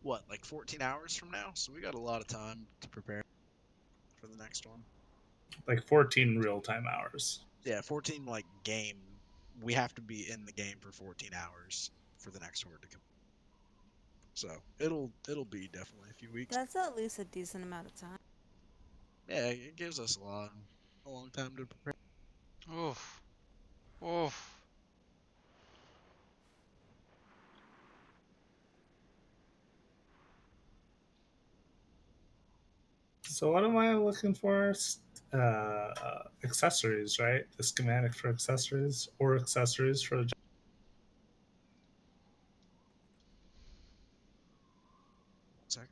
what, like 14 hours from now? So we got a lot of time to prepare for the next one. Like 14 real-time hours. Yeah, 14 like game. We have to be in the game for 14 hours for the next horde to come. So it'll be definitely a few weeks. That's at least a decent amount of time. Yeah, it gives us a long time to prepare. Oof. Oof. So what am I looking for? Accessories, right? The schematic for accessories or accessories for the. Second.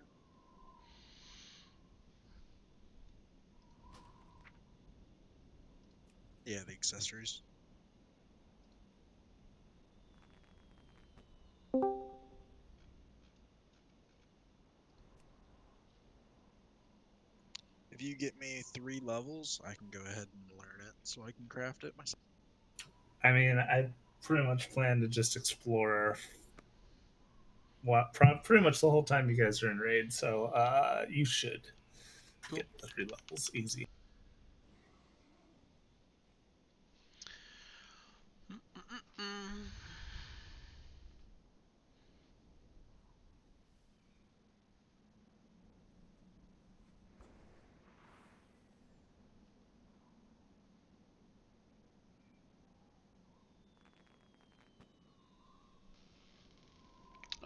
Yeah, the accessories. If you get me 3 levels, I can go ahead and learn it so I can craft it myself. I mean, I pretty much plan to just explore pretty much the whole time you guys are in raid. So you should Cool. get the 3 levels easy. Mm-mm-mm.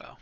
Oh.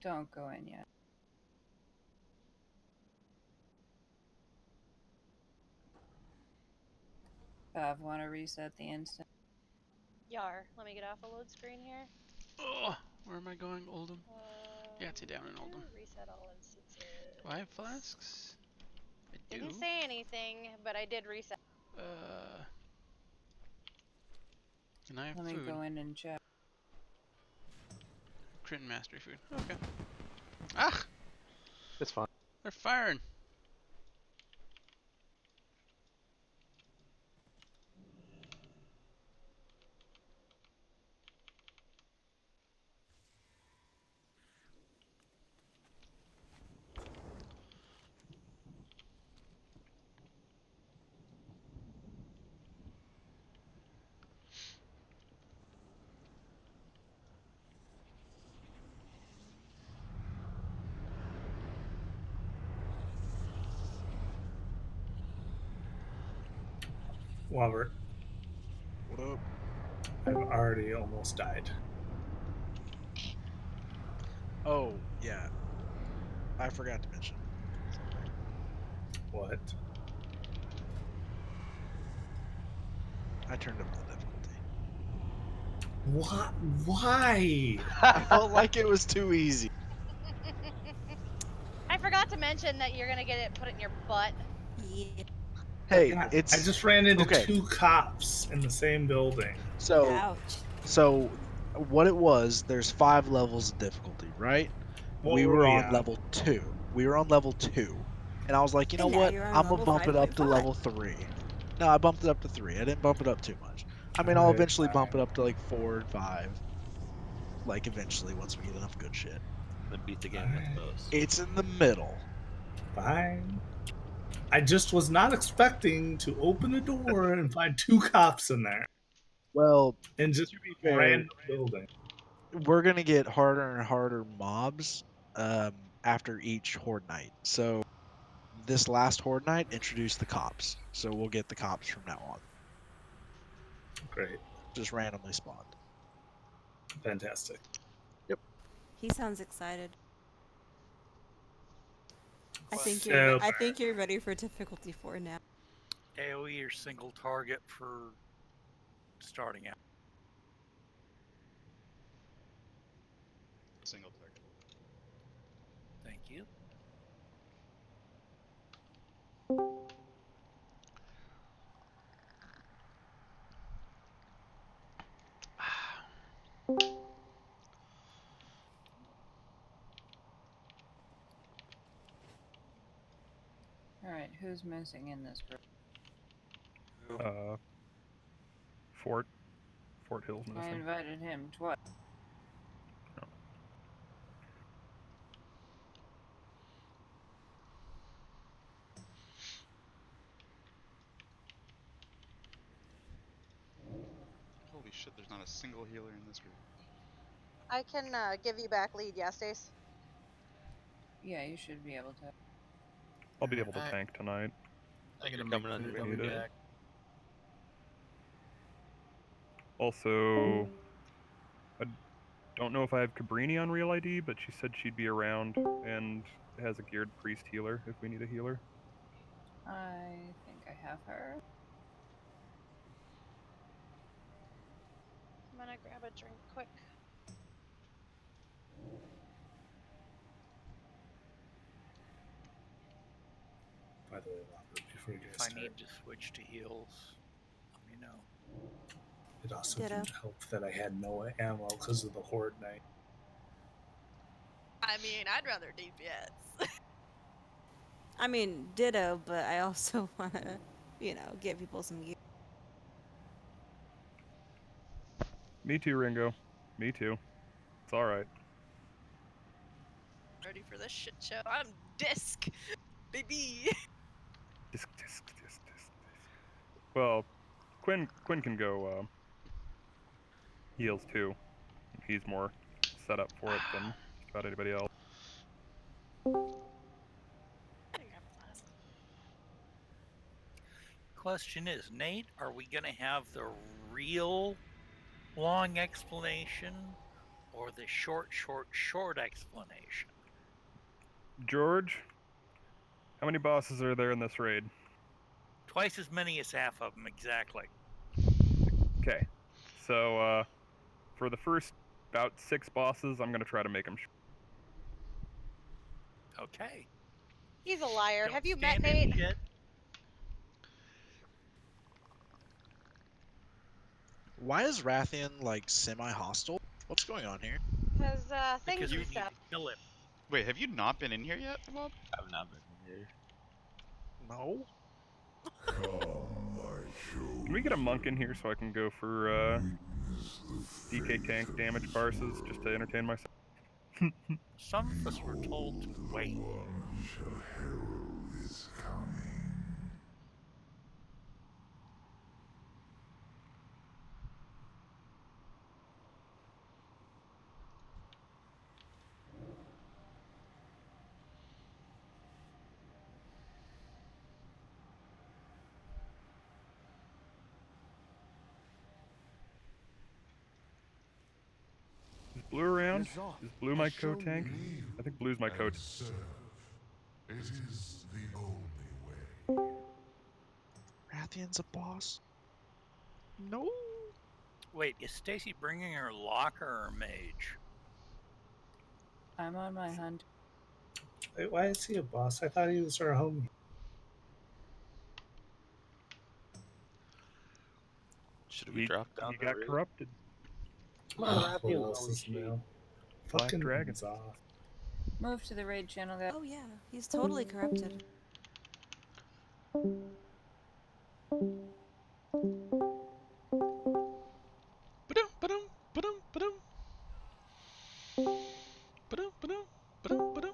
Don't go in yet. Bev, want to reset the instant? Yar, let me get off a load screen here. Oh, where am I going, Oldham? Yeah, it's down in To Oldham. reset all instances. Do I have flasks? I do. Didn't say anything, but I did reset. And I have Let food. me go in and check. Crinton Mastery food. Okay. Ah! It's fine. They're firing. Robert, What up? I've already almost died. Oh, yeah. I forgot to mention something. What? I turned up the difficulty. What? Why? I felt like it was too easy. I forgot to mention that you're gonna get it put in your butt. Yeah. Hey, God, it's I just ran into okay. 2 cops in the same building. So Ouch. so what it was, there's 5 levels of difficulty, right? What we were were we on on? level 2. We were on level 2. And I was like, you know And now what? you're on I'm gonna level bump it up to 5.5. level 3. No, I bumped it up to 3. I didn't bump it up too much. I mean, I'll Alright, eventually bump it fine. up to like 4 and 5. Like eventually, once we get enough good shit. Then beat the game with those. It's in the middle. Fine. I just was not expecting to open a door and find 2 cops in there. Well, And just to be fair, random building. we're gonna get harder and harder mobs after each horde night. So this last horde night introduced the cops. So we'll get the cops from now on. Great. Just randomly spawned. Fantastic. He sounds excited. I think So, you're ready for difficulty 4 now. AoE or single target for starting out. Single target. Thank you. Alright, who's missing in this group? Fort Hill's I missing. invited him twice. Holy shit, there's not a single healer in this group. I can give you back lead, yeah, Stace? Yeah, you should be able to. I'll be able to tank tonight. I You're can coming make under food need me, it. Jack. Also, I don't know if I have Cabrini on Real ID, but she said she'd be around and has a geared priest healer if we need a healer. I think I have her. I'm gonna grab a drink quick. by the way, Robert, before you If guys I start, need to switch to heals, let me know. it also Ditto. didn't help that I had no ammo because of the horde night. I mean, I'd rather DPS. I mean, ditto, but I also want to, get people some gear. Me too, Ringo. Me too. It's alright. Ready for this shit show? I'm disc, baby. Disc. Well, Quinn can go heals too. He's more set up for it than just about anybody else. Question is, Nate, are we gonna have the real long explanation or the short explanation? George, how many bosses are there in this raid? Twice as many as half of them, exactly. Okay. So, for the first about 6 bosses, I'm going to try to make them Okay. He's a liar. Don't Have you met stand any Nate? shit. Why is Rathian like semi-hostile? What's going on here? Because things Because we and need stuff. to kill him. Wait, have you not been in here yet, Bob? I've not been in here. No. Can we get a monk in here so I can go for DK tank damage parses just to entertain myself? Some of us were told to wait. Is Blue around? Is Blue my co-tank? I think Blue's my co-tank. It is the only way. Rathian's a boss? No. Wait, is Stacy bringing her locker or mage? I'm on my hunt. Wait, why is he a boss? I thought he was our homie. Should we drop down He the got route? corrupted. What else is new? Black Fucking Dragon. off. Move to the raid channel, guys. Oh yeah, he's totally corrupted. Ba-dum, ba-dum, ba-dum, ba-dum. Ba-dum, ba-dum, ba-dum, ba-dum.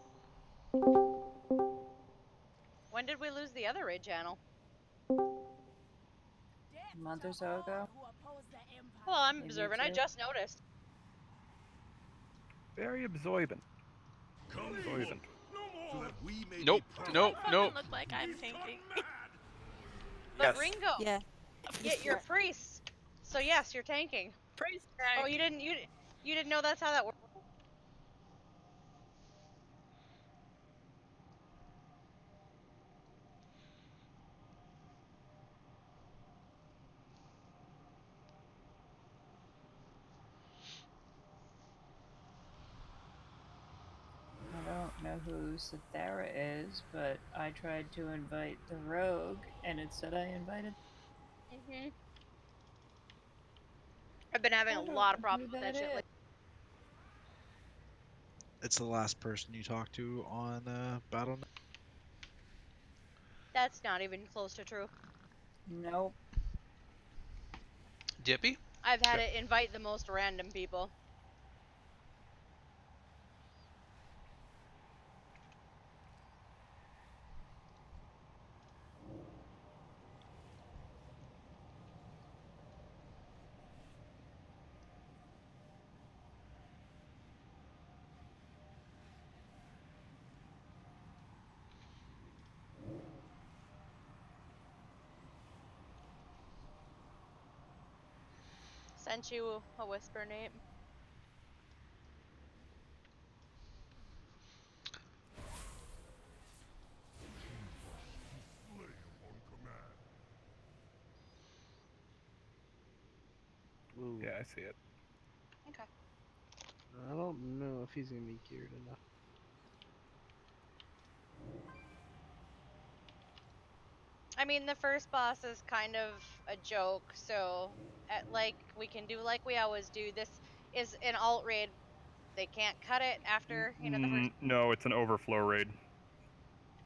When did we lose the other raid channel? A month or so ago. Well, I'm Maybe observing. I 2. just noticed. Very absorbent. Come Absorbent. so that we may Nope, be proud. nope, nope. Look like I'm tanking. But Ringo, Yeah. you're priest. So yes, you're tanking. Praise Oh, tag. you didn't know that's how that works. I don't know who Cythera is, but I tried to invite the rogue, and it said I invited. I've been having I a don't lot of know problems who with that that shit. is. Like, It's the last person you talked to on BattleNet. that's not even close to true. Nope. Dippy? I've had it invite the most random people. Sent you a whisper, Nate. Ooh. Yeah, I see it. Okay. I don't know if he's gonna be geared enough. I mean, the first boss is kind of a joke, so like we can do like we always do. This is an alt raid. They can't cut it after the first. No, it's an overflow raid.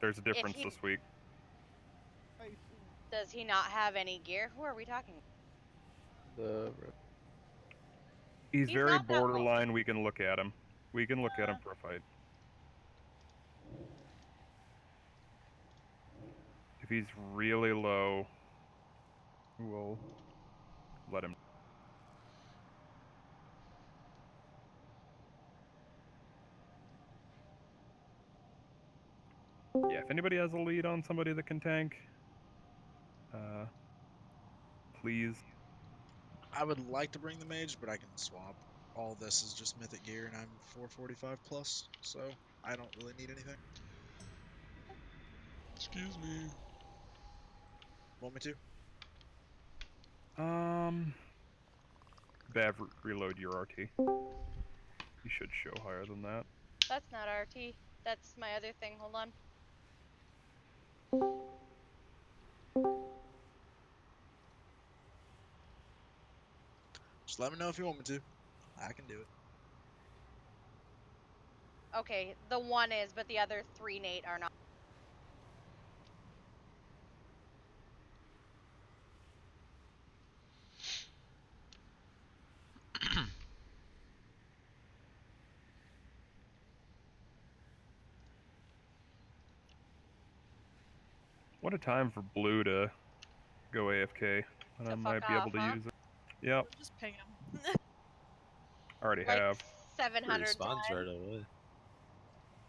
There's a If difference he this week. does he not have any gear? Who are we talking? The He's He's very not that low. borderline. We can look at him. We can look at him for a fight. If he's really low, we'll let him. Yeah, if anybody has a lead on somebody that can tank, please. I would like to bring the mage, but I can swap. All this is just mythic gear, and I'm 445 plus, so I don't really need anything. Excuse me. Want me to? Bav, reload your RT. You should show higher than that. That's not RT. That's my other thing. Hold on. Just let me know if you want me to. I can do it. Okay, the one is, but the other 3, Nate, are not. What a time for blue to go AFK. And I might be able to use it. Yep. Just ping him. Already Like have. 700 Responds times. right away.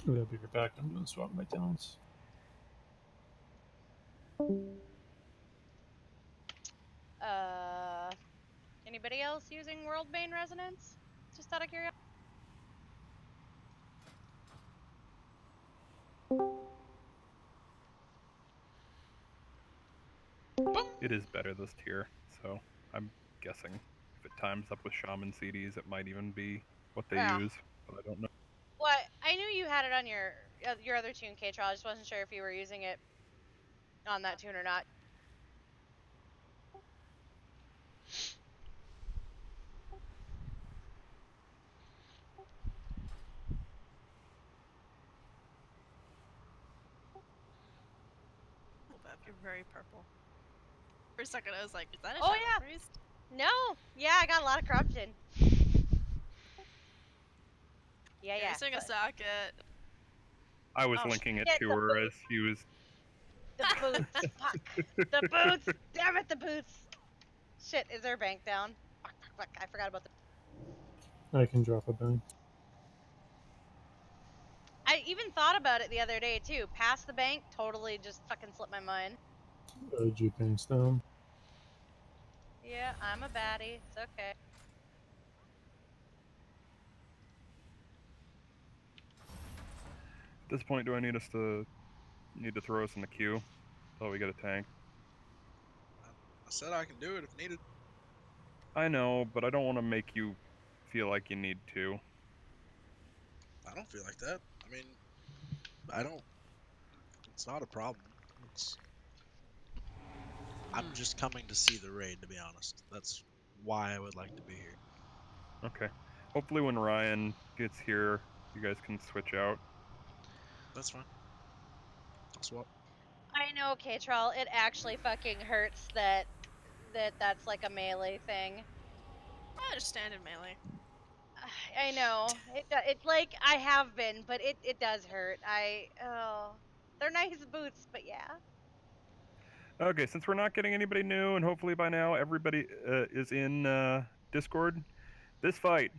I'll be right back. I'm gonna swap my talents. Anybody else using Worldbane Resonance? Just out of curiosity. It is better this tier, so I'm guessing if it times up with Shaman CDs, it might even be what they use, but I don't know. What? I knew you had it on your other tune, K-Trial. I just wasn't sure if you were using it on that tune or not. You're very purple. For a second, I was like, is that a Oh, shadow yeah. priest? No. Yeah, I got a lot of corruption. Yeah, You're yeah. missing a but- socket. I was Oh, linking it shit, to the her as she was. The boots. Fuck. The boots. Damn it, the boots. Shit, is there a bank down? Fuck, fuck, fuck. I forgot about the... I can drop a bank. I even thought about it the other day, too. Past the bank, totally just fucking slipped my mind. G-Pain's down. Yeah, I'm a baddie. It's okay. At this point, do I need to throw us in the queue until we get a tank? I said I can do it if needed. I know, but I don't want to make you feel like you need to. I don't feel like that. I mean, I don't. It's not a problem. I'm just coming to see the raid, to be honest. That's why I would like to be here. Okay. Hopefully, when Ryan gets here, you guys can switch out. That's fine. I'll swap. I know, K-Troll. It actually fucking hurts that's like a melee thing. I just stand in melee. I know. It's like I have been, but it does hurt. They're nice boots, but yeah. Okay, since we're not getting anybody new, and hopefully by now everybody is in Discord, this fight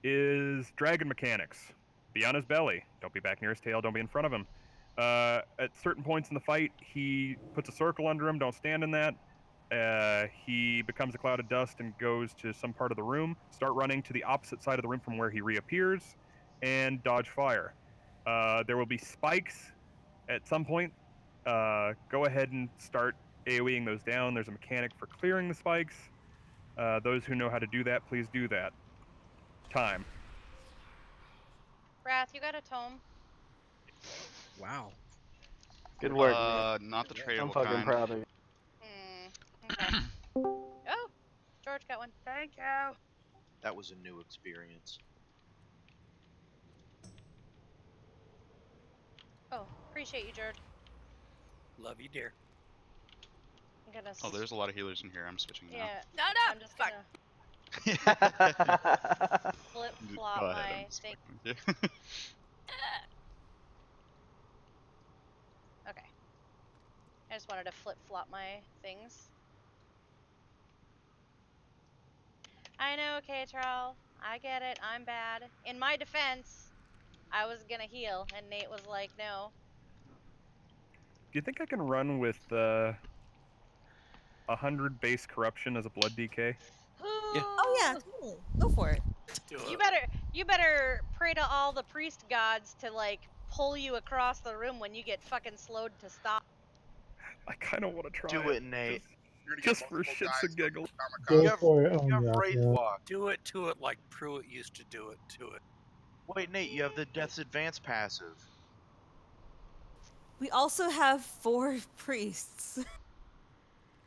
is dragon mechanics. Be on his belly. Don't be back near his tail. Don't be in front of him. At certain points in the fight, he puts a circle under him. Don't stand in that. He becomes a cloud of dust and goes to some part of the room. Start running to the opposite side of the room from where he reappears, and dodge fire. There will be spikes at some point. Go ahead and start AoEing those down. There's a mechanic for clearing the spikes. Those who know how to do that, please do that. Time. Wrath, you got a tome? Wow. Good work, man. Not the I'm tradable fucking kind. proud of you. Okay. Oh, George got one. Thank you. That was a new experience. Oh, appreciate you, George. Love you, dear. I'm gonna. Oh, there's a lot of healers in here. I'm switching now. Yeah. No, I'm just gonna flip flop Go ahead. my I'm just thing. fucking with you. Okay. I just wanted to flip flop my things. I know, K-Troll. I get it. I'm bad. In my defense, I was gonna heal, and Nate was like, no. Do you think I can run with 100 base corruption as a blood DK? Oh yeah, cool. Go for it. You better pray to all the priest gods to like pull you across the room when you get fucking slowed to stop. I kind of want to try Do it, Nate. Just for shits and giggles. Go You have, for it. you have yeah, Wraith yeah. Walk. Do it to it like Pruitt used to do it to it. Wait, Nate, you have the Death's Advance passive. We also have 4 priests.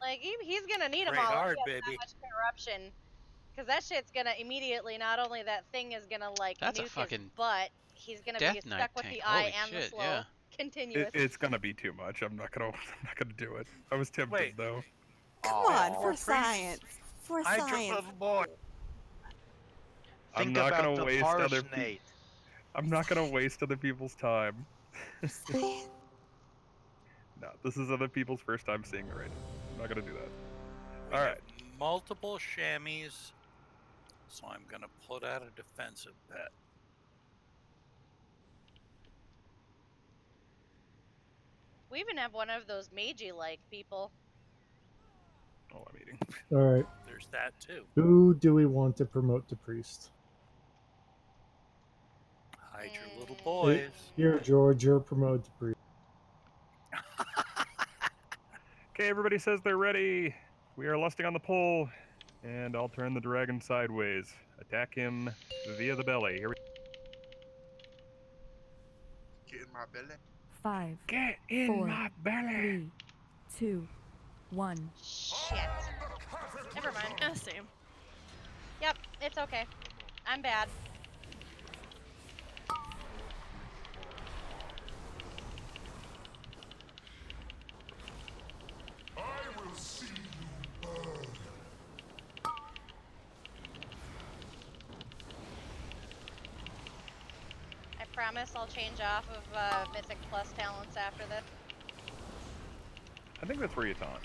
Like he's gonna need them Pray all hard, if he has baby. that much corruption, because that shit's gonna immediately. Not only that thing is gonna like That's a nuke his fucking butt, he's gonna be Death Knight stuck with tank. the eye Holy and the shit, slow yeah. continuous. It's gonna be too much. I'm not gonna do it. I was tempted Wait. though. Come on, for science. For I science. drove a boy. I'm Think not about gonna the waste parse, other Nate. I'm not gonna waste other people's time. Science. No, this is other people's first time seeing the raid. I'm not gonna do that. We All have right. multiple chamois, so I'm gonna put out a defensive bet. We even have one of those magey-like people. Oh, I'm eating. All right. There's that too. Who do we want to promote to priest? Hide your little boys. Here, George, you're promoted to priest. Okay, everybody says they're ready. We are lusting on the pole, and I'll turn the dragon sideways. Attack him via the belly. Here we Get in my belly. 5, Get in 4, my belly. 3, 2, 1. Shit. Never mind. Yeah, same. Yep, it's okay. I'm bad. Promise I'll change off of Mythic Plus talents after this. I think that's where you taunt.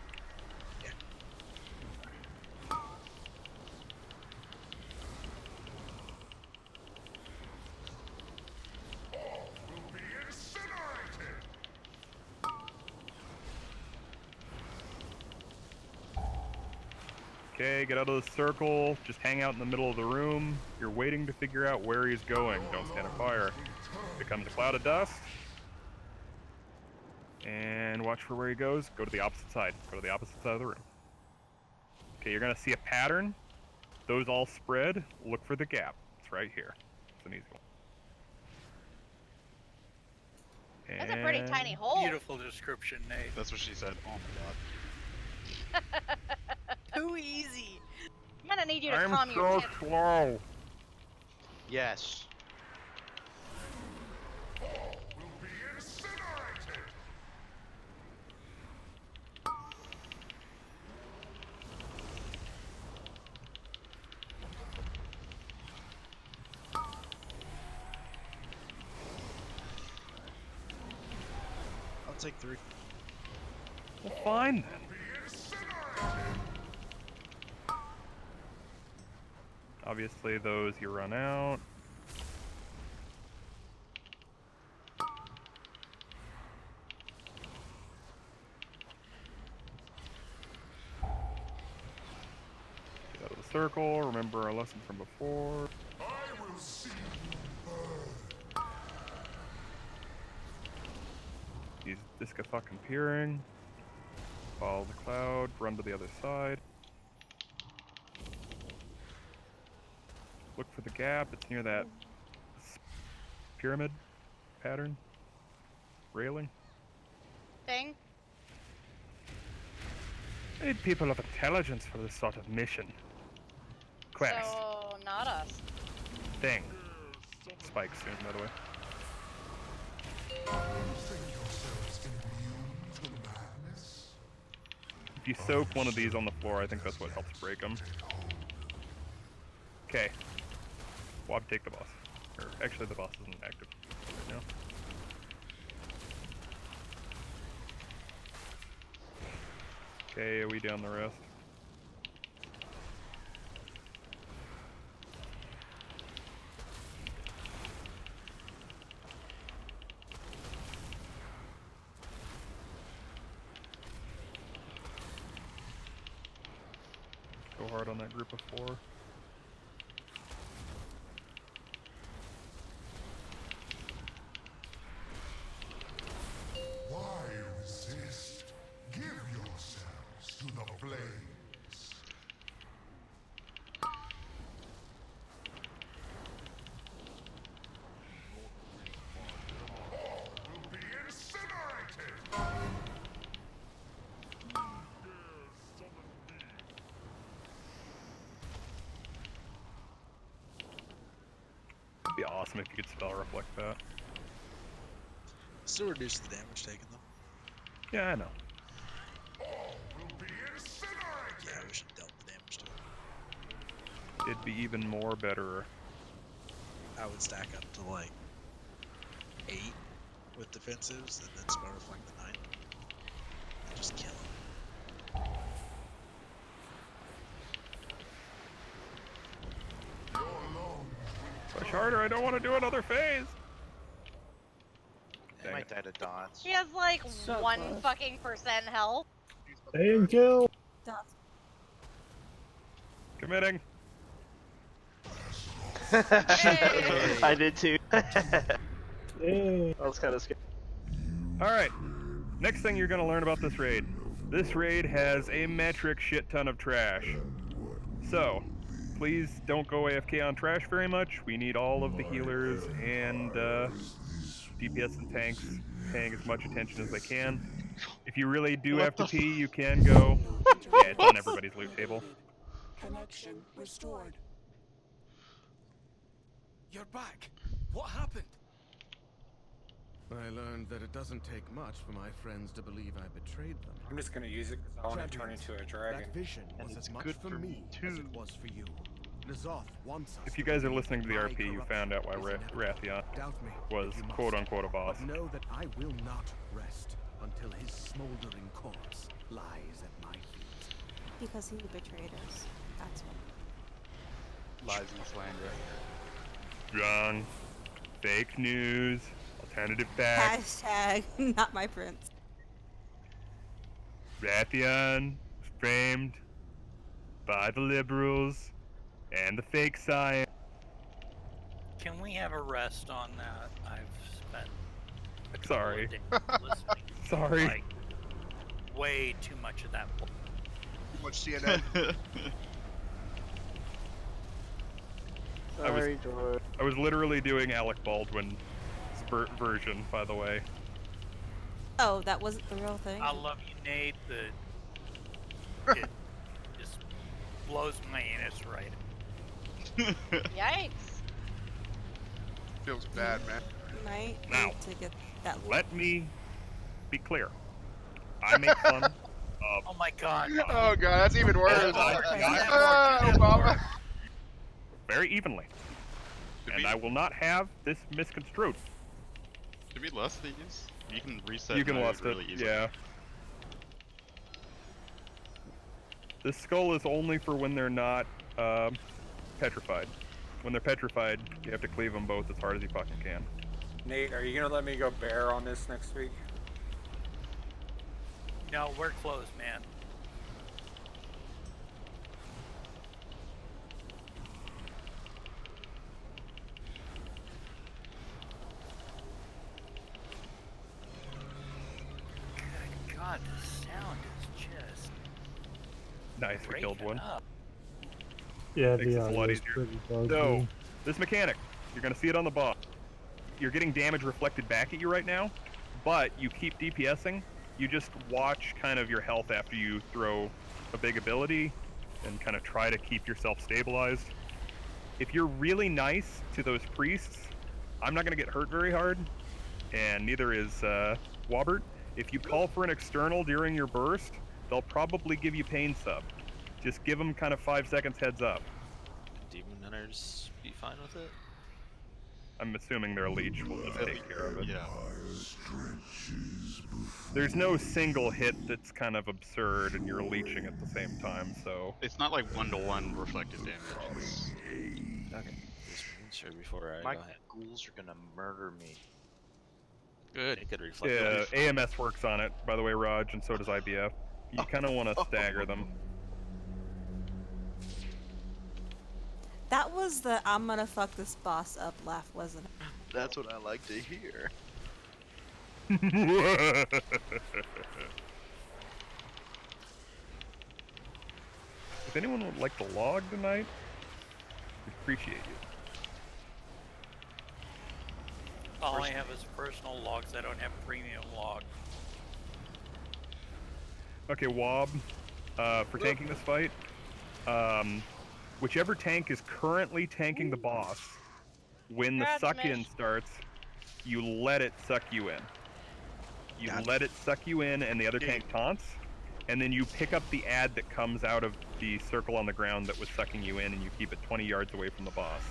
Okay, get out of the circle. Just hang out in the middle of the room. You're waiting to figure out where he's going. Don't stand a fire. Becomes a cloud of dust. And watch for where he goes. Go to the opposite side. Go to the opposite side of the room. Okay, you're gonna see a pattern. Those all spread. Look for the gap. It's right here. It's an easy one. That's a pretty tiny hole. Beautiful description, Nate. That's what she said. Oh my god. Too easy. I'm gonna need you to I'm calm your so tits. slow. Yes. I'll take 3. Well, fine then. Obviously, those you run out. Get out of the circle. Remember our lesson from before. Use Disca fucking peering. Follow the cloud. Run to the other side. Look for the gap. It's near that pyramid pattern railing. Thing? I need people of intelligence for this sort of mission. Quest. So, not us. Thing. Spike soon, by the way. If you soak one of these on the floor, I think that's what helps break them. Okay. Wob, take the boss. Or actually, the boss isn't active right now. Okay, we down the rest. Go hard on that group of 4. Why resist? Give yourselves to the flames. All will be incinerated. It'd be awesome if you could spell reflect that. Still reduce the damage taken though. Yeah, I know. All will be incinerated. Yeah, we should dealt the damage to it. It'd be even more better. I would stack up to like 8 with defensives and then spell reflect the 9. And just kill him. Push harder, I don't want to do another phase! I Dang might it. die to dots. He has like So 1 close. fucking % health. Stay and kill. Committing! I did too. Hey. I was kind of scared. Alright, next thing you're gonna learn about this raid. This raid has a metric shit ton of trash. So, please don't go AFK on trash very much. We need all of the healers and DPS and tanks paying as much attention as they can. If you really do have to pee, you can go. Yeah, it's on everybody's loot table. Connection restored. You're back. What happened? I learned that it doesn't take much for my friends to believe I betrayed them. I'm just gonna use it because I want to turn into a dragon. That vision And was it's as much good for for me me, as too. it was for you. N'Zoth wants us If you to guys are believe listening to the that my RP, you corruption found out why is inevitable. Rathion Doubt me was if you must, quote-unquote a boss. But know that I will not rest until his smoldering corpse lies at my feet. Because he betrayed us. That's why. Lies and slander. Wrong. Fake news. Alternative facts. Hashtag not my prince. Rathion was framed by the liberals and the fake science. Can we have a rest on that? I've spent a couple Sorry. of days listening. Sorry. Like, way too much of that. Too much CNN. Sorry, George. I was literally doing Alec Baldwin's version, by the way. Oh, that wasn't the real thing? I love you, Nate, but it just blows my anus right. Yikes. Feels bad, man. Might Now, need to get that. let me be clear. I make fun of... Oh my god. Oh god, that's even worse. Obama. Very evenly. To And be, I will not have this misconstrued. to be less these, you can reset You can mode lust really it, easily. yeah. This skull is only for when they're not petrified. When they're petrified, you have to cleave them both as hard as you fucking can. Nate, are you gonna let me go bear on this next week? No, we're closed, man. Good god, the sound is just Nice, we killed one. up. Yeah, Makes the this a lot audio is easier. pretty buggy. So, this mechanic, you're gonna see it on the boss. You're getting damage reflected back at you right now, but you keep DPSing. You just watch kind of your health after you throw a big ability and kind of try to keep yourself stabilized. If you're really nice to those priests, I'm not gonna get hurt very hard, and neither is Wobbert. If you call for an external during your burst, they'll probably give you pain sub. Just give them kind of 5 seconds heads up. Demon Hunters be fine with it? I'm assuming their leech will just take care of it. Yeah. There's no single hit that's kind of absurd and you're leeching at the same time, so... It's not like 1-to-1 reflected damage. It's... Okay, just making sure before I My go ahead. ghouls are gonna murder me. Good. It could reflect Yeah, it. AMS works on it, by the way, Raj, and so does IBF. You kind of want to stagger them. That was the I'm gonna fuck this boss up laugh, wasn't it? That's what I like to hear. If anyone would like to log tonight, we'd appreciate you. All I have is personal logs. I don't have premium log. Okay, Wob, for tanking this fight, whichever tank is currently tanking the boss, when the suck-in starts, you let it suck you in. You let it suck you in and the other tank taunts, and then you pick up the ad that comes out of the circle on the ground that was sucking you in, and you keep it 20 yards away from the boss.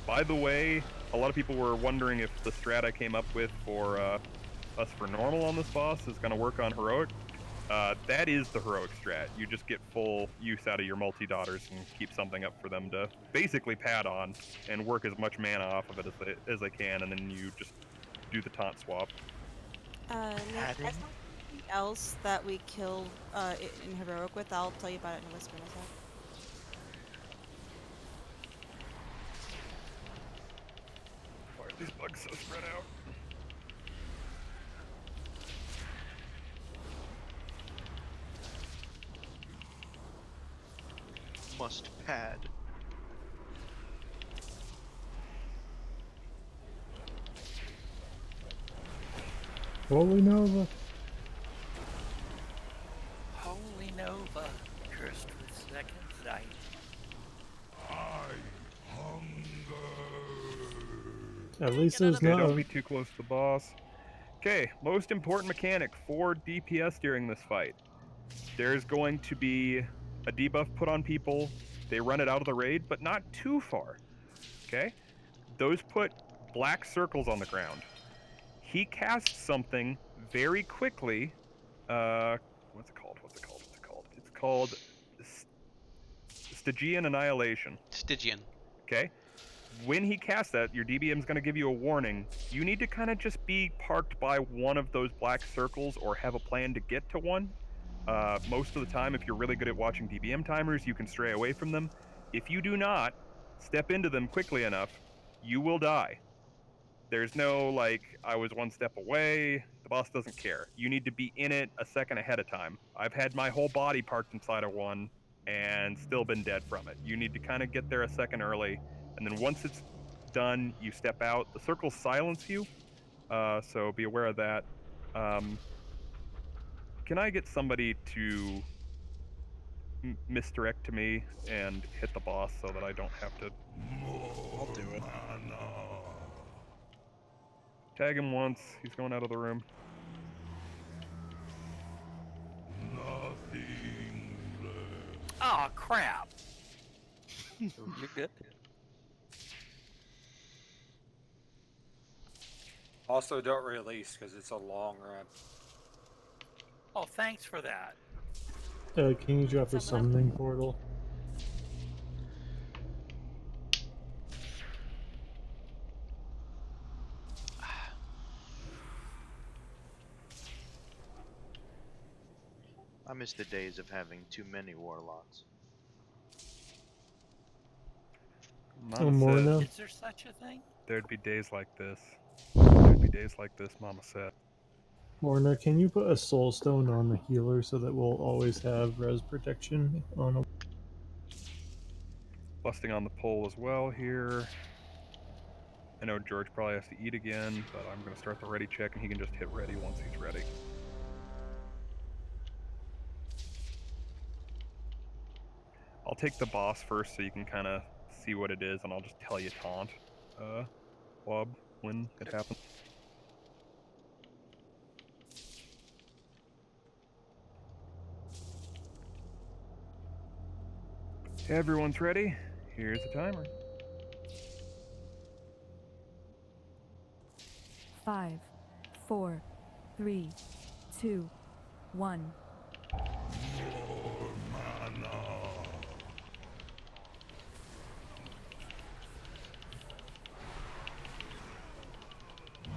By the way, a lot of people were wondering if the strat I came up with for us for normal on this boss is going to work on heroic. That is the heroic strat. You just get full use out of your multi-daughters and keep something up for them to basically pad on and work as much mana off of it as they can, and then you just do the taunt swap. Something else that we killed in heroic with. I'll tell you about it in a whisper in a sec. Why are these bugs so spread out? Must pad. Holy Nova. Holy Nova, cursed with second sight. At least there's Okay, no. don't be too close to the boss. Okay, most important mechanic for DPS during this fight. There's going to be a debuff put on people They run it out of the raid, but not too far. Okay? Those put black circles on the ground. He casts something very quickly. What's it called? It's called Stygian Annihilation. Stygian. Okay? When he casts that, your DBM is going to give you a warning. You need to kind of just be parked by one of those black circles or have a plan to get to one. Most of the time, if you're really good at watching DBM timers, you can stray away from them. If you do not step into them quickly enough, you will die. There's no, like, I was one step away. The boss doesn't care. You need to be in it a second ahead of time. I've had my whole body parked inside of one and still been dead from it. You need to kind of get there a second early, and then once it's done, you step out. The circles silence you, so be aware of that. Can I get somebody to misdirect to me and hit the boss so that I don't have to... I'll do it. Tag him once. He's going out of the room. Oh, crap. You're good. Also, don't release because it's a long run. Oh, thanks for that. Can you drop a summoning portal? I miss the days of having too many warlocks. Mama more said now? Is there such a thing? there'd be days like this. There'd be days like this, Mama said. Morna, can you put a soul stone on the healer so that we'll always have res protection on him? Busting on the pole as well here. I know George probably has to eat again, but I'm going to start the ready check and he can just hit ready once he's ready. I'll take the boss first so you can kind of see what it is, and I'll just tell you taunt, Wob, when it happens. Everyone's ready. Here's the timer. 5, 4, 3, 2, 1.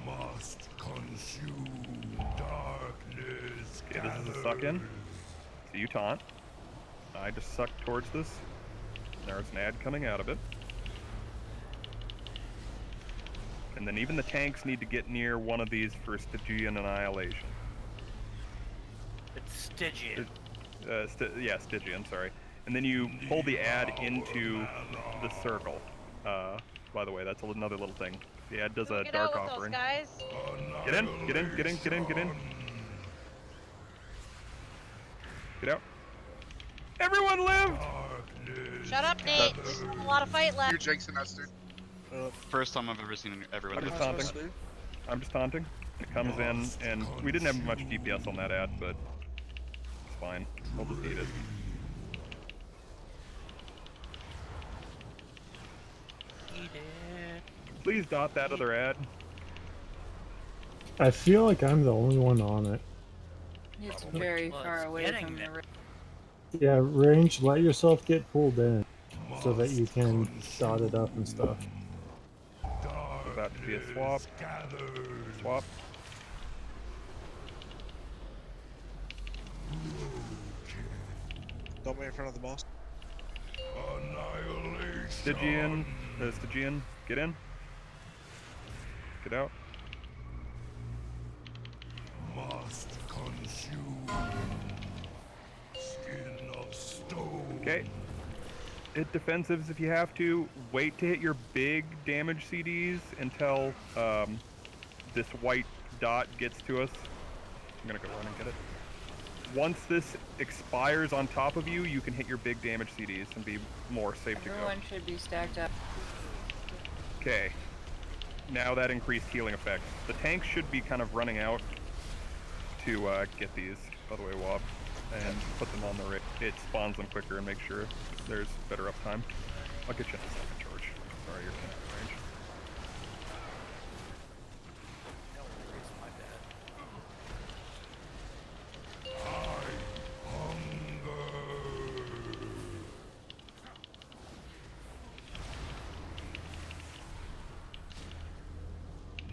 Must consume darkness. Okay, this is a suck in. So you taunt. I just suck towards this. There's an ad coming out of it. And then even the tanks need to get near one of these for Stygian Annihilation. It's Stygian. Yeah, Stygian, sorry. And then you pull the ad into the circle. By the way, that's another little thing. The ad does a Get dark out with offering. those guys. Get in, get in, get in, get in, get in. Get out. Everyone lived! Shut up, Nate. There's a lot of fight left. You're jinxing us, dude. First time I've ever seen everyone. I'm just taunting. I'm just taunting. It comes in, and we didn't have much DPS on that ad, but it's fine. We'll just eat it. Eat it. Please dot that other ad. I feel like I'm the only one on it. It's very far away from the Yeah, range, let yourself get pulled in so that you can dot it up and stuff. About to be a swap. Swap. Don't be in front of the boss. Stygian. Stygian. Get in. Get out. Must consume skin of stone. Okay. Hit defensives if you have to. Wait to hit your big damage CDs until this white dot gets to us. I'm gonna go run and get it. Once this expires on top of you, you can hit your big damage CDs and be more safe to go. Everyone should be stacked up. Okay. Now that increased healing effect. The tanks should be kind of running out to get these. By the way, Wob. and put them on the rate. It spawns them quicker and makes sure there's better uptime. I'll get you in a second, George. Sorry, you're kind of range. No worries, my bad.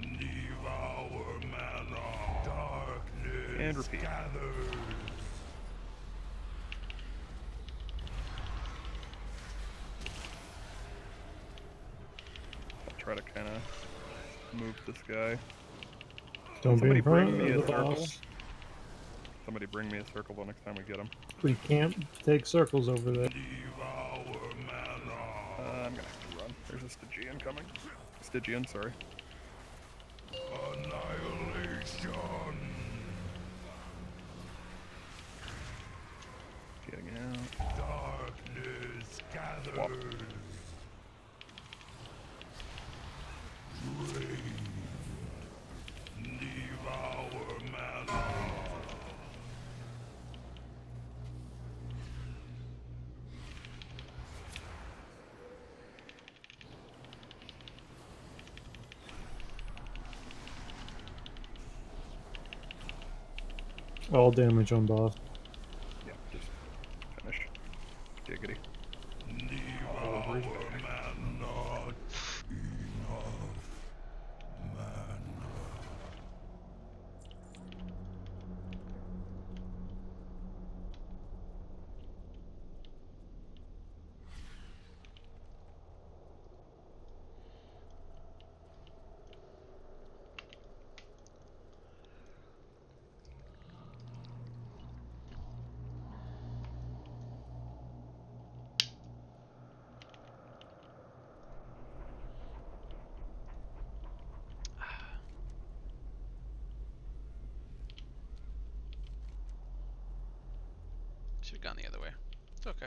Devour mana. Darkness And repeat. gathers. I'll try to kind of move this guy. Don't be Somebody in front bring me of a the circle. boss. Somebody bring me a circle the next time we get him. We can't take circles over there. Devour mana. I'm gonna have to run. There's a Stygian coming. Stygian, sorry. Annihilation. Getting out. Darkness gathers. Swap. Drain. Devour mana. All damage on boss. Yeah, just finish. Giggity. Devour mana. Enough mana. Should have gone the other way. It's okay.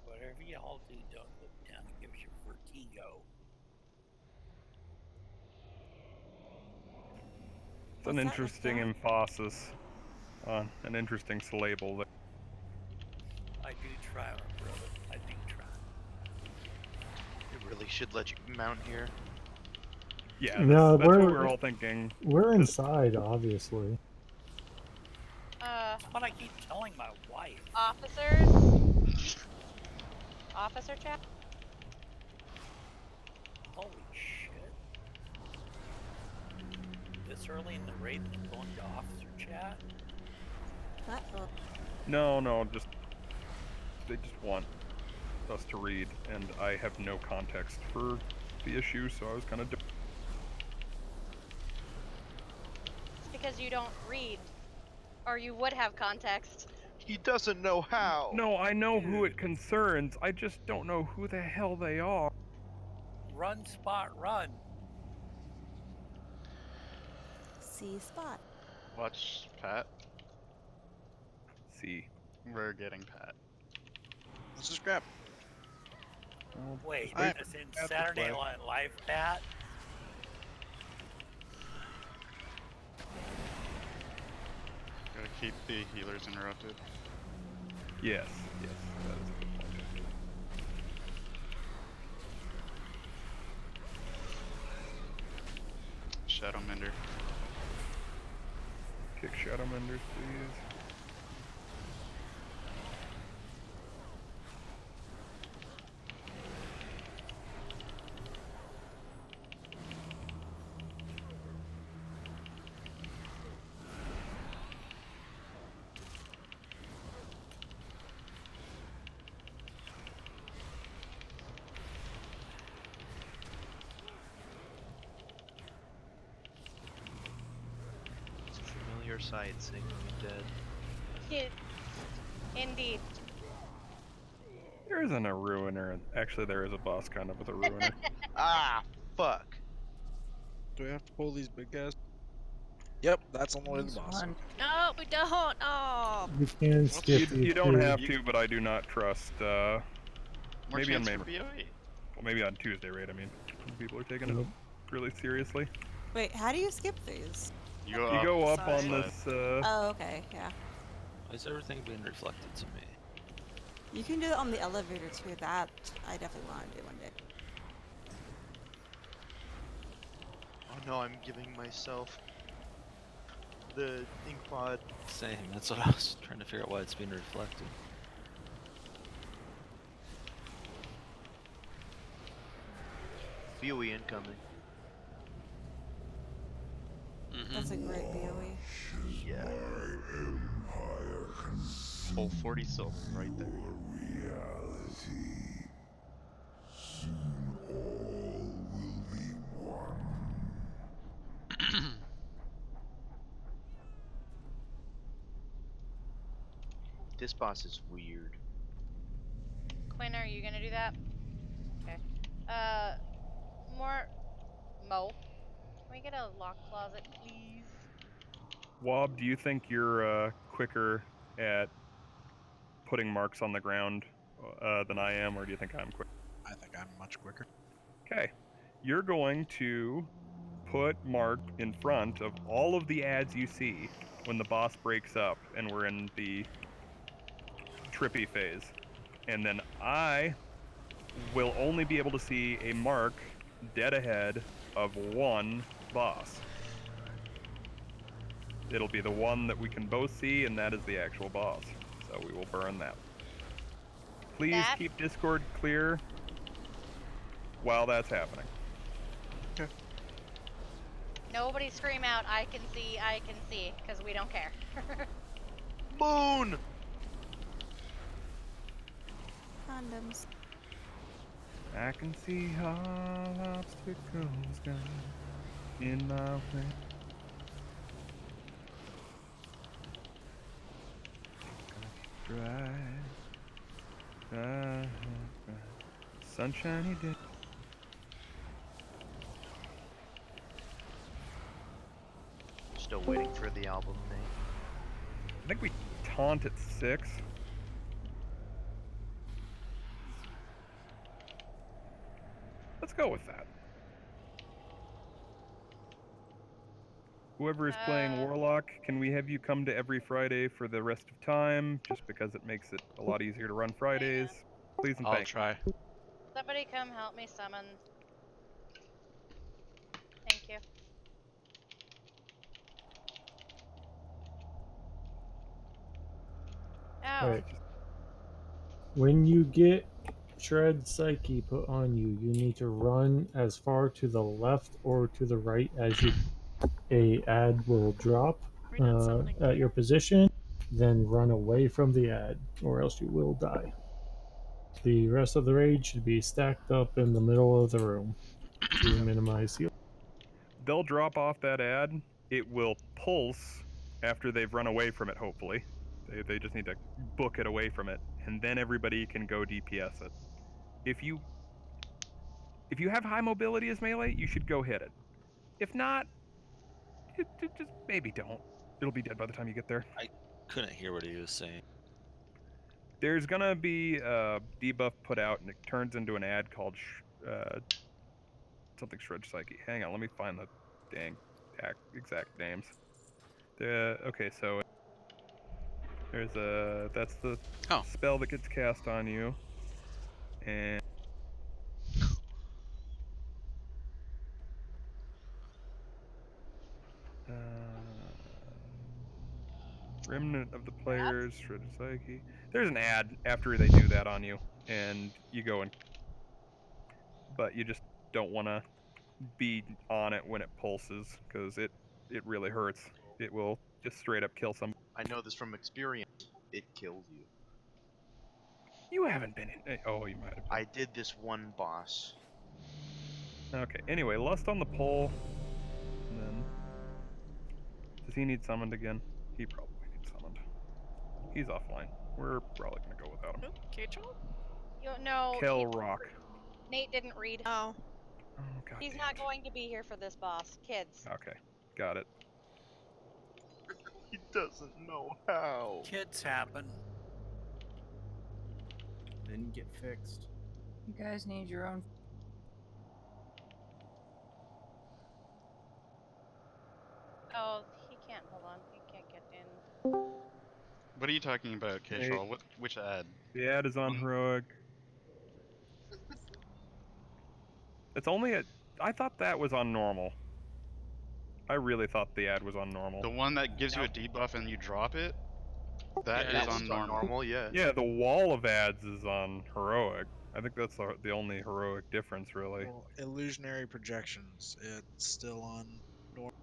Whatever y'all do, don't look down. It gives you vertigo. It's an interesting emphasis on an interesting syllable there. I do try, my brother. I do try. It really should let you mount here. Yeah, No, that's what we're all thinking. We're inside, obviously. That's what I keep telling my wife. Officers? Officer chat? Holy shit. This early in the raid and they're going to officer chat? Uh-oh. No, they just want us to read, and I have no context for the issue, so I was kind of. It's because you don't read. Or you would have context. He doesn't know how. No, I know who it concerns. I just don't know who the hell they are. Run, Spot, run. See Spot. Watch Pat. See. We're getting Pat. Let's just grab. Wait, I- this in Saturday Night Live, Pat? Gotta keep the healers interrupted. Yes, that is a good point. Shadowmender. Kick Shadowmenders, please. their side, seeing me dead. Indeed. There isn't a ruiner. Actually, there is a boss kind of with a ruiner. Ah, fuck. Do we have to pull these big guys? Yep, that's on the way to the boss. One. No, we don't. Oh. You can skip You these don't two. have to, but I do not trust. More Maybe on chance May. for BOE. Well, maybe on Tuesday, right? I mean, people are taking Yep. it really seriously. Wait, how do you skip these? You You go up on Sorry. this. Oh, okay, yeah. Why is everything being reflected to me? You can do it on the elevator too. That I definitely want to do one day. Oh no, I'm giving myself the ink pod. Same. That's what I was trying to figure out why it's being reflected. BOE incoming. That's a great BOE. Yeah. Whole 40 silver right there. This boss is weird. Quinn, are you gonna do that? Okay. More Mo. Can we get a lock closet, please? Wob, do you think you're quicker at putting marks on the ground than I am, or do you think I'm quick? I think I'm much quicker. Okay. You're going to put mark in front of all of the ads you see when the boss breaks up and we're in the trippy phase. And then I will only be able to see a mark dead ahead of one boss. It'll be the one that we can both see, and that is the actual boss. So we will burn that. Please keep Discord clear while that's happening. Okay. Nobody scream out, I can see, because we don't care. Moon! Condoms. I can see all obstacles down in my way. Dry, dry, dry, sunshiny day. Still waiting for the album name. I think we taunt at 6. Let's go with that. Whoever is playing Warlock, can we have you come to every Friday for the rest of time? Just because it makes it a lot easier to run Fridays. Please and I'll thank try. Somebody come help me summon. Thank you. Oh. Alright. When you get Shred Psyche put on you, you need to run as far to the left or to the right as you a ad will drop at your position, then run away from the ad, or else you will die. The rest of the rage should be stacked up in the middle of the room to minimize heal. They'll drop off that ad. It will pulse after they've run away from it, hopefully. They just need to book it away from it, and then everybody can go DPS it. If you have high mobility as melee, you should go hit it. If not, just maybe don't. It'll be dead by the time you get there. I couldn't hear what he was saying. There's gonna be a debuff put out, and it turns into an ad called something Shred Psyche. Hang on, let me find the dang exact names. Okay, so there's that's the spell that gets cast on you, and Remnant of the Players, Shredded Psyche. There's an ad after they do that on you, and you go and... But you just don't want to be on it when it pulses, because it really hurts. It will just straight up kill somebody. I know this from experience. It kills you. You haven't been in... Oh, you might have been. I did this one boss. Okay, anyway, Lust on the Pole, and then Does he need summoned again? He probably needs summoned. He's offline. We're probably gonna go without him. You know, Kel Rock. Nate didn't read. Oh. Oh god. He's not going to be here for this boss. Kids. Okay, got it. He doesn't know how. Kids happen. Then get fixed. You guys need your own. Oh, he can't. Hold on. He can't get in. What are you talking about, Hey. Kishal? Which ad? The ad is on heroic. It's only a. I thought that was on normal. I really thought the ad was on normal. The one that gives you a debuff and you drop it? That Yeah, is that on one's normal. yeah. Yeah, the wall of ads is on heroic. I think that's the only heroic difference, really. Well, illusionary projections. It's still on normal.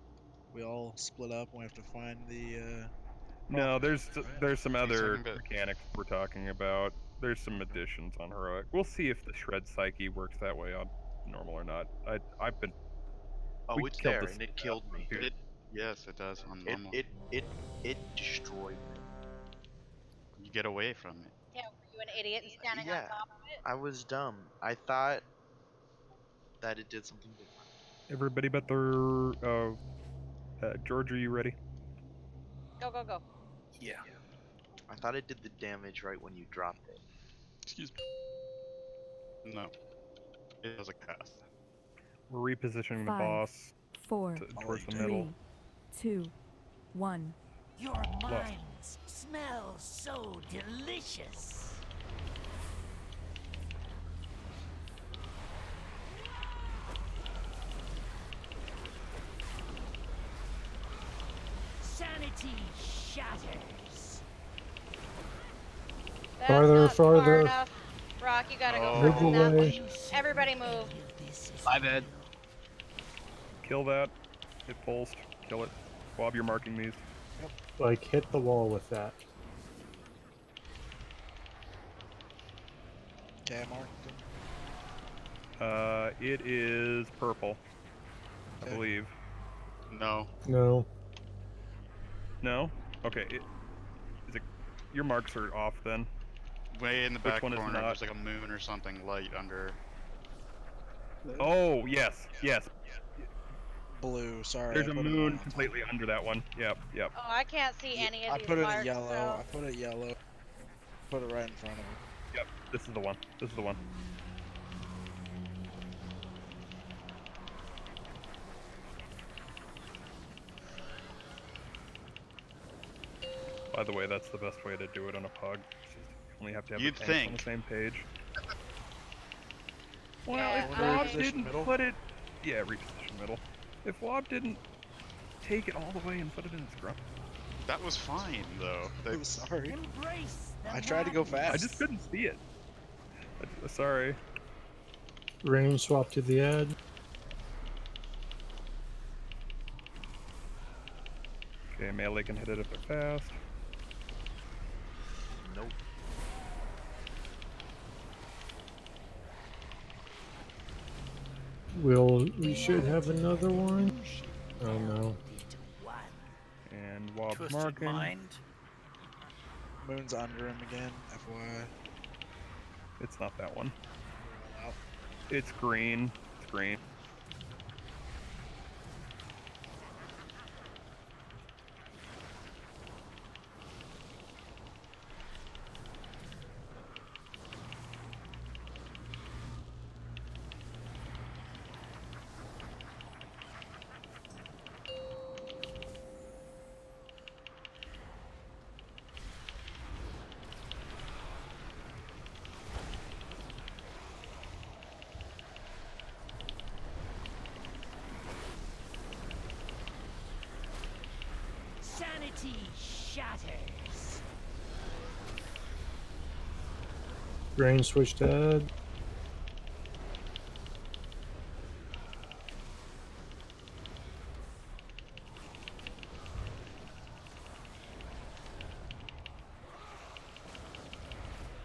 We all split up and we have to find the. No, there's some other talking about- mechanics we're talking about. There's some additions on heroic. We'll see if the shred psyche works that way on normal or not. I've been. Oh, we it's killed there, this and it killed me. dude. Yes, it does on normal. It destroyed me. You get away from it. Yeah, were you an idiot and standing on Yeah, top of it? I was dumb. I thought that it did something different. Everybody but the. George, are you ready? Go, go, go. Yeah. I thought it did the damage right when you dropped it. Excuse me. No. It was a cast. We're repositioning the 5, boss 4, towards the 3, middle. 2, 1. Your minds smell so delicious. Sanity shatters. That's Farther, not far farther. enough. Rock, you gotta go Move further than away. that. Everybody move. My bad. Kill that. It pulsed. Kill it. Bob, you're marking these. Like, hit the wall with that. Okay, Mark. It is purple. I Okay. believe. No. No. No? Okay. Is it? Your marks are off then. Way in the Which back one is corner, not? there's like a moon or something light under. Oh yes, yes. Blue. Sorry. There's I a put it moon on. completely under that one. Yep, yep. Oh, I can't see any of I these put it marks. in yellow. So. I put it yellow. Put it right in front of me. Yep. This is the one. This is the one. By the way, that's the best way to do it on a pug. You only have to have You'd the tanks on think. the same page. Well, Yeah, if I- Wob Reposition didn't middle? put it... Yeah, reposition middle. If Wob didn't take it all the way and put it in his grunt. That was fine, though. I'm sorry. Embrace the I tried to go fast. I just couldn't see it. Sorry. Range swap to the ad. Okay, melee can hit it if they're fast. Nope. We should have another one. Oh no. And Wob Twisted marking. Mind. Moon's under him again. FYI. It's not that one. Out. It's green. It's green. Sanity shatters. Range switch to ad.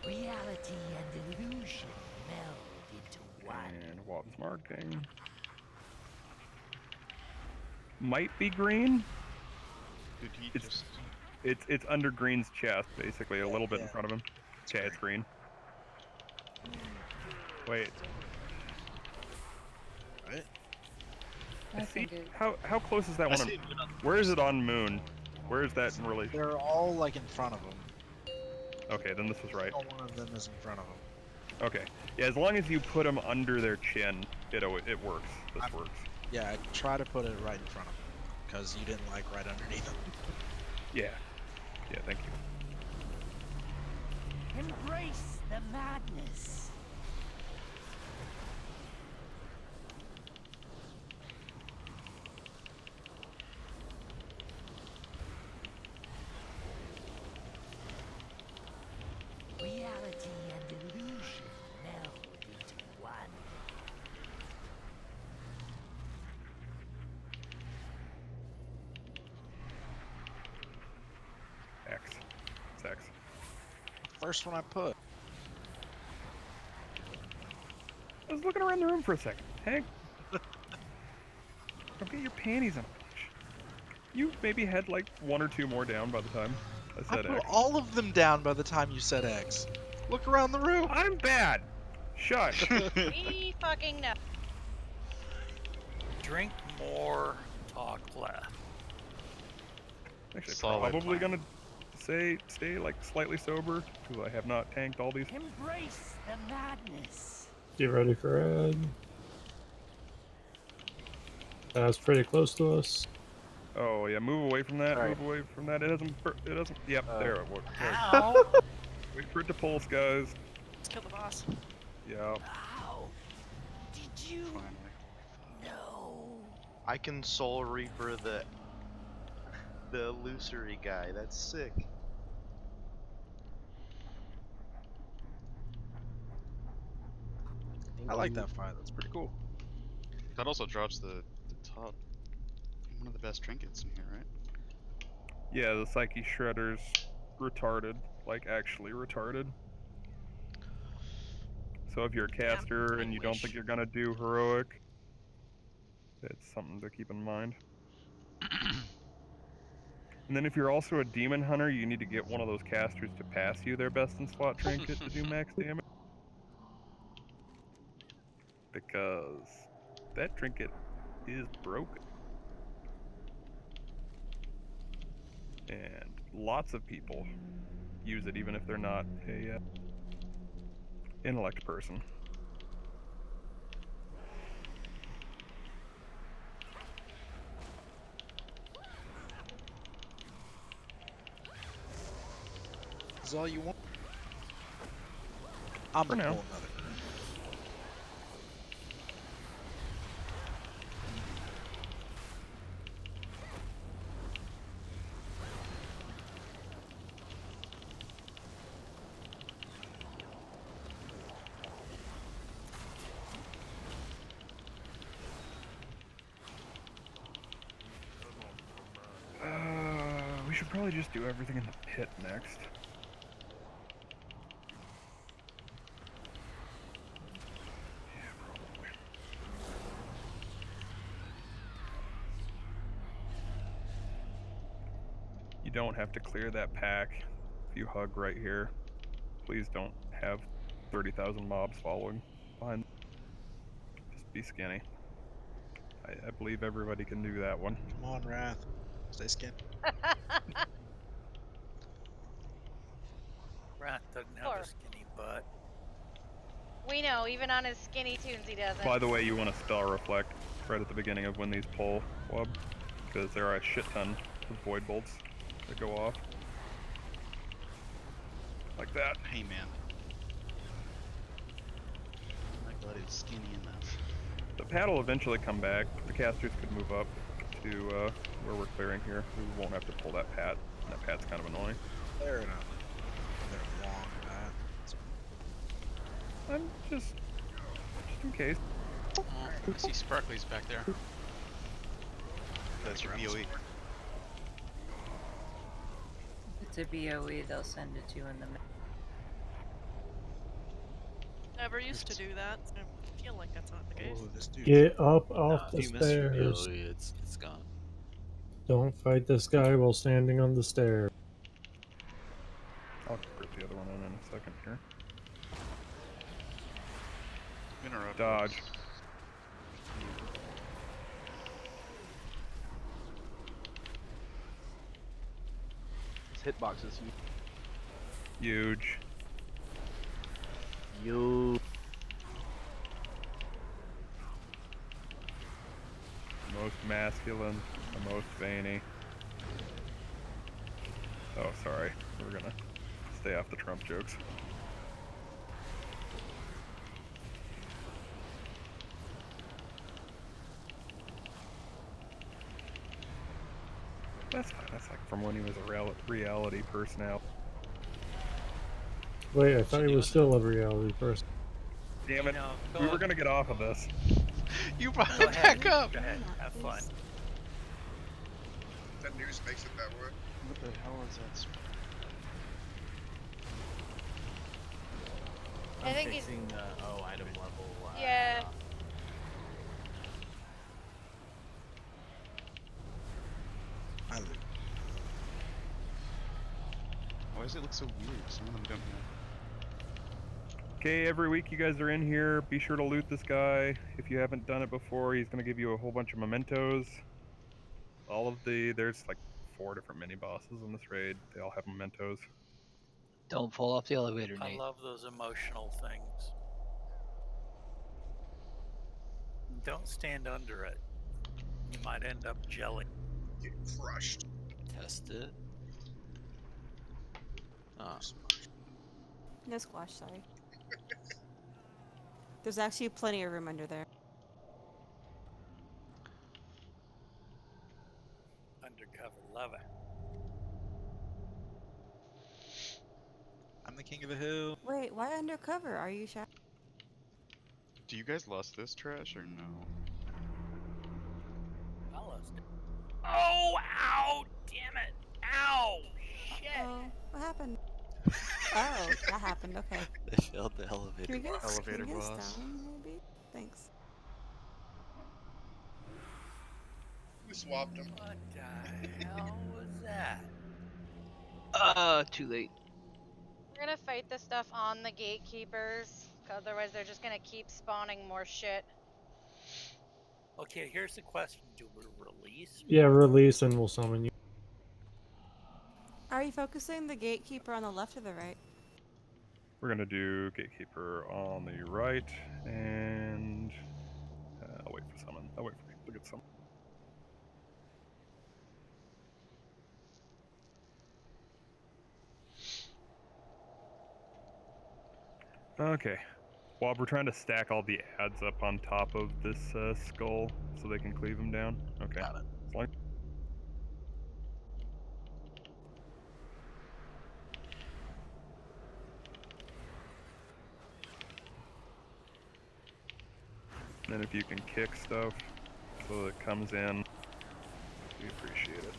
Reality and illusion meld into one. And Wob's marking. Might be green. Did he It's just? it's under Green's chest, basically, a little bit in front of him. Okay, it's Green. Wait. Right? I think it. How close is that I one? see it on Where is it on Moon? Where is that in relation? They're all like in front of them. Okay, then this was right. All one of them is in front of them. Okay. Yeah, as long as you put them under their chin, it works. This works. Yeah, I try to put it right in front of them because you didn't like right underneath them. Yeah. Yeah, thank you. Embrace the madness. Reality and illusion meld into one. X. It's X. First one I put. I was looking around the room for a second. Hank. Don't get your panties in a bunch. You maybe had like one or two more down by the time I I said put X. all of them down by the time you said X. Look around the room. I'm bad. Shush. We fucking know. Drink more, talk less. Actually, Solid probably plan. gonna stay like slightly sober because I have not tanked all these. Embrace the madness. Get ready for Ed. That's pretty close to us. Oh yeah, move away from that. Sorry. Move away from that. It doesn't. It doesn't. Yep, there it was. Ow! Wait for it to pulse, guys. Let's kill the boss. Yeah. How did you Finally. know? I can Soul Reaper the illusory guy. That's sick. I like that fight. That's pretty cool. That also drops the top. One of the best trinkets in here, right? Yeah, the Psyche Shredder's retarded, like actually retarded. So if you're a caster and you don't think you're gonna do heroic, it's something to keep in mind. And then if you're also a demon hunter, you need to get one of those casters to pass you their best in slot trinket to do max damage. Because that trinket is broken. And lots of people use it even if they're not a intellect person. Is all you want? I'm For gonna now. pull another. We should probably just do everything in the pit next. Yeah, probably. You don't have to clear that pack if you hug right here. Please don't have 30,000 mobs following behind. Just be skinny. I believe everybody can do that one. Come on, Wrath. Stay skinny. Rat doesn't have Poor. a skinny butt. We know, even on his skinny tunes, he doesn't. By the way, you want to spell reflect right at the beginning of when these pull, Wub, because there are a shit ton of void bolts that go off. Like that. Hey man. My butt is skinny enough. The pad will eventually come back. The casters could move up to where we're clearing here. We won't have to pull that pad. That pad's kind of annoying. Fair enough. They're long path. I'm just in case. Oh, I see Sparkly's back there. That's your BOE. If it's a BOE, they'll send it to you in the mail. Never used to do that. So I feel like that's not the case. Oh, this dude. Get up off the If you miss your stairs. BOE, it's gone. Don't fight this guy while standing on the stairs. I'll group the other one in a second here. Interrupt. Dodge. This hitbox is Huge. huge. The most masculine, the most veiny. Oh, sorry. We're gonna stay off the Trump jokes. That's fine. That's like from when he was a reality personality. Wait, I thought he was still a reality person. Damn it. We were gonna get off of this. You brought Go it ahead. back up. Go ahead. Have fun. That news makes it that way. What the hell is that? I think he's. Fixing item level. Yeah. I lose. Why does it look so weird? Some of them don't have. Okay, every week you guys are in here. Be sure to loot this guy. If you haven't done it before, he's gonna give you a whole bunch of mementos. There's like 4 different mini bosses in this raid. They all have mementos. Don't fall off the elevator, I Nate. love those emotional things. Don't stand under it. You might end up jelly. Get crushed. Test it. Ah. No squash, sorry. There's actually plenty of room under there. Undercover lover. I'm the king of the hill. Wait, why undercover? Are you shy? Do you guys lost this trash or no? I lost it. Oh, ow! Damn it! Ow! Shit! Oh, what happened? Oh, that happened. Okay. They failed the elevator. Can we get us, Elevator can we get us boss. down, maybe? Thanks. We swapped them. What the hell was that? Too late. We're gonna fight this stuff on the gatekeepers, otherwise they're just gonna keep spawning more shit. Okay, here's the question: do we release? Yeah, release and we'll summon you. Are you focusing the gatekeeper on the left or the right? We're gonna do Gatekeeper on the right, and I'll wait for summon. I'll wait for people to get summon. Okay. While we're trying to stack all the ads up on top of this skull so they can cleave them down. Okay. Got it. As long- Then if you can kick stuff so that it comes in, we appreciate it.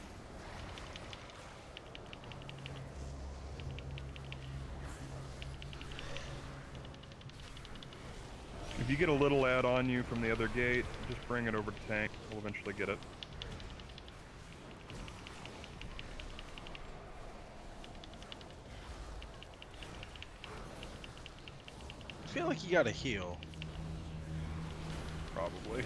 If you get a little ad on you from the other gate, just bring it over to tank. We'll eventually get it. I feel like you gotta heal. Probably. Okay,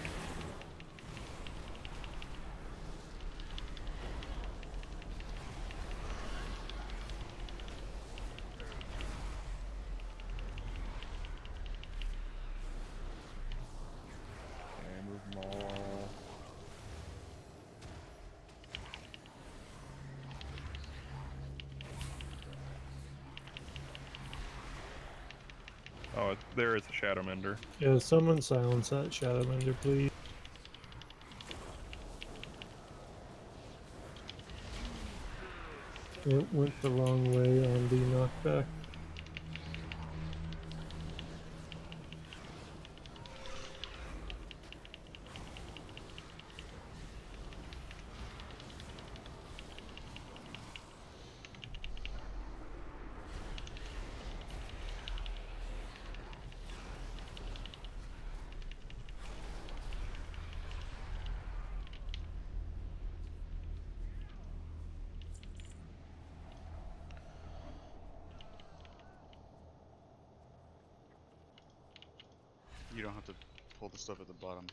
move them all. Oh, there is a Shadow Mender. Yeah, someone silence that Shadow Mender, please. It went the wrong way on the knockback. You don't have to pull the stuff at the bottom.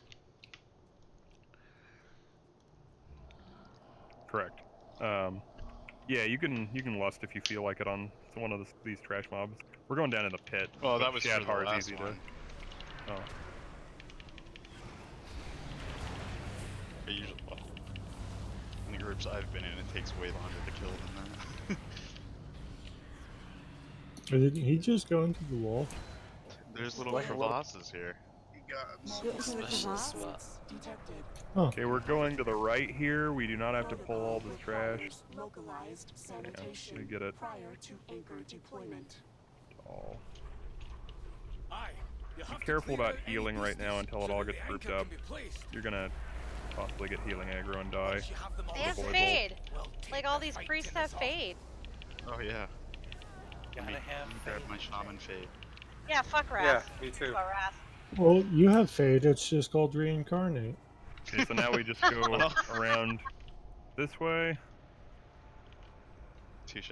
Correct. Yeah, you can lust if you feel like it on one of these trash mobs. We're going down in the pit. Oh, but that was for the Shadhar is last easy one. to. Oh. I usually, well, in the groups I've been in, it takes way longer to kill than that. Or did he just go into the wall? There's little crevasses here. He got Go into the Special crevasse? spot. Huh. Okay, we're going to the right here. We do not have to pull all this trash. Localized sanitation we get it. prior to anchor deployment. All. Aye. You Be have to careful clear about out any healing right now beasties until it so all that gets the grouped anchor up. can be placed. You're gonna possibly get healing aggro and die. Once you have them all They have Bullet fade. We'll take Like all the these fight priests to the have top. fade. Oh yeah. Gotta Let me have grab faith. my shaman fade. Yeah, fuck Wrath. Yeah, me too. Fuck Wrath. Well, you have fade. It's just called reincarnate. Okay, so now we just go around this way. Touche.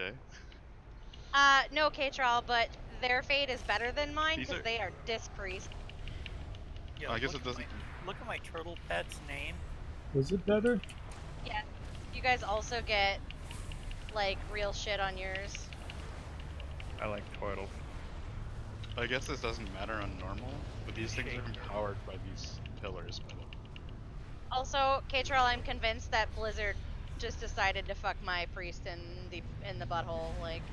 No, Katral, but their fade is better than mine These because are- they are disc priests. Yeah, I guess look it doesn't. At look at my turtle pet's name. Was it better? Yeah. You guys also get, like, real shit on yours. I like turtles. I guess this doesn't matter on normal, but these things are empowered by these pillars. Also, Katral, I'm convinced that Blizzard just decided to fuck my priest in the butthole. Like,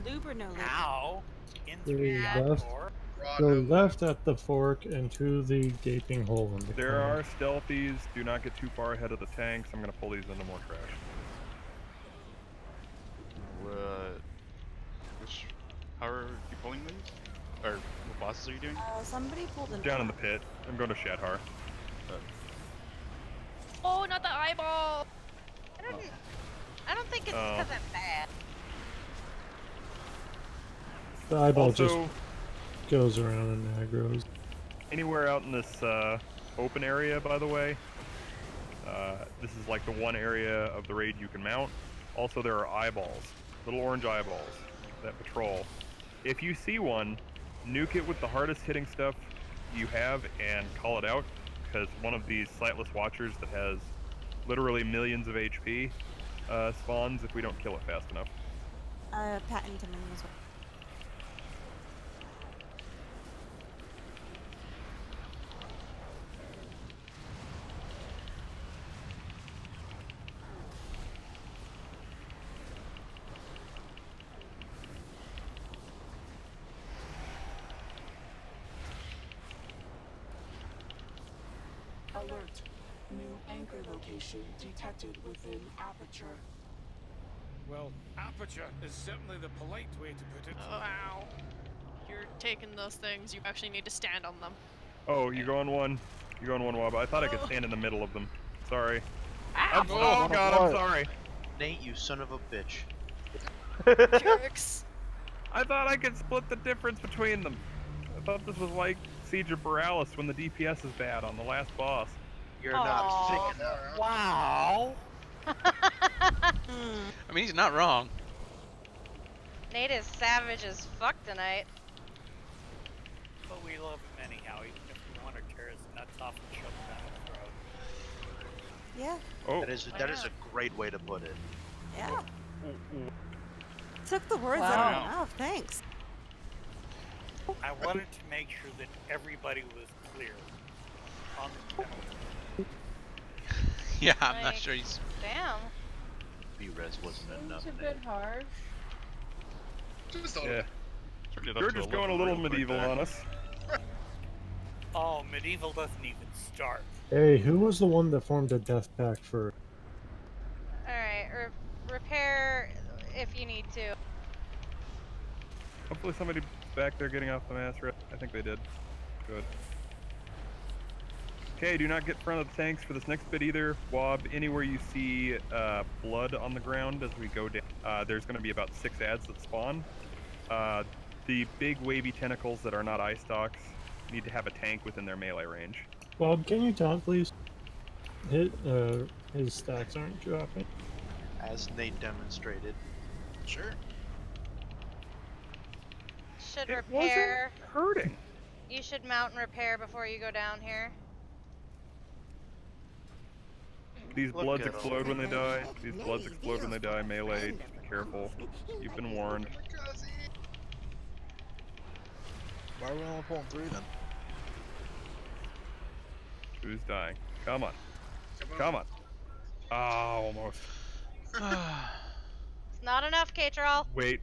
Lube or no lube? Ow! In Go through the back left. door. Go left at the fork and to the gaping hole in the There corner. are stealthies. Do not get too far ahead of the tanks. I'm gonna pull these into more trash. How are you pulling these? Or what bosses are you doing? Somebody pulled an Down in the pit. I'm going to Shadhar. Oh, not the eyeball! I don't think it's because I'm bad. The eyeball Also, just goes around and aggroes. Anywhere out in this open area, by the way, this is like the one area of the raid you can mount. Also, there are eyeballs, little orange eyeballs that patrol. If you see one, nuke it with the hardest hitting stuff you have and call it out, because one of these sightless watchers that has literally millions of HP spawns if we don't kill it fast enough. Patent to me as well. Alert. New anchor location detected within aperture. Well, aperture is certainly the polite way to put it. Wow. You're taking those things, you actually need to stand on them. Oh, you go on one. You go on one wob. I thought I could stand in the middle of them. Sorry. Ow! Oh god, I'm sorry. Nate, you son of a bitch. Jerks. I thought I could split the difference between them. I thought this was like Siege of Borealis when the DPS is bad on the last boss. You're not thick enough. Wow. I mean, he's not wrong. Nate is savage as fuck tonight. But we love him anyhow, even if we want to tear his nuts off and shove him down his throat. Yeah. Oh. That is a great way to put it. Yeah. Took the words out of my mouth. Thanks. I wanted to make sure that everybody was clear on the penalty. Yeah, I'm not Like, sure he's. Damn. B-res wasn't enough. It's a bit harsh. Just Yeah. Turned it up You're to just 11 going a little real quick medieval there. on us. Oh, medieval doesn't even start. Hey, who was the one that formed a death pact for? Alright, repair if you need to. Hopefully somebody back there getting off the mass rep. I think they did. Good. Okay, do not get in front of the tanks for this next bit either. Wob, anywhere you see blood on the ground as we go down, there's going to be about 6 ads that spawn. The big wavy tentacles that are not eye stalks need to have a tank within their melee range. Bob, can you talk, please? His stacks aren't dropping. As Nate demonstrated. Sure. Should It repair. wasn't hurting. You should mount and repair before you go down here. These Look bloods at 'em. explode when they die. These bloods explode when they die. Melee. Just be careful. You've been warned. Why are we only pulling 3 then? Who's dying? Come on. Come on. Oh, almost. It's not enough, K-Troll. Wait.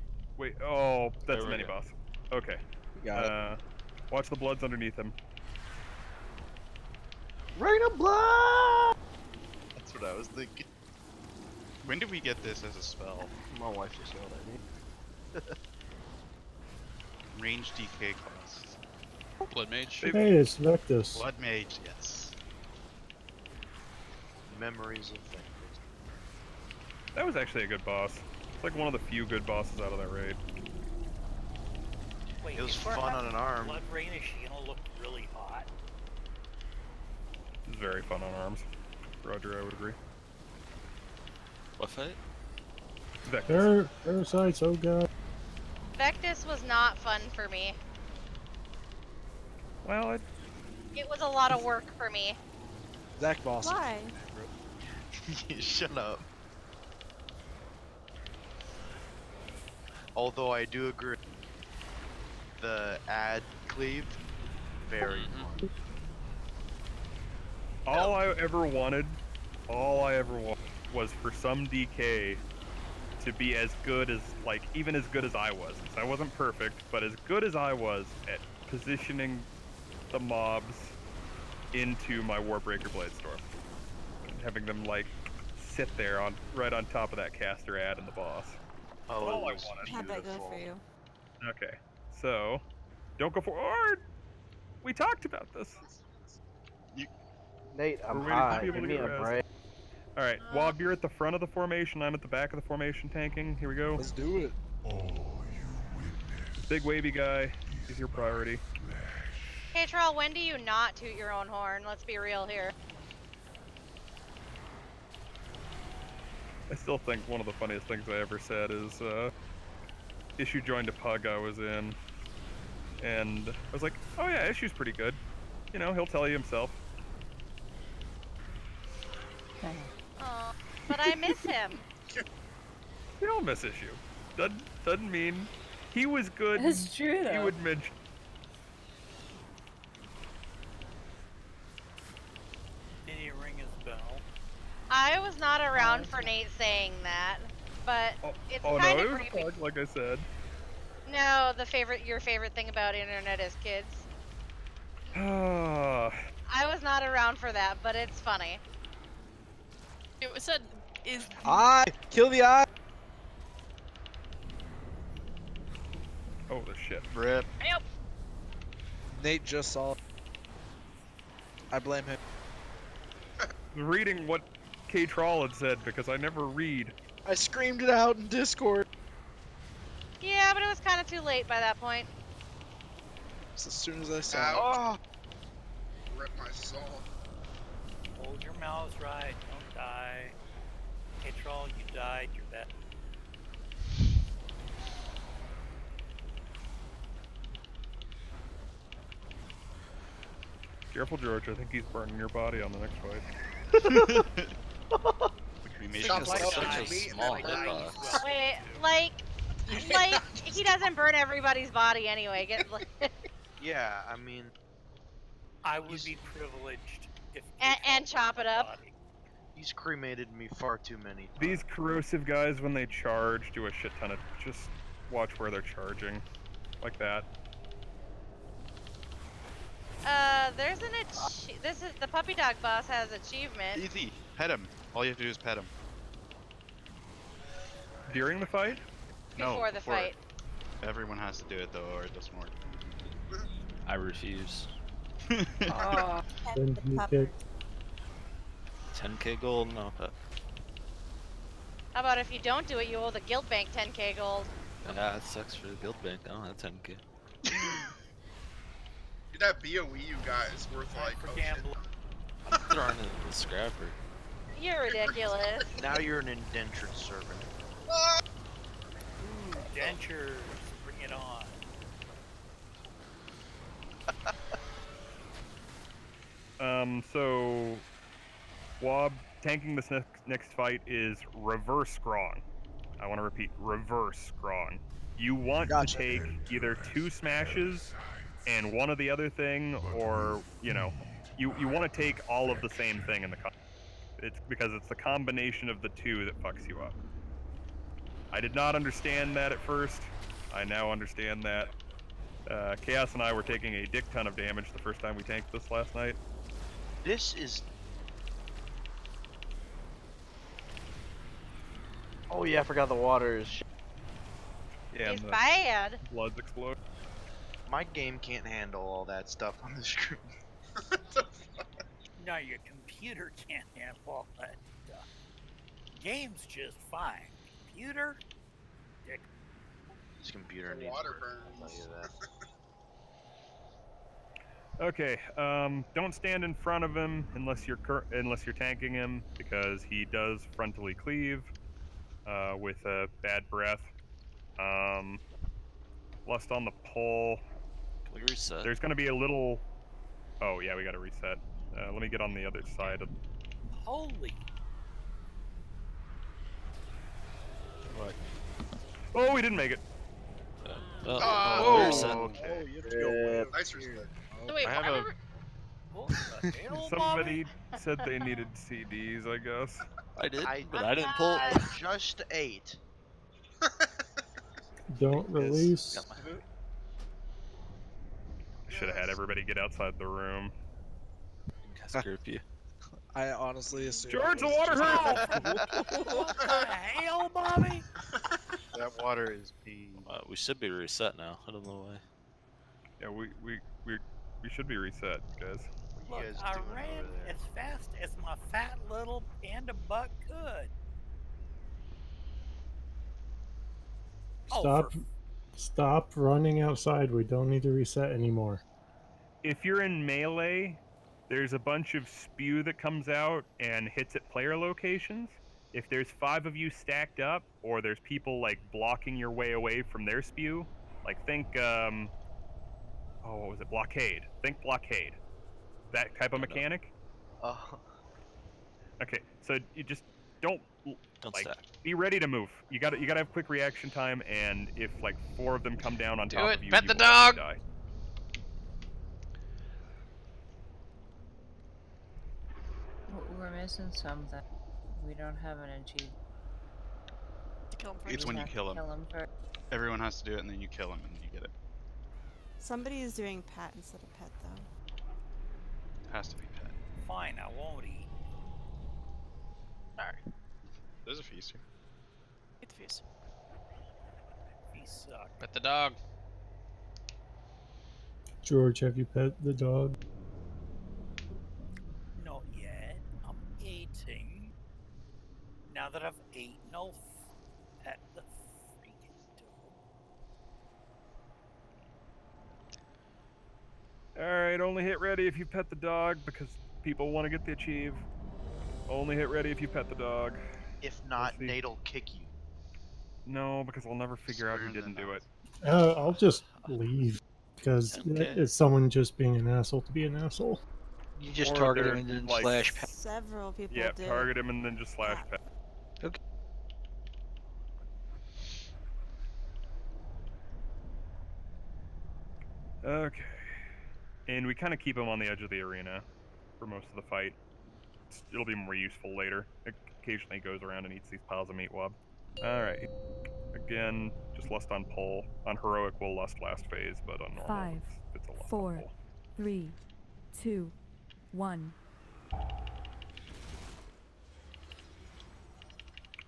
Oh, that's There we mini go. boss. Okay. Got it. Watch the bloods underneath him. Rain of blood! That's what I was thinking. When did we get this as a spell? My wife just yelled at me. Range DK cost. Blood Mage. Hey, it's Vectus. Blood Mage, yes. Memories of things. That was actually a good boss. It's like one of the few good bosses out of that raid. Wait, It was if we're fun on having an arm. Blood Rain, is she gonna look really hot? It's very fun on arms. Roger, I would agree. What fight? Vectus. Parasites, oh god. Vectus was not fun for me. Well, It was a lot of work for me. Zach boss. Why? Shut up. Although I do agree, the ad cleave, very fun. all I ever wanted was for some DK to be as good as, like, even as good as I was. 'Cause I wasn't perfect, but as good as I was at positioning the mobs into my Warbreaker Blade Storm. And having them, like, sit there right on top of that caster ad and the boss. Oh, all it was I wanted. How'd that go for you? Okay, so don't go forward. We talked about this. Nate, I'm We're waiting for high. people Give to me get a rest. break. All right, Wob, you're at the front of the formation. I'm at the back of the formation tanking. Here we go. Let's do it. Big wavy guy. He's your priority. K-Troll, when do you not toot your own horn? Let's be real here. I still think one of the funniest things I ever said is, Issue joined a pug I was in, and I was like, oh yeah, Issue's pretty good. You know, he'll tell you himself. Aw, but I miss him. We all miss Issue. Doesn't mean he was good. That's true, He though. would mention. Did he ring his bell? I was not around for Nate saying that, but it's Oh kind no, of it was a creepy. pug, like I said. No, your favorite thing about internet is kids. Ah. I was not around for that, but it's funny. It was said, is Eye! Kill the eye! Oh, the shit. Rip. Yep. Nate just saw it. I blame him. Reading what K-Troll had said because I never read. I screamed it out in Discord. Yeah, but it was kind of too late by that point. Just as soon as I saw it. Oh! Rip my soul. Hold your mouths right, don't die. K-Troll, you died, you're dead. Careful, George. I think he's burning your body on the next fight. We made Stop this like such that. a small hitbox. Wait, like he doesn't burn everybody's body anyway. Yeah, I mean, I would be privileged if and chop it up. body. he's cremated me far too many times. These corrosive guys, when they charge, do a shit ton of. Just watch where they're charging, like that. There's an this is the puppy dog boss has achievement. Easy. Pet him. All you have to do is pet him. During the fight? Before the fight. Everyone has to do it though, or it doesn't work. I refuse. Oh. Then you kick. 10k gold? No. How about if you don't do it, you owe the guild bank 10k gold. Yeah, that sucks for the guild bank. I don't have 10k. Dude, that BOE you got is worth like. Oh, shit. I'm throwing it in the scrapper. You're ridiculous. Now you're an indentured servant. Dentures, bring it on. So Wob, tanking this next fight is reverse Grong. I want to repeat, reverse Grong. You want to take either 2 smashes and one of the other thing, or, you know, you want to take all of the same thing in the it's because it's the combination of the 2 that fucks you up. I did not understand that at first. I now understand that. Chaos and I were taking a dick ton of damage the first time we tanked this last night. This is... Oh yeah, I forgot the water is Yeah, It's bad. Bloods explode. My game can't handle all that stuff on the screen. No, your computer can't handle all that stuff. Game's just fine. Computer? Dick. This computer needs water work, I'll tell you that. Okay, don't stand in front of him unless you're tanking him, because he does frontally cleave with a bad breath. Lust on the pole. Can we reset? There's going to be a little. Oh yeah, we got to reset. Let me get on the other side of. Holy. What? Oh, we didn't make it. Oh, reset. okay. You have to go way over Nice here. reset. So wait, I have a. What the hell, Somebody said they needed CDs, I guess. I did, but I didn't pull. I just ate. Don't release. Got my... Should have had everybody get outside the room. Group you. I honestly assume. George, the water hurt! What the hell, Bobby? That water is pee. We should be reset now. I don't know why. Yeah, we should be reset, guys. Look, I ran as fast as my fat little panda butt could. Stop running outside. We don't need to reset anymore. If you're in melee, there's a bunch of spew that comes out and hits at player locations. If there's 5 of you stacked up, or there's people like blocking your way away from their spew, like think, what was it? Blockade. Think blockade. That type of mechanic. Oh. Okay, so you just don't like stack. be ready to move. You gotta have quick reaction time, and if like 4 of them come down on top of you, Pet you the will dog. die. We're missing something. We don't have an achievement. Kill him first. It's when you kill him. Kill him first. Everyone has to do it, and then you kill him, and then you get it. Somebody is doing pat instead of pet, though. Has to be pet. Fine, I won't eat. Sorry. There's a feast here. Eat the feast. Feast suck. Pet the dog. George, have you pet the dog? Not yet. I'm eating. Now that I've eaten, I'll pet the freaking dog. Alright, only hit ready if you pet the dog, because people want to get the achieve. Only hit ready if you pet the dog. If not, Nate'll kick you. No, because I'll never figure out who didn't do it. I'll just leave, because it's someone just being an asshole to be an asshole. You just Or target they're, him and then like, slash pet. Several people Yeah, did. target him and then just slash pet. Okay. Okay. And we kind of keep him on the edge of the arena for most of the fight. It'll be more useful later. Occasionally he goes around and eats these piles of meat wob. Alright. Again, just lust on pole. On heroic, we'll lust last phase, but on normal, 5, it's a lust on 4, pole. 3, 2, 1.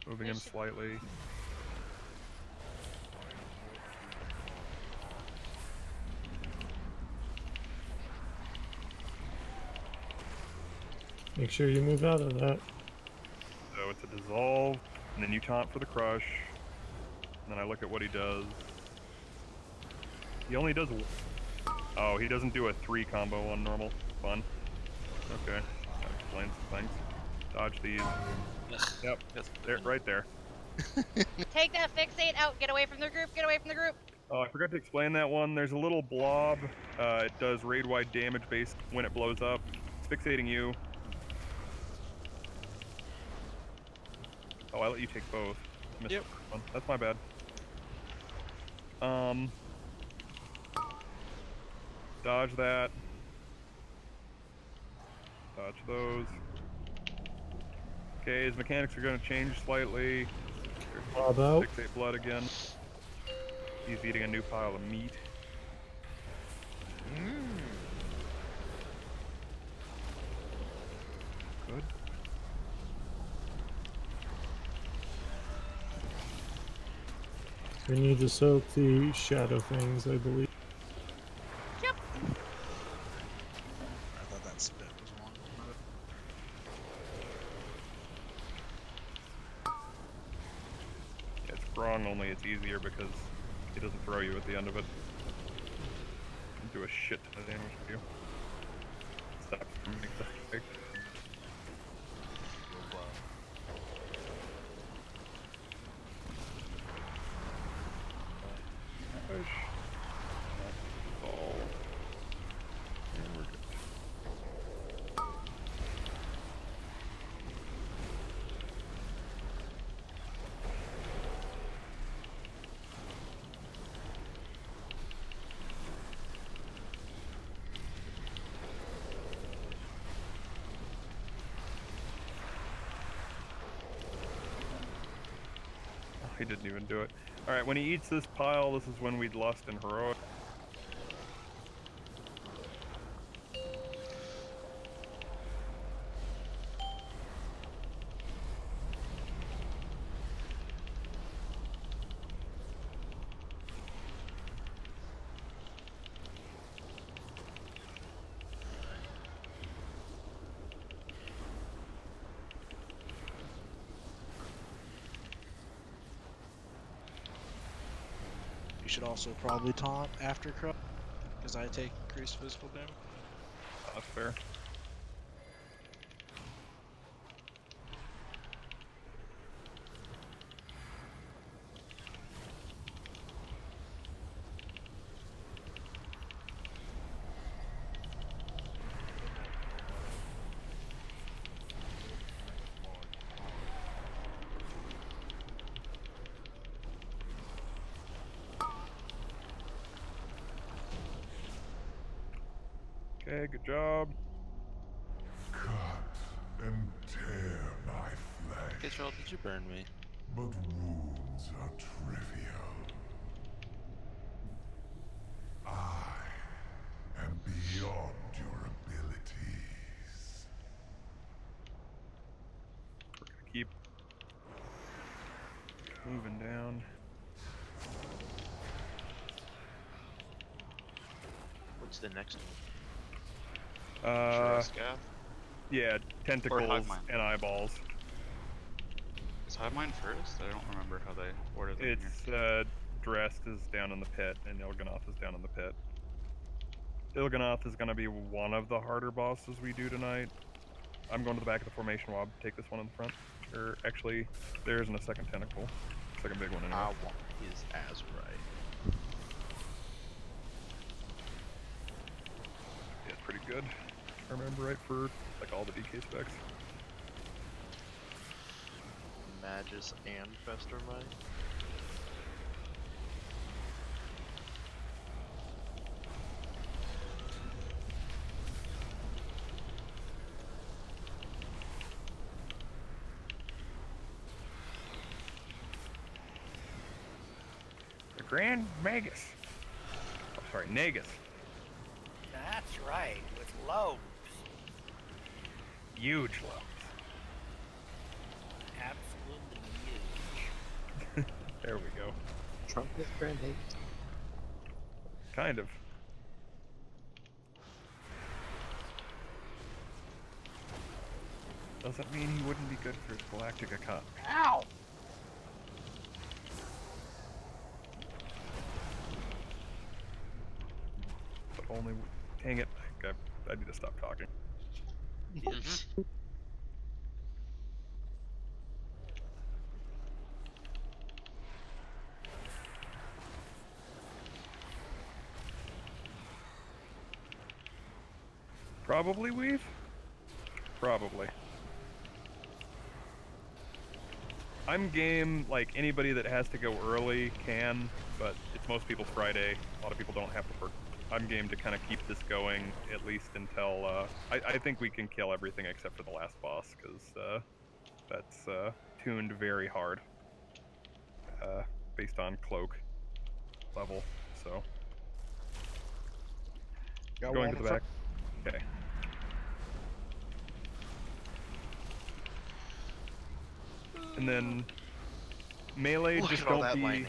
Moving him slightly. Make sure you move out of that. So it's a dissolve, and then you taunt for the crush. And then I look at what he does. He only does... Oh, he doesn't do a 3 combo on normal. Fun. Okay. That explains some things. Dodge these. Yep. There, right there. Take that fixate out. Get away from the group. Get away from the group. Oh, I forgot to explain that one. There's a little blob. It does raid-wide damage based when it blows up. It's fixating you. Oh, I let you take both. Missed Yep. the first one. That's my bad. Dodge that. Dodge those. Okay, his mechanics are going to change slightly. Bob out. Fixate blood again. He's eating a new pile of meat. Good. We need to soak the shadow things, I believe. Yep. I thought that spit was long. Yeah, it's wrong, only it's easier because he doesn't throw you at the end of it. And do a shit ton of damage to you. Stop from making the mistake. Push. Ball. And we're good. Oh, he didn't even do it. Alright, when he eats this pile, this is when we'd lost in heroic. You should also probably taunt after crush, because I take increased physical damage. That's fair. Okay, good job. Cut and tear my flesh. Hey, Joel, did you burn me? But wounds are trivial. I am beyond your abilities. We're gonna keep moving down. What's the next one? Scath? Yeah, tentacles Hivemine? and eyeballs. Is Hivemine first? I don't remember how they order them here. It's Drest is down in the pit and Il'gynoth is down in the pit. Il'gynoth is going to be one of the harder bosses we do tonight. I'm going to the back of the formation while I take this one in the front. Or actually, there isn't a second tentacle. Second big one anyway. I want his Azurite. Yeah, it's pretty good. If I remember right for like all the DK specs. Magus and Festermite. The Grand Magus. Oh, sorry, Nagus. That's right, with lobes. Huge lobes. Absolutely huge. There we go. Trump with Grand Hate. Kind of. Doesn't mean he wouldn't be good for his Galactica Cup. Ow! But only. Dang it. I need to stop talking. Probably weave? Probably. I'm game, like, anybody that has to go early can, but it's most people's Friday. A lot of people don't have to work. I'm game to kind of keep this going, at least until, I think we can kill everything except for the last boss, because, that's, tuned very hard. Based on cloak level, so. Got Going one to the back. Okay. And then melee Look just at all don't that be lightning.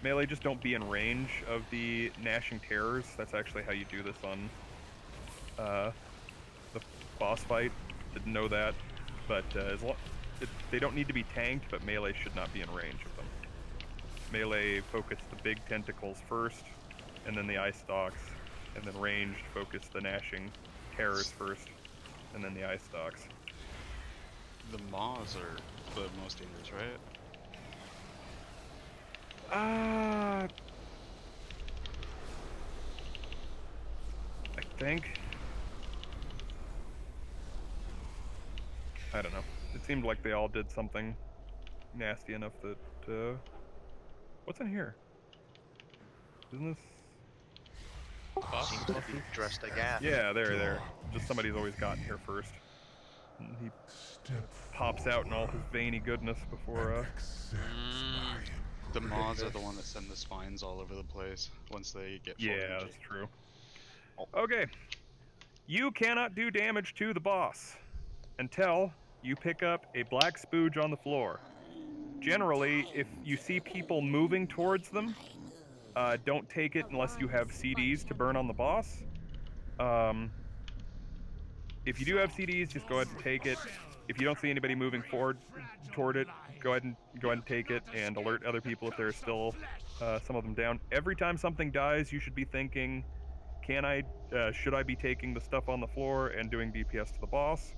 melee just don't be in range of the gnashing terrors. That's actually how you do this on the boss fight. Didn't know that, but they don't need to be tanked, but melee should not be in range of them. Melee focus the big tentacles first, and then the eye stalks, and then ranged focus the gnashing terrors first, and then the eye stalks. The maws are the most dangerous, right? I think. I don't know. It seemed like they all did something nasty enough that, what's in here? Isn't this... Seems to be dressed again. Yeah, there. Just somebody's always gotten here first. And he pops out in all his veiny goodness before, The maws are the one that send the spines all over the place once they get full Yeah, energy. that's true. Okay. You cannot do damage to the boss until you pick up a black spooge on the floor. Generally, if you see people moving towards them, don't take it unless you have CDs to burn on the boss. If you do have CDs, just go ahead and take it. If you don't see anybody moving forward toward it, go ahead and take it and alert other people if there's still some of them down. Every time something dies, you should be thinking, should I be taking the stuff on the floor and doing DPS to the boss?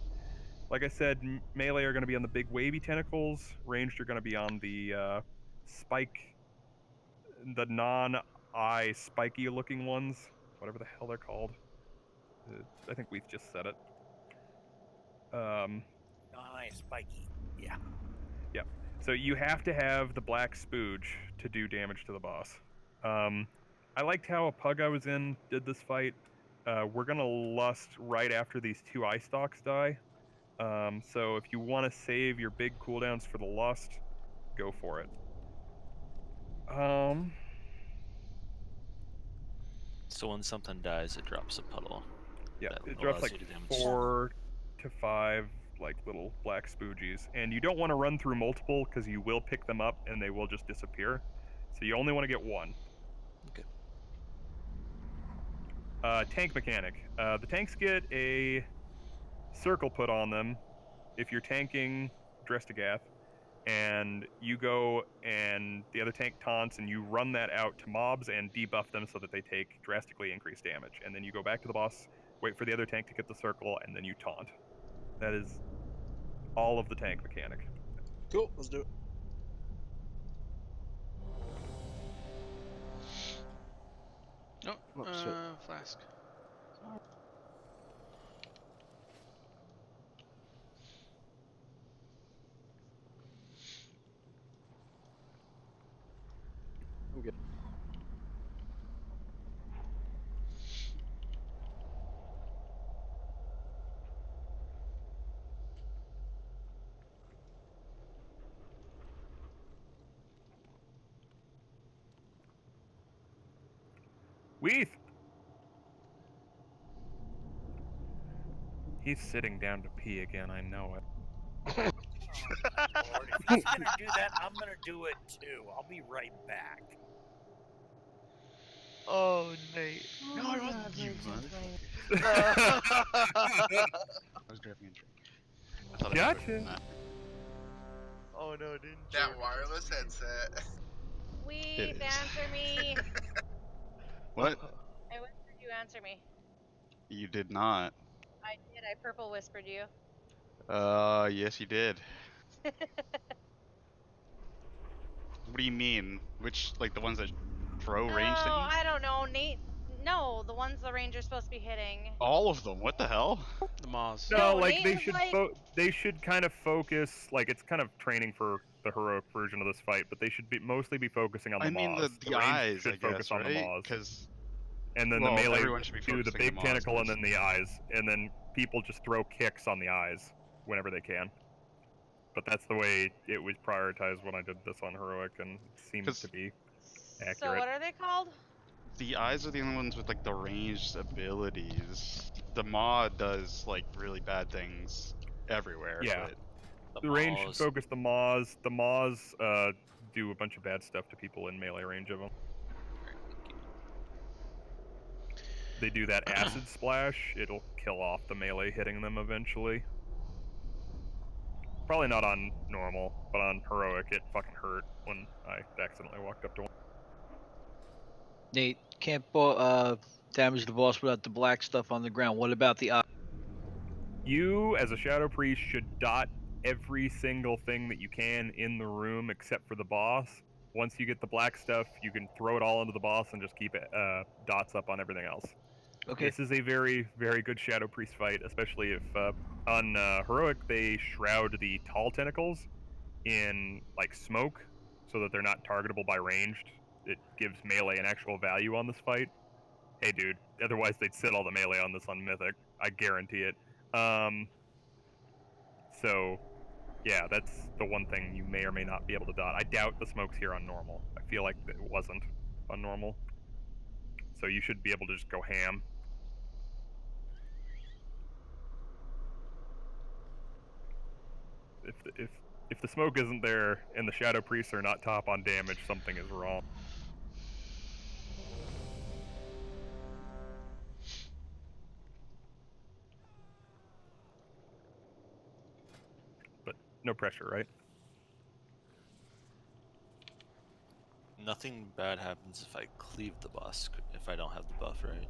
Like I said, melee are going to be on the big wavy tentacles. Ranged are going to be on the the non-eye spiky looking ones, whatever the hell they're called. I think we've just said it. Non-eye spiky. Yeah. Yeah. So you have to have the black spooge to do damage to the boss. I liked how a pug I was in did this fight. We're gonna lust right after these two eye stalks die. So if you want to save your big cooldowns for the lust, go for it. So when something dies, it drops a puddle. Yeah, that it drops allows like you to damage. 4 to 5 like little black spoogies, and you don't want to run through multiple because you will pick them up and they will just disappear. So you only want to get one. Okay. Tank mechanic. The tanks get a circle put on them if you're tanking Drestagath, and you go and the other tank taunts, and you run that out to mobs and debuff them so that they take drastically increased damage. And then you go back to the boss, wait for the other tank to get the circle, and then you taunt. That is all of the tank mechanic. Cool, let's do it. Oh, flask. I'm good. Weath! He's sitting down to pee again, I know it. Lord, if he's gonna do that, I'm gonna do it too. I'll be right back. Oh, Nate. Oh No, my I God, wasn't. You Rachel, motherfucker. I was grabbing a drink. I thought Gotcha. Oh no, it didn't. That wireless headset. Weave, answer me. What? I whispered you answer me. You did not. I did. I purple whispered you. Yes you did. What do you mean? Which, like the ones that throw ranged at Oh, you? I don't know. Nate No, the ones the ranger's supposed to be hitting. All of them. What the hell? The Maws. No, No, like Nate they was should like, they should kind of focus, like it's kind of training for the heroic version of this fight, but they should be mostly be focusing on the I mean Maws. the range eyes, I should focus guess, on the right? Maws. Because And then the well, melee everyone should be do the focusing the big Maws, tentacle but and then the eyes, and then people just throw kicks on the eyes whenever they can. But that's the way it was prioritized when I did this on heroic, and it seemed to be so accurate. what are they called? the eyes are the only ones with like the ranged abilities. The mod does like really bad things everywhere. Yeah. But The range should focus the Maws. The Maws do a bunch of bad stuff to people in melee range of them. They do that acid splash. It'll kill off the melee hitting them eventually. Probably not on normal, but on heroic it fucking hurt when I accidentally walked up to one. Nate, can't damage the boss without the black stuff on the ground. What about the eye? You, as a Shadow Priest, should dot every single thing that you can in the room except for the boss. Once you get the black stuff, you can throw it all into the boss and just keep dots up on everything else. Okay. This is a very, very good Shadow Priest fight, especially if on Heroic they shroud the tall tentacles in like smoke so that they're not targetable by ranged. It gives melee an actual value on this fight. Hey dude, otherwise they'd sit all the melee on this on Mythic. I guarantee it. So, yeah, that's the one thing you may or may not be able to dot. I doubt the smoke's here on normal. I feel like it wasn't on normal. So you should be able to just go ham. If the smoke isn't there and the Shadow Priests are not top on damage, something is wrong. But no pressure, right? Nothing bad happens if I cleave the boss, if I don't have the buff, right?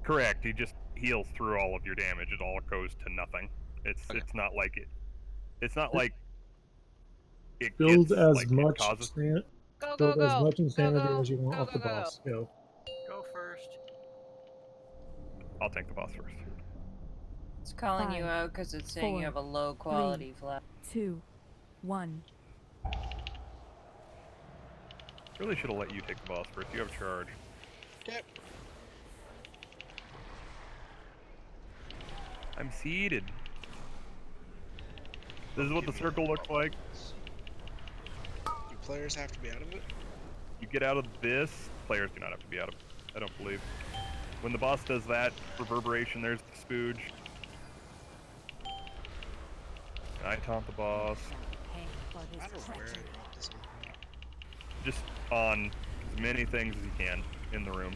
Correct. He just heals through all of your damage. It all goes to nothing. It's not like it. It's not like it Build gets as like it much causes. build as much insanity as you want off the boss. Go. Go first. I'll take the boss first. It's calling you 5, out because it's saying you 4, have a low 3, quality flag. 2, 1. Really should have let you take the boss first. You have charge. Yep. I'm seated. This is what the circle looks like. Do players have to be out of it? You get out of this, players do not have to be out of it, I don't believe. When the boss does that reverberation, there's the spooge. I taunt the boss. I don't know where I dropped this one. Just on as many things as you can in the room.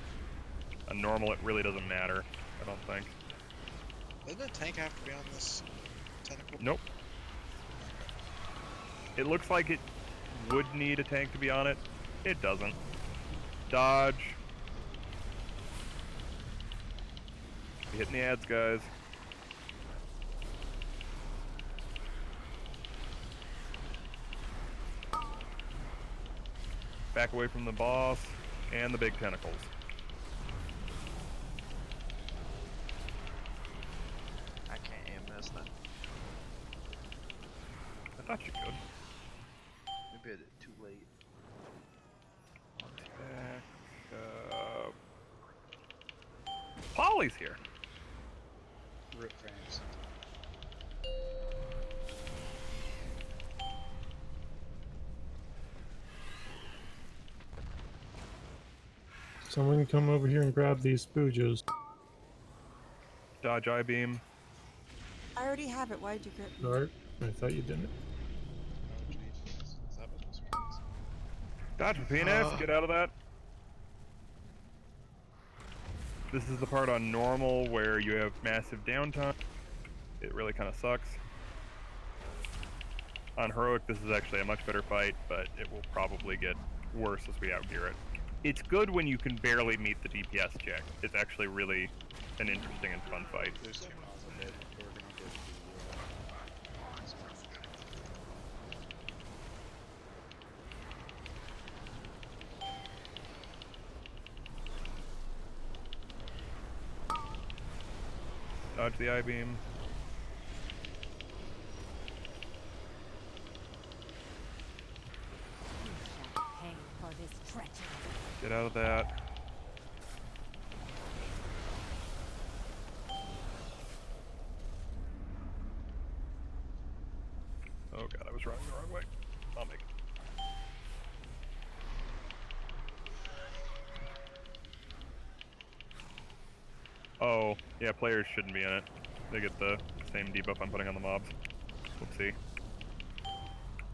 On normal, it really doesn't matter, I don't think. Doesn't the tank have to be on this tentacle? Nope. It looks like it would need a tank to be on it. It doesn't. Dodge. Be hitting the ads, guys. Back away from the boss and the big tentacles. I can't aim this then. I thought you could. Maybe I did it too late. Polly's here. Rip frames. Someone come over here and grab these spooges. Dodge I-beam. I already have it. Why'd you grab me? Alright, I thought you didn't. Dodge for penis. Get out of that. This is the part on normal where you have massive downtime. It really kind of sucks. On heroic, this is actually a much better fight, but it will probably get worse as we outgear it. It's good when you can barely meet the DPS check. It's actually really an interesting and fun fight. There's two miles ahead. We're gonna get dodge the I-beam. Pay for this treachery. Get out of that. Oh god, I was running the wrong way. I'll make it. Oh, yeah, players shouldn't be in it. They get the same debuff I'm putting on the mobs. Whoopsie.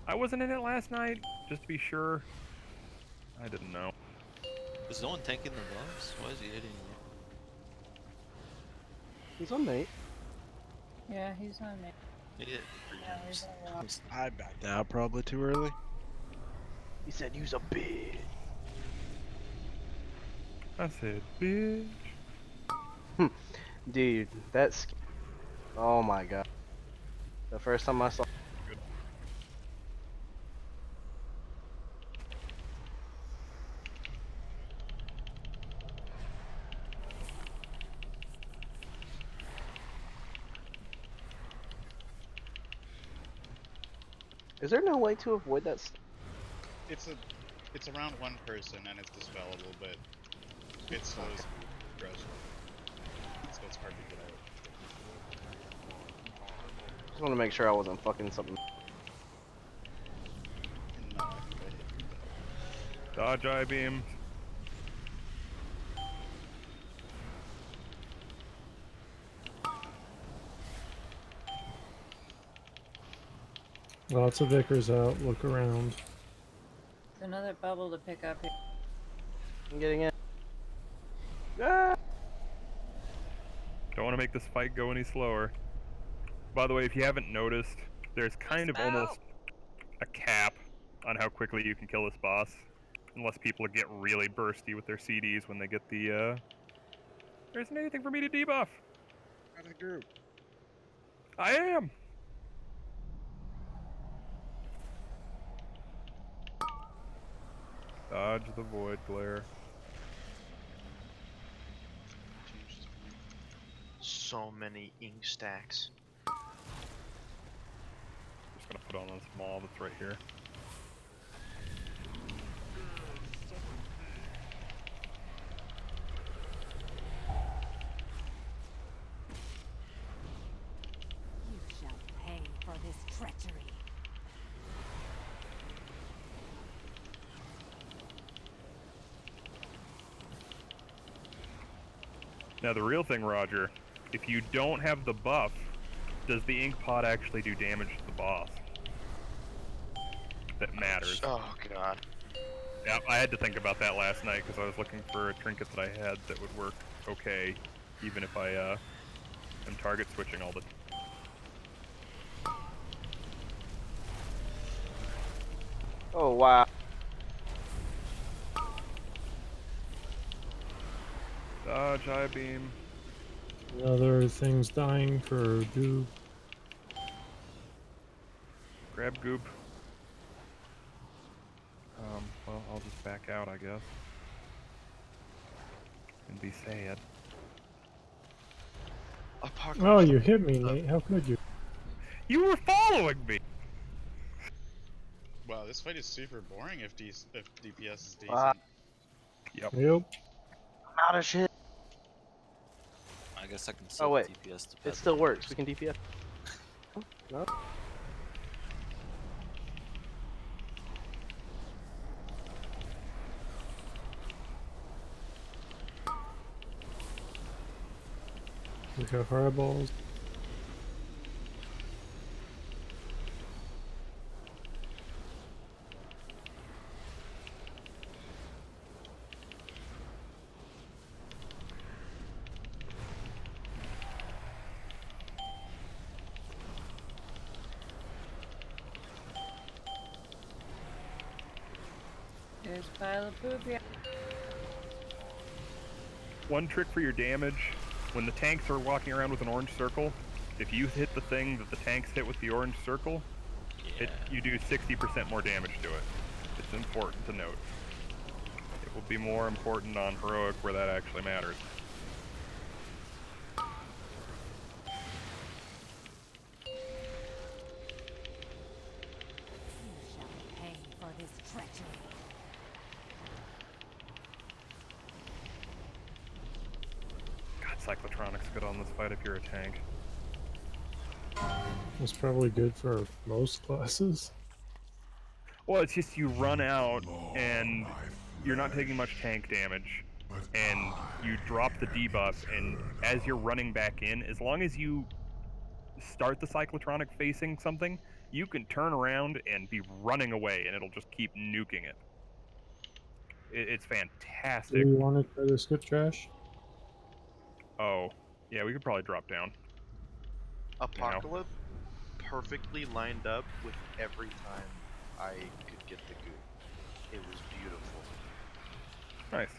I wasn't in it last night, just to be sure. I didn't know. Is no one tanking the buffs? Why is he hitting you? He's on Nate. Yeah, he's on me. He hit 3 times. I backed out probably too early. He said, "Use a bitch." I said, bitch. Dude, that's. Oh my god. The first time I saw. Is there no way to avoid that? It's around one person and it's dispellable, but it slows progression, so it's hard to get out. Just want to make sure I wasn't fucking something. No, I think I hit you though. Dodge I-beam. Lots of Vicars out. Look around. There's another bubble to pick up here. I'm getting in. Ah! Don't want to make this fight go any slower. By the way, if you haven't noticed, there's kind of almost a cap on how quickly you can kill this boss. Unless people get really bursty with their CDs when they get the, There isn't anything for me to debuff. Out of the group. I am! Dodge the void glare. So many ink stacks. Just gonna put on this maul that's right here. You shall pay for this treachery. Now the real thing, Roger, if you don't have the buff, does the ink pot actually do damage to the boss? That matters. Oh god. Yeah, I had to think about that last night because I was looking for a trinket that I had that would work okay, even if I am target switching all the time. Oh wow. Dodge I-beam. Other things dying for goop. Grab goop. Well, I'll just back out, I guess. And be sad. Oh, you hit me, Nate. How could you? You were following me! Wow, this fight is super boring if DPS is decent. Yep. Yep. I'm out of shit. I guess I can Oh still wait, DPS to it still works. We can DPS. Oh, no. We got fireballs. There's a pile of poop here. One trick for your damage, when the tanks are walking around with an orange circle, if you hit the thing that the tanks hit with the orange circle, you do 60% more damage to it. It's important to note. It will be more important on heroic where that actually matters. treachery. God, Cyclotronic's good on this fight if you're a tank. It's probably good for most classes. Well, it's just you run out and you're not taking much tank damage, and you drop the debuff, and as you're running back in, as long as you start the Cyclotronic facing something, you can turn around and be running away, and it'll just keep nuking it. It's Do fantastic. you want to try to skip trash? Oh, yeah, we could probably drop down. Apocalypse perfectly lined up with every time I could get the goo. It was beautiful. Nice.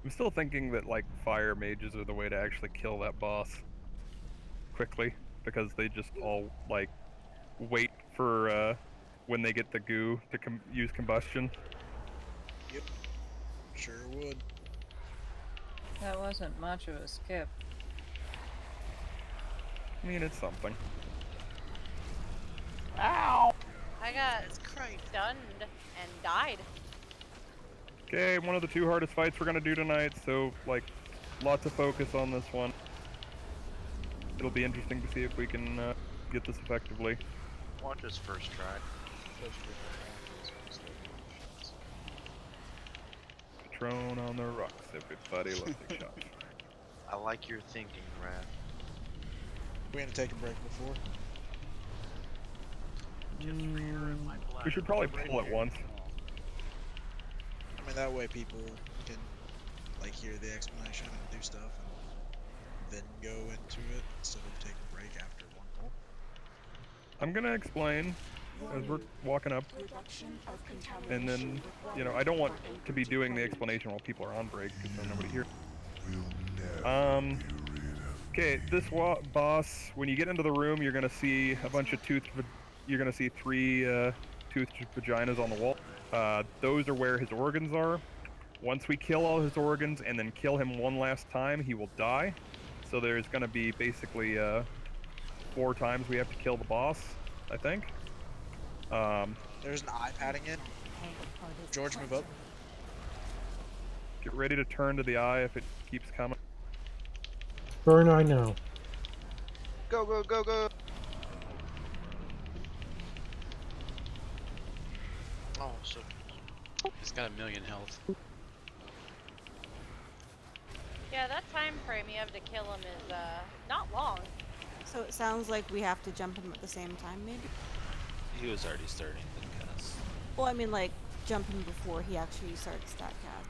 I'm still thinking that, like, fire mages are the way to actually kill that boss quickly, because they just all, like, wait for, when they get the goo to use combustion. Yep. Sure would. That wasn't much of a skip. I mean, it's something. Ow! I got stunned and died. Okay, one of the 2 hardest fights we're gonna do tonight, so, like, lots of focus on this one. It'll be interesting to see if we can get this effectively. Watch his first try. Patron on the rocks, everybody loves the shots. I like your thinking, Raph. We gonna take a break before? We should probably pull it once. I mean, that way people can, like, hear the explanation and do stuff, and then go into it instead of taking a break after one pull. I'm gonna explain as we're walking up, and then, you know, I don't want to be doing the explanation while people are on break because there's nobody here. Okay, this boss, when you get into the room, you're gonna see a bunch of you're gonna see 3 toothed vaginas on the wall. Those are where his organs are. Once we kill all his organs and then kill him one last time, he will die. So there's gonna be basically 4 times we have to kill the boss, I think. There's an eye padding in. George, move up. Get ready to turn to the eye if it keeps coming. Burn eye now. Go, go, go, go! Oh, so he's got 1,000,000 health. Yeah, that time frame you have to kill him is not long. So it sounds like we have to jump him at the same time, maybe? He was already starting the cast. Well, I mean, like, jump him before he actually starts that cat.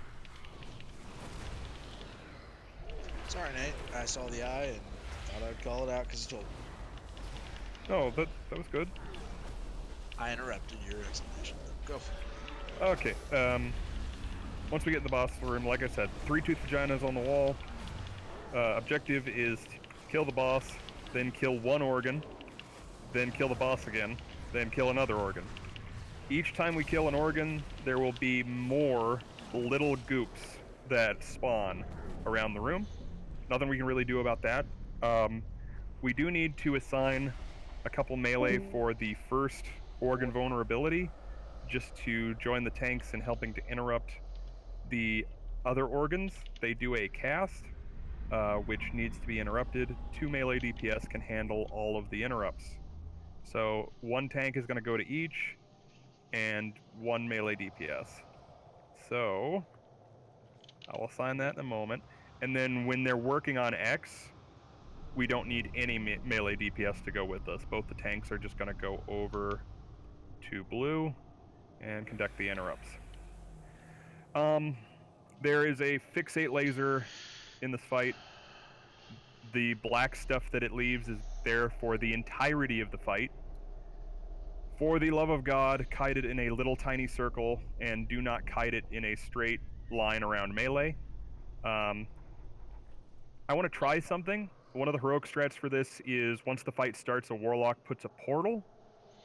Sorry, Nate. I saw the eye and thought I'd call it out because you told me. Oh, that was good. I interrupted your explanation. Go for it. Okay, once we get in the boss room, like I said, 3 toothed vaginas on the wall. Objective is to kill the boss, then kill 1 organ, then kill the boss again, then kill another organ. Each time we kill an organ, there will be more little goops that spawn around the room. Nothing we can really do about that. We do need to assign a couple melee for the first organ vulnerability, just to join the tanks in helping to interrupt the other organs. They do a cast, which needs to be interrupted. 2 melee DPS can handle all of the interrupts. So 1 tank is going to go to each, and 1 melee DPS. So I'll assign that in a moment. And then when they're working on X, we don't need any melee DPS to go with us. Both the tanks are just going to go over to blue and conduct the interrupts. There is a fixate laser in this fight. The black stuff that it leaves is there for the entirety of the fight. For the love of God, kite it in a little tiny circle, and do not kite it in a straight line around melee. I want to try something. One of the heroic strats for this is once the fight starts, a warlock puts a portal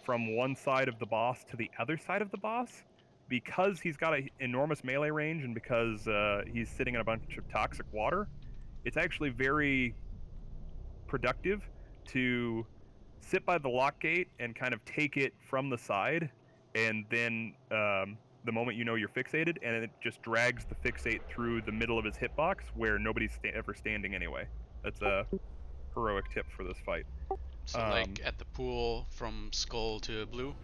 from one side of the boss to the other side of the boss. Because he's got an enormous melee range and because he's sitting in a bunch of toxic water, it's actually very productive to sit by the lock gate and kind of take it from the side, and then the moment you know you're fixated, and it just drags the fixate through the middle of his hitbox where nobody's ever standing anyway. That's a heroic tip for this fight. So like at the pool from skull to blue.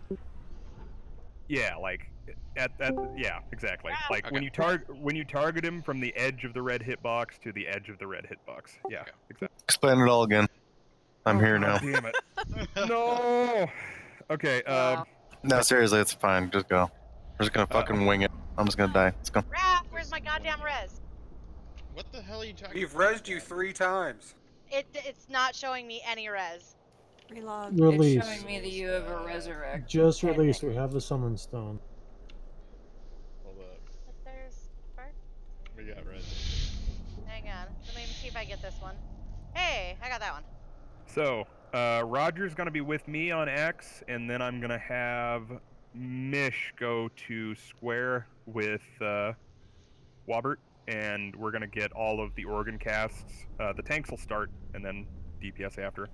Yeah, like yeah, exactly. Like when Okay. you target him from the edge of the red hitbox to the edge of the red hitbox. Yeah, exactly. Explain it all again. I'm here now. God damn it. No. Okay. No, seriously, it's fine. Just go. We're just gonna fucking wing it. I'm just gonna die. Let's go. Raph, where's my goddamn res? What the hell are you talking We've about? rezzed you 3 times. It's not showing me any res. Relog. Release. It's showing me that you have a resurrect. Just released. We have the summon stone. Hold up. But there's Spark. We got red. Hang on. Let me see if I get this one. Hey, I got that one. So, Roger's gonna be with me on X, and then I'm gonna have Mish go to square with Wobert, and we're gonna get all of the organ casts. The tanks will start, and then DPS after.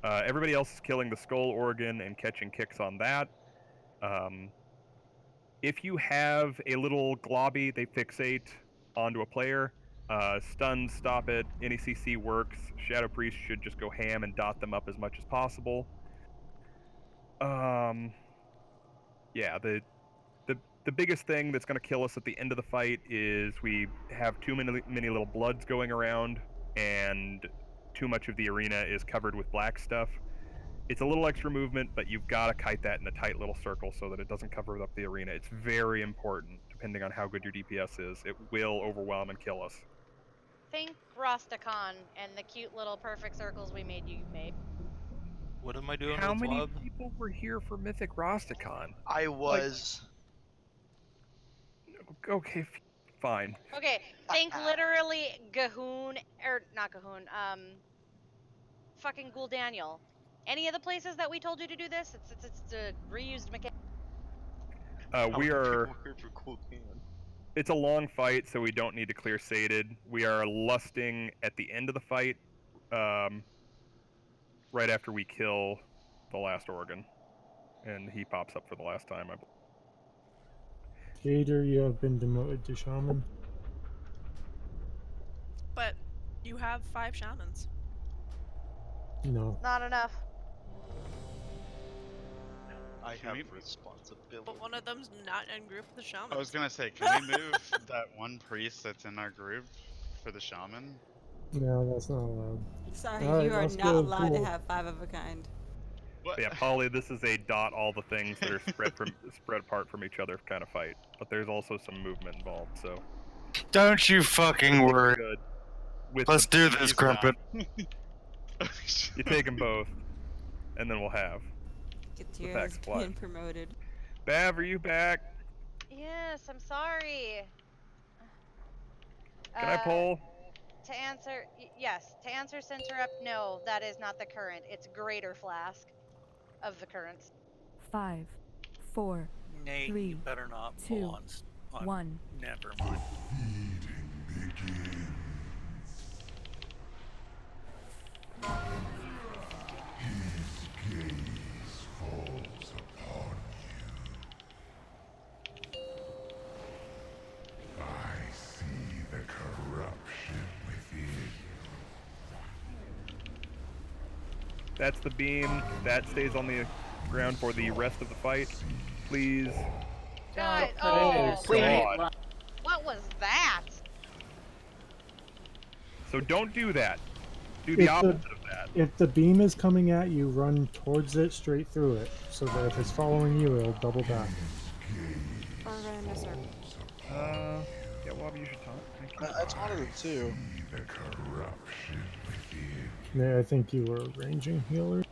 Everybody else is killing the skull organ and catching kicks on that. If you have a little globby, they fixate onto a player. Stun, stop it, any CC works. Shadow Priest should just go ham and dot them up as much as possible. Yeah, the biggest thing that's going to kill us at the end of the fight is we have too many little bloods going around, and too much of the arena is covered with black stuff. It's a little extra movement, but you've got to kite that in a tight little circle so that it doesn't cover up the arena. It's very important, depending on how good your DPS is. It will overwhelm and kill us. Think Rosticon and the cute little perfect circles we made you make. What am I doing How with many Wub? people were here for Mythic Rosticon? I was. Okay, fine. Okay, think literally Gahoon, or not Gahoon, fucking Ghoul Daniel. Any of the places that we told you to do this, it's a reused mechanic. We are. It's a long fight, so we don't need to clear sated. We are lusting at the end of the fight, right after we kill the last organ, and he pops up for the last time. I believe. Gator, you have been demoted to shaman. But you have 5 shamans. No. Not enough. I have responsibility. But one of them's not in group with the shaman. I was gonna say, can we move that one priest that's in our group for the shaman? No, that's not allowed. Sorry, All right, you are let's not go allowed to pool. have 5 of a kind. What? Yeah, Polly, this is a dot all the things that are spread apart from each other kind of fight, but there's also some movement involved. So Don't you fucking worry. Good. With Let's do this, He's Crumpet. You take them both, and then we'll have Get the yours packs fly. being promoted. Bav, are you back? Yes, I'm sorry. Can I poll? To answer, yes. To answer Cinterup, no, that is not the current. It's greater flask of the currents. 5, 4, Nate, 3, you better not 2, pull on 1. Never mind. His gaze falls upon you. I see the corruption within. That's the beam. That stays on the ground for the rest of the fight. Please. God, Oh, God. What was that? So don't do that. Do the If opposite of that. If the beam is coming at you, run towards it, straight through it, so that if it's following you, it'll double back. Or run in a circle. Yeah, Wob, you should talk. I taunted him too. The corruption within. Yeah, I think you were ranging healer.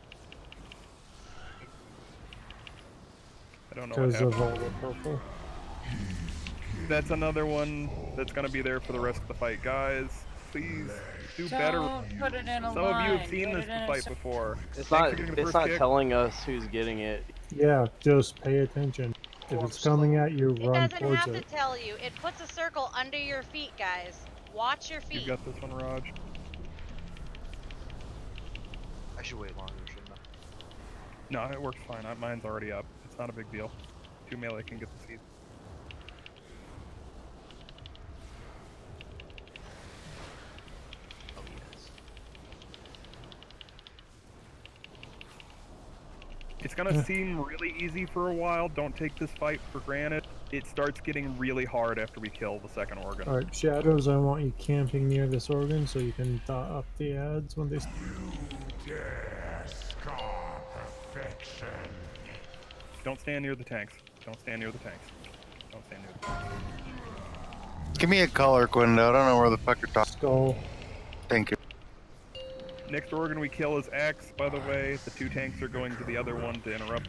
I don't know what Because of happened. all the purple. That's another one that's going to be there for the rest of the fight, guys. Please do better. Don't put it in a Some line. of you have seen Put this it in a fight before. It's Thanks not. for getting the It's first not kick. telling us who's getting it. Yeah, just pay attention. If it's coming at you, It run doesn't towards have to it. tell you. It puts a circle under your feet, guys. Watch your You feet. got this one, Raj. I should wait longer, shouldn't No, it works fine. Mine's already up. It's not a big deal. 2 melee can get the seed. Oh yes. It's gonna seem really easy for a while. Don't take this fight for granted. It starts getting really hard after we kill the second organ. Alright, Shadows, I want you camping near this organ so you can dot up the ads when they... Dare scar perfection. Don't stand near the tanks. Don't stand near the tanks. Don't stand near the tanks. Give me a color, Quindo. I don't know where the fuck you're talking. Skull. Thank you. Next organ we kill is X, by the way. The 2 tanks are going to the other one to interrupt.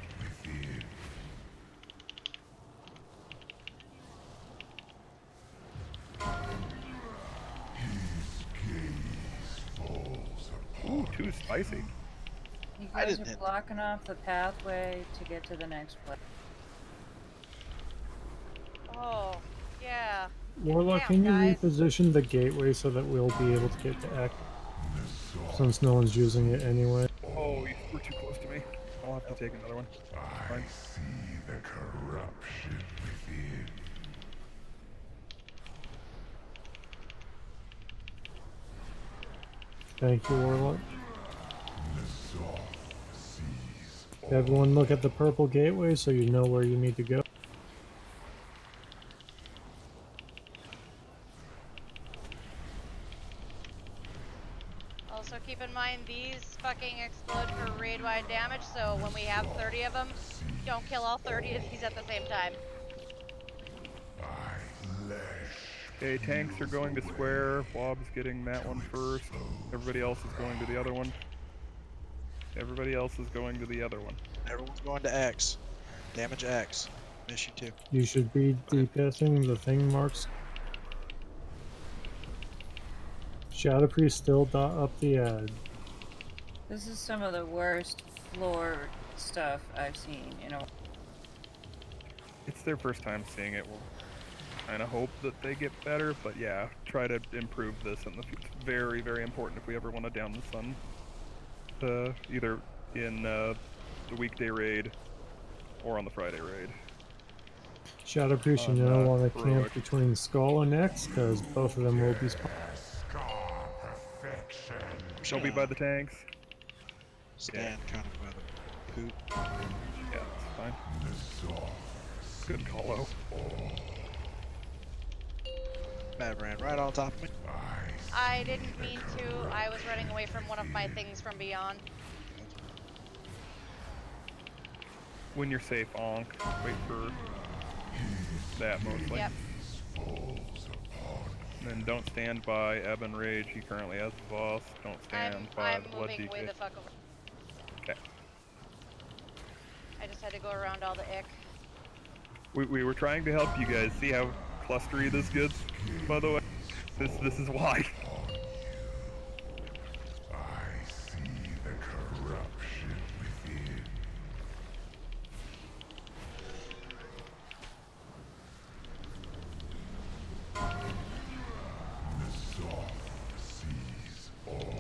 Ooh, 2 spicy. You guys are blocking off the pathway to get to the next place. Oh, yeah. Warlock, can you reposition the gateway so that we'll be able to get to X? Since no one's using it anyway. Oh, you were too close to me. I'll have to take another one. Fine. See the corruption within. Thank you, Warlock. Everyone look at the purple gateway so you know where you need to go. Also keep in mind these fucking explode for raid-wide damage, so when we have 30 of them, don't kill all 30 of these at the same time. Okay, tanks are going to square. Wob's getting that one first. Everybody else is going to the other one. Everybody else is going to the other one. Everyone's going to X. Damage X. Mission 2. You should be DPSing the thing marks. Shadow Priest still dot up the ad. This is some of the worst floor stuff I've seen, you know. It's their first time seeing it. We'll kind of hope that they get better, but yeah, try to improve this in the future. It's very, very important if we ever want to down the sun. Either in the weekday raid or on the Friday raid. Shadow Priest, you know, want to camp between Skull and X, because both of them will be spawned. She'll be by the tanks. Stand kind of by the poop. Yeah, it's fine. Good call out. Bad ran right on top of me. I didn't mean to. I was running away from one of my things from beyond. When you're safe, Onk. Wait for that mostly. Yep. And then don't stand by Ebon Rage. He currently has the boss. Don't stand by I'm the Blood moving way DK. the fuck over. Okay. I just had to go around all the ick. We were trying to help you guys. See how clustery this gets, by the way? This is why. I see the corruption within. The soft sees all.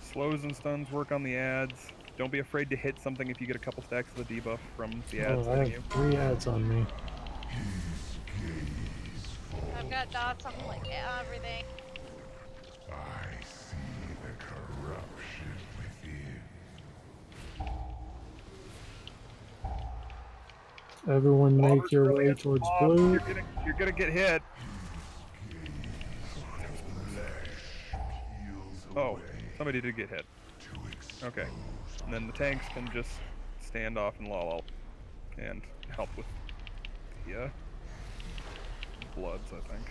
Slows and stuns work on the ads. Don't be afraid to hit something if you get a couple stacks of the debuff from the ads. Oh, I have 3 ads on me. I've got dots on like everything. I see the corruption within. Everyone make your way towards blue. You're gonna get hit. Oh, somebody did get hit. Okay. And then the tanks can just stand off and lol and help with the bloods, I think.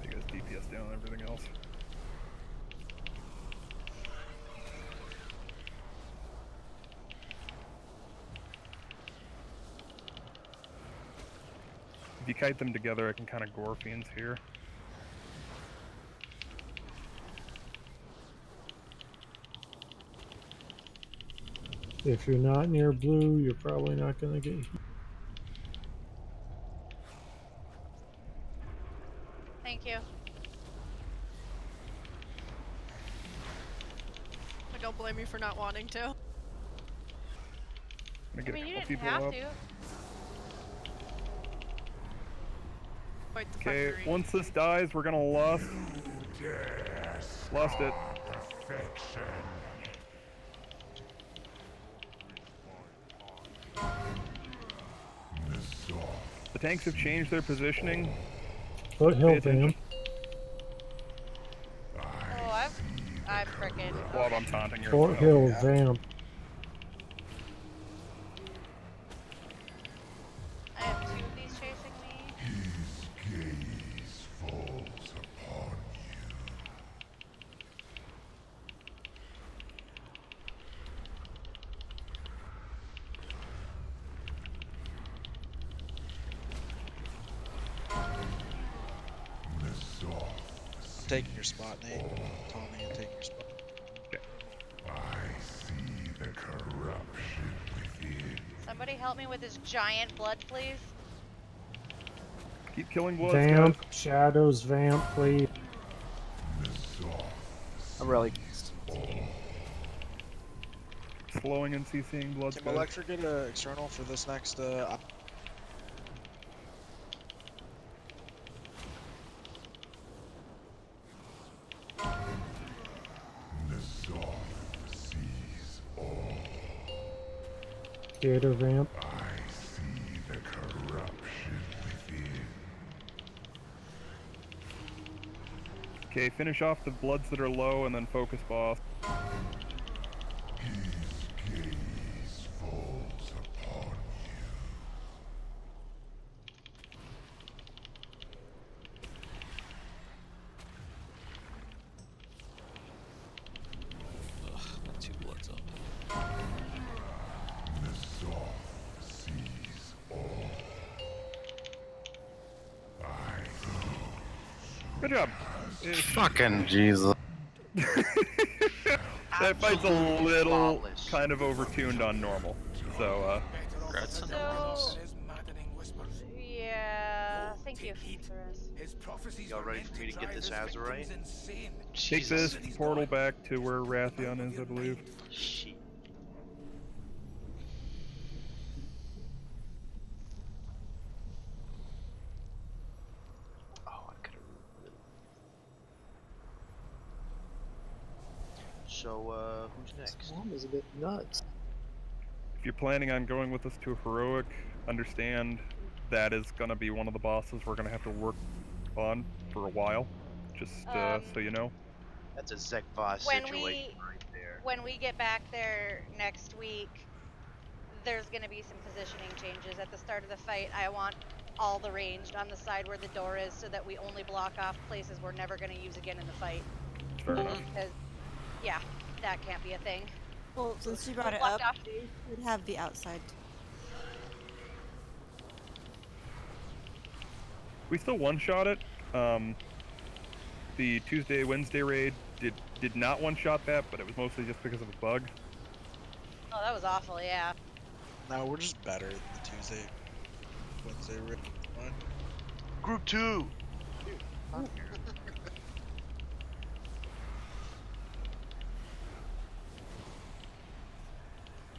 You guys DPS down everything else. If you kite them together, I can kind of gore fiends here. If you're not near blue, you're probably not going to get hit. Thank you. don't blame me for not wanting to. Gonna I get mean, a you couple didn't people have up. to. Quite the Okay, fuckery. once this dies, we're gonna lost it. Perfection. The tanks have changed their positioning. Foothill Pay attention. vamp. Oh, I'm frickin'. Blob, I'm taunting you. Foothill vamp. I have 2 of these chasing me. His gaze falls upon I'm taking your spot, Nate. Tommy, I'm taking your spot. Okay. I see the corruption within. Somebody help me with this giant blood, please. Keep killing bloods, Vamp. guys. Shadows vamp, please. I'm really. Slowing and CCing bloods, Can guys. Electra get an external for this next, Sees all. Gator vamp. I see the corruption within. Okay, finish off the bloods that are low and then focus boss. His gaze falls upon you. Ugh, got 2 bloods up. The soft sees all. Good job. Fucking Jesus. That fight's a little kind of overtuned on normal. So, Congrats on So, yeah, thank you. Y'all ready for me to get this Azurite? take this portal back to where Rathion is, I believe. Shit. So, who's next? Mom is a bit nuts. If you're planning on going with us to a heroic, understand that is going to be one of the bosses we're going to have to work on for a while. Just so you know. That's a Zekvoss situation right there. When we get back there next week, there's going to be some positioning changes. At the start of the fight, I want all the ranged on the side where the door is so that we only block off places we're never going to use again in the fight. Fair enough. Because, yeah, that can't be a thing. Well, since you brought it Blocked up, off. they should have the outside. We still one-shot it. The Tuesday, Wednesday raid did not one-shot that, but it was mostly just because of a bug. Oh, that was awful, yeah. No, we're just better than the Tuesday, Wednesday one. Group 2!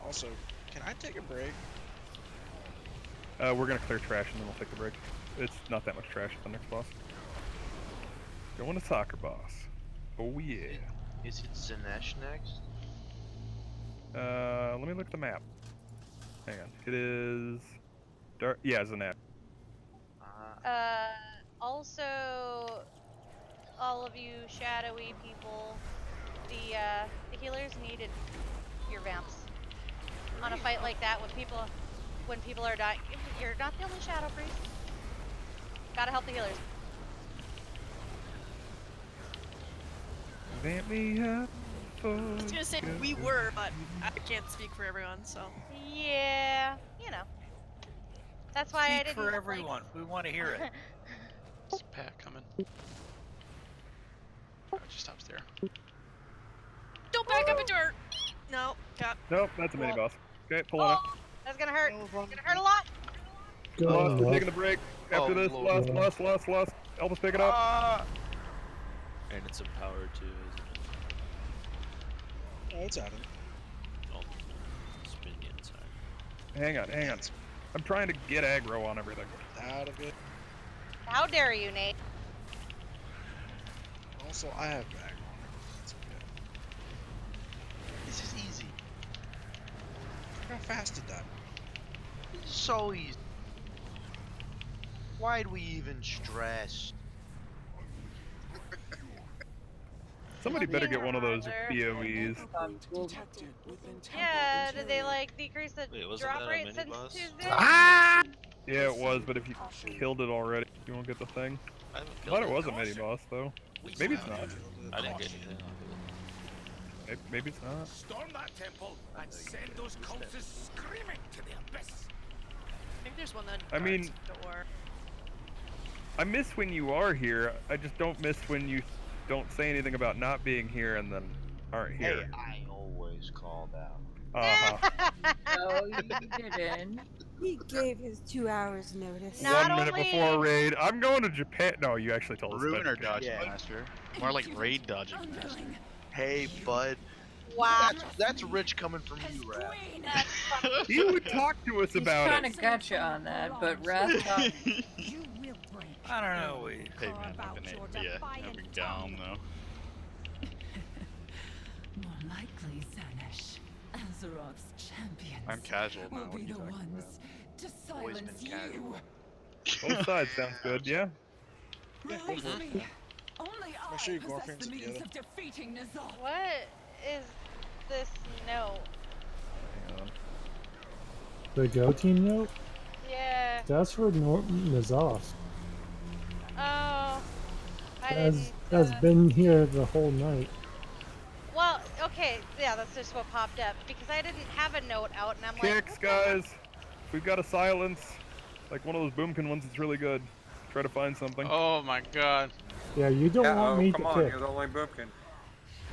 Also, can I take a break? We're gonna clear trash and then we'll take the break. It's not that much trash at the next boss. Going to soccer boss. Oh yeah. Is it Zanesh next? Let me look at the map. Hang on. It is dark. Yeah, Zanet. Also, all of you shadowy people, the healers needed your vamps. On a fight like that, when people are dying, you're not the only shadow priest. Gotta help the healers. Vamp me up. I was gonna say we were, but I can't speak for everyone, so. Yeah, you know. That's why I Speak didn't. for everyone. We want to hear it. There's a pack coming. Oh, it just stops there. Don't back up into her! No, got. Nope, that's a mini boss. Okay, pull on it. That's gonna hurt. It's gonna hurt a lot. Lost, we're taking a break. After this, Lord. lost. Elvis, pick it up. And it's empowered too, isn't it? Oh, it's out of it. Oh, it's minion time. Hang on. I'm trying to get aggro on everything. Out of it. How dare you, Nate? Also, I have bag on it. It's okay. This is easy. Look how fast it died. This is so easy. Why'd we even stress? Somebody better get one of those Roger. BOEs. Yeah, did they like decrease the Wait, wasn't drop that a rate mini since boss? Tuesday? Yeah, it was, but if you killed it already, you won't get the thing. I haven't I killed thought it was a mini boss though. Maybe it's not. I didn't get anything off of it. Maybe it's not. Storm that temple and send those cultists screaming to the abyss. I think there's one that I mean- guards the door. I miss when you are here. I just don't miss when you don't say anything about not being here and then aren't Hey, here. I always call that. Uh-huh. No, you didn't. He gave his 2 hours notice. Not 1 minute only- before raid. I'm going to Japan. No, you actually told us. Ruin or about dodge Japan. master. More like raid dodging master. Hey, bud. Wow. That's rich coming from you, Raph. He would talk to us He's about kind it. of gotcha on that, but Raph talked. I don't know. Hey man, I've been down though. More likely, Zanish. Azeroth's champions I'm casual now. will What are be you the talking ones about? to Always silence been you. casual. Both sides sounds good, yeah? Release me. Only Make sure I your possess girlfriend's the means together. of defeating Ny'alotha. What is this note? Hang on. The Go Team note? Yeah. That's for Norton Nazoth. Oh. I Has didn't. been here the whole night. Well, okay, yeah, that's just what popped up because I didn't have a note out, and I'm Kicks, like, guys. We've got a silence. Like one of those boomkin ones that's really good. Try to find something. Oh my god. Yeah, you don't want me to come on, kick. you're the only boomkin.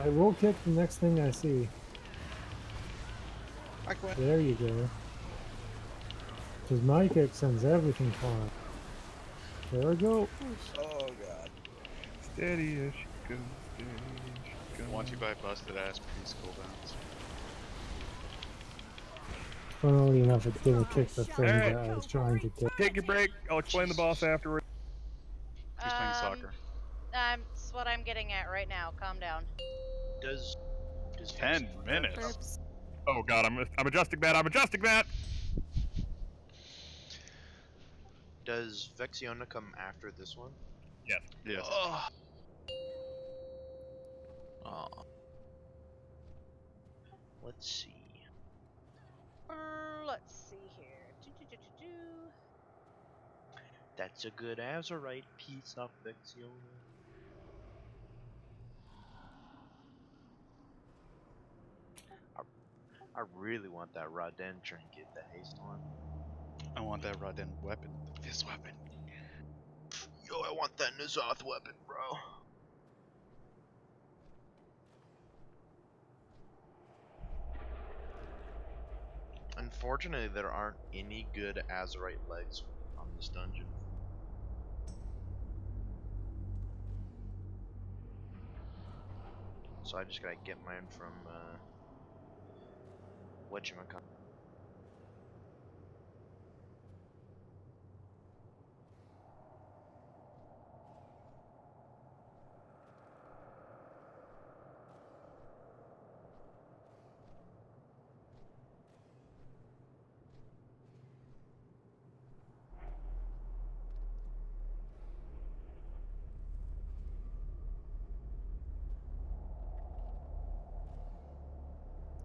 I will kick the next thing I see. I quit. There you go. Because my kick sends everything flying. There we go. Oh god. Steady as she goes, steady as she goes. Once you buy busted ass piece cooldowns. Funnily enough, it didn't kick the thing Alright. that I was trying to kick. Take your break. I'll explain the boss afterward. He's playing soccer. That's what I'm getting at right now. Calm down. Does 10 minutes. Oh god, I'm adjusting that. I'm adjusting that. Does Vexiona come after this one? Yes. Yes. Oh. Oh. Let's see. Let's see here. Do. That's a good Azurite piece of Vexiona. I really want that Raden trinket, the haste one. I want that Raden weapon. This weapon. Yo, I want that N'Zoth weapon, bro. Unfortunately, there aren't any good Azurite legs on this dungeon. So I just gotta get mine from, whatchamacallit.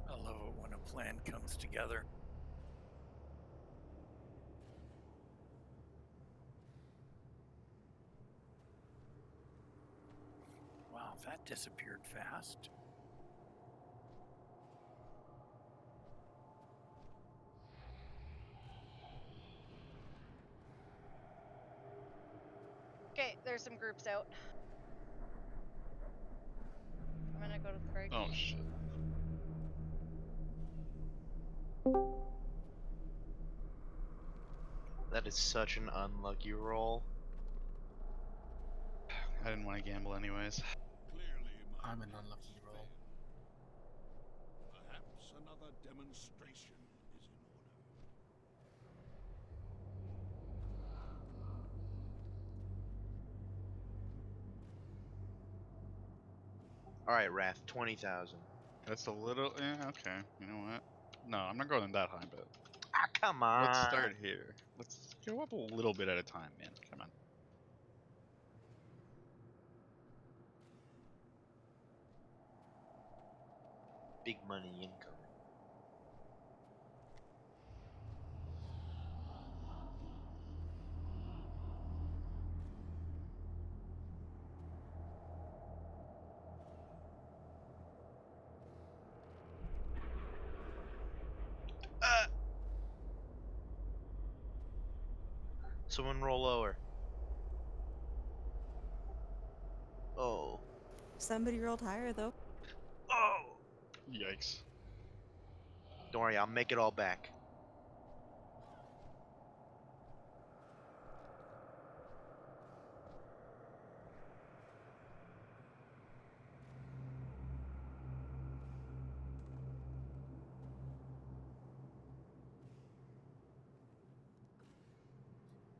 I love it when a plan comes together. Wow, that disappeared fast. Okay, there's some groups out. I'm gonna go to the break. Oh shit. That is such an unlucky roll. I didn't want to gamble anyways. I'm an unlucky roll. Another demonstration is in order. All right, Wrath, 20,000. That's a little. Okay. You know what? No, I'm not going that high, but Ah, come on. let's start here. Let's go up a little bit at a time, man. Come on. Big money incoming. Someone roll lower. Oh. Somebody rolled higher though. Oh. Yikes. Don't worry, I'll make it all back.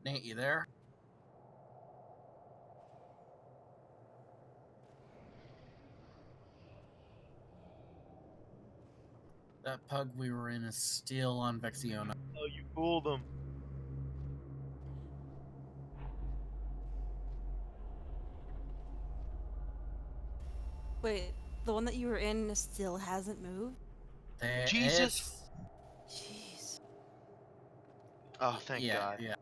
Nate, you there? That pug we were in is still on Vexiona. Oh, you fooled them. Wait, the one that you were in still hasn't moved? Jesus! Jeez. Oh, thank God. Yeah.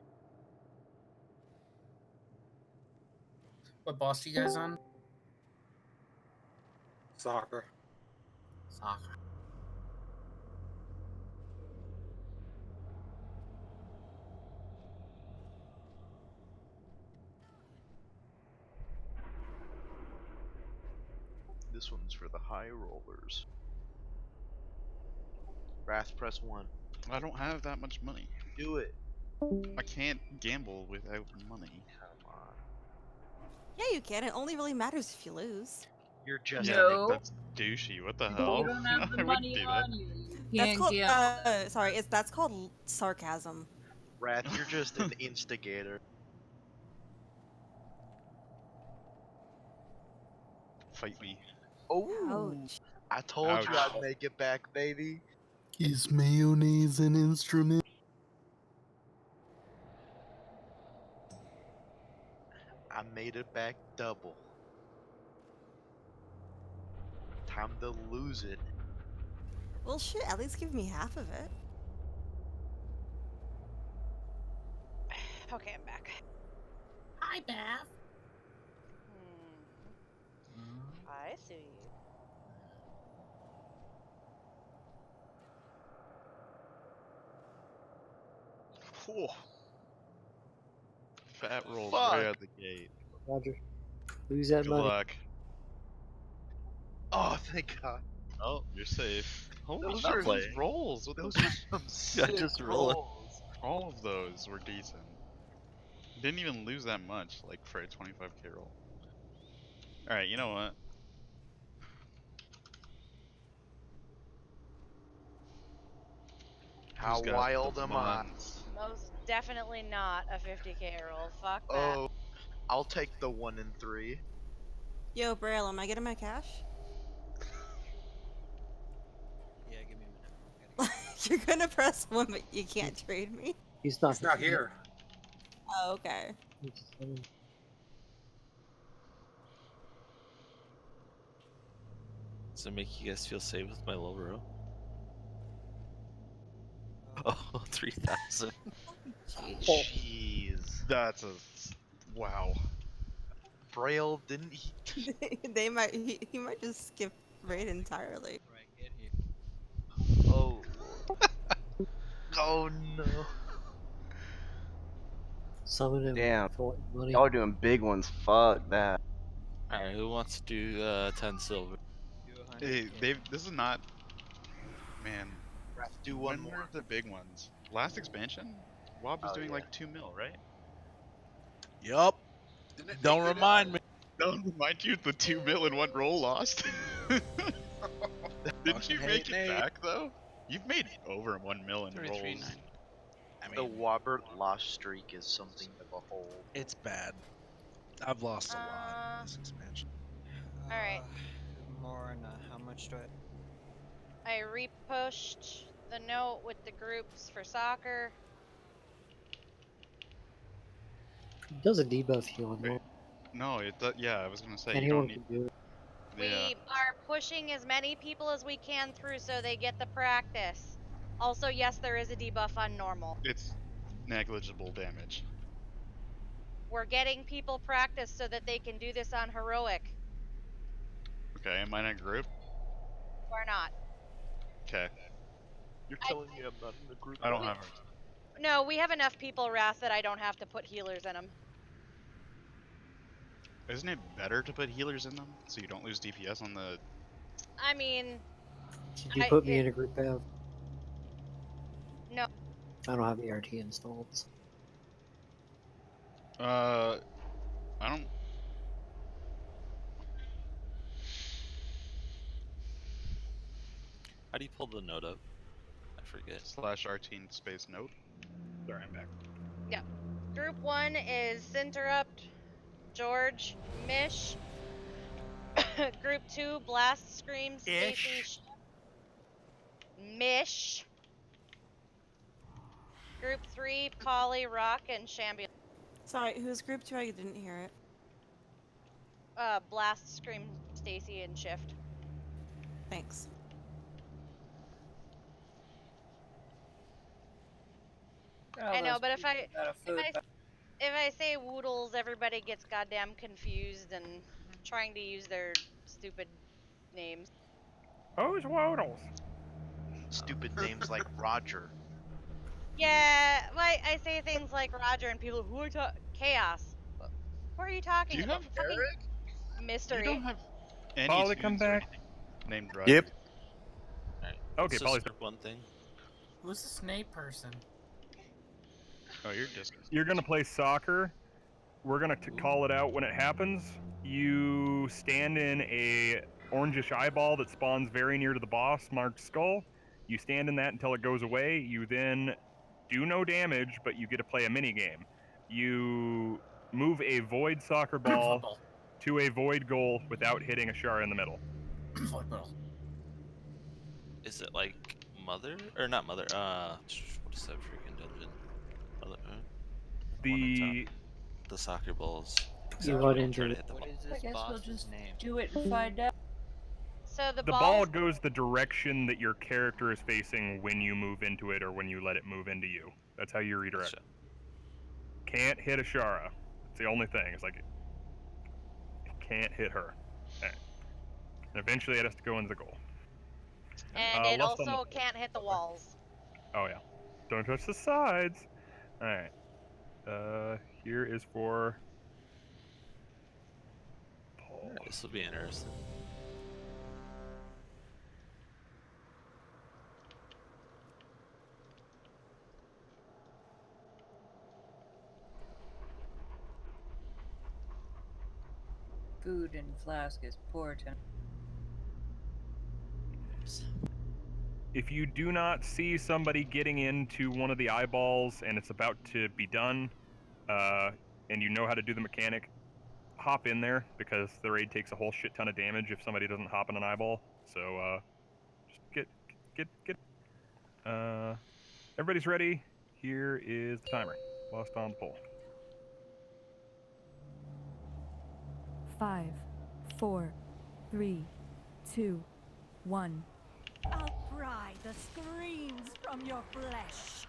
What boss are you guys on? Soccer. Soccer. This one's for the high rollers. Wrath, press 1. I don't have that much money. Do it. I can't gamble without money. Come on. Yeah, you can. It only really matters if you lose. You're just No. That's douchey. What the hell? You don't have the I wouldn't money do on that. you. You That's can't called gamble. sorry, that's called sarcasm. Wrath, you're just an instigator. Fight me. Oh, Ouch. I told you Ouch. I'd make it back, baby. Is mayonnaise an instrument? I made it back double. Time to lose it. Well, shit, at least give me half of it. Okay, I'm back. Hi, Bath. I see. Whew. Fat rolls Fuck. right out the gate. Roger. Lose that Good money. luck. Oh, thank God. Oh, you're safe. Holy Those shit, were those rolls. What Those the are some sick just rolls. All of those were decent. Didn't even lose that much, like for a 25k roll. Alright, you know what? How Who's got wild the am I? buns? Most definitely not a 50k roll. Fuck that. Oh, I'll take the 1 and 3. Yo, Braille, am I getting my cash? Yeah, give me a minute. You're gonna press 1, but you can't trade me? He's not. It's not here. Oh, okay. Does it make you guys feel safe with my low row? Oh, 3,000. Jeez. That's a wow. Braille, didn't he? They might he might just skip raid entirely. Right, get here. Oh, Lord. Oh, no. Summon him. Damn. For money. Y'all are doing big ones. Fuck that. Alright, who wants to do 10 silver? Hey, this is not. Man, Wrath, do one when more. were the big ones? Last expansion? Wob was Oh, doing yeah. like 2 mil, right? Yup. Didn't it Don't make it remind me. Don't remind you the 2 mil in one roll lost. Didn't you Fucking make hate it Nate. back though? You've made over 1 million 33, rolls. 9. I The mean, Wobbert loss streak is something to behold. It's bad. I've lost a lot in this expansion. All right. More on how much do I repushed the note with the groups for soccer. It does a debuff healing. Wait, no, it does. Yeah, I was gonna say you Anyone don't need. can do it. We Yeah. are pushing as many people as we can through so they get the practice. Also, yes, there is a debuff on normal. It's negligible damage. We're getting people practice so that they can do this on heroic. Okay, am I in a group? Or not. Okay. You're telling me I'm not in the group? I don't have No, we have enough people, Wrath, that I don't have to put healers in them. Isn't it better to put healers in them so you don't lose DPS on the? I mean, Did you put me in a group, Bev? no. I don't have ERT installed. I don't. How do you pull the note up? I forget. /RT space note. Sorry, I'm back. Yeah. Group 1 is Interrupt, George, Mish. Group 2, Blast, Scream, Stacy, Mish. Group 3, Polly, Rock, and Shambulance. Sorry, who's group 2? I didn't hear it. Blast, Scream, Stacy, and Shift. Thanks. I know, but if I say Woodles, everybody gets goddamn confused and trying to use their stupid names. Who's Woodles? Stupid names like Roger. Yeah, I say things like Roger and people who are Chaos. Who are you talking Do you about? have Fucking You mystery. don't have any Polly, come students or back. anything named Roger. Yep. Okay, So Polly's skip one thing. Who's the snake person? Oh, you're just. You're gonna play soccer. We're gonna call it out when it happens. You stand in a orangish eyeball that spawns very near to the boss, marked skull. You stand in that until it goes away. You then do no damage, but you get to play a mini game. You move a void soccer ball to a void goal without hitting a Shara in the middle. Void ball. Is it like Mother or not Mother? What is that freaking dungeon? Mother. The soccer balls. You Exactly. got I'm trying injured. to hit the ball. I guess we'll just do it and find out. So the ball goes the direction that your character is facing when you move into it or when you let it move into you. That's how you redirect. Can't hit a Shara. It's the only thing. It's like it can't hit her. Okay. And eventually it has to go into the goal. And it left on also can't hit the walls. Oh yeah. Don't touch the sides. Alright. Here is for Paul. This will be interesting. Food and flask is important. If you do not see somebody getting into one of the eyeballs and it's about to be done, and you know how to do the mechanic, hop in there because the raid takes a whole shit ton of damage if somebody doesn't hop in an eyeball. So just get. Everybody's ready. Here is the timer. Lost on the pole. 5, 4, 3, 2, 1. I'll pry the screams from your flesh.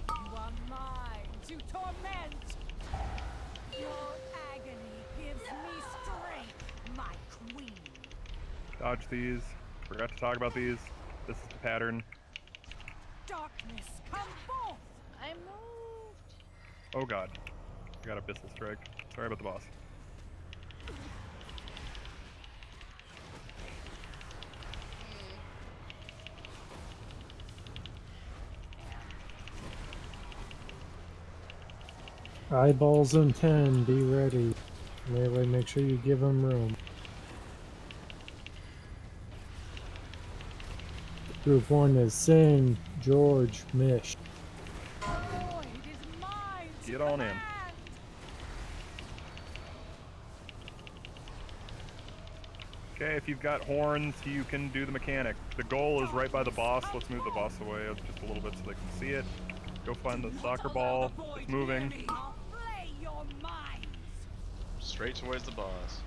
You are mine to torment. Your agony gives me strength, my queen. Dodge these. Forgot to talk about these. This is the pattern. Darkness, come forth. I moved. Oh god. I got Abyssal Strike. Sorry about the boss. Eyeballs in 10, be ready. Melee, make sure you give them room. Group 1 is Sin, George, Mish. Get on in. Okay, if you've got horns, you can do the mechanic. The goal is right by the boss. Let's move the boss away just a little bit so they can see it. Go find the soccer ball. It's moving. Straight towards the boss.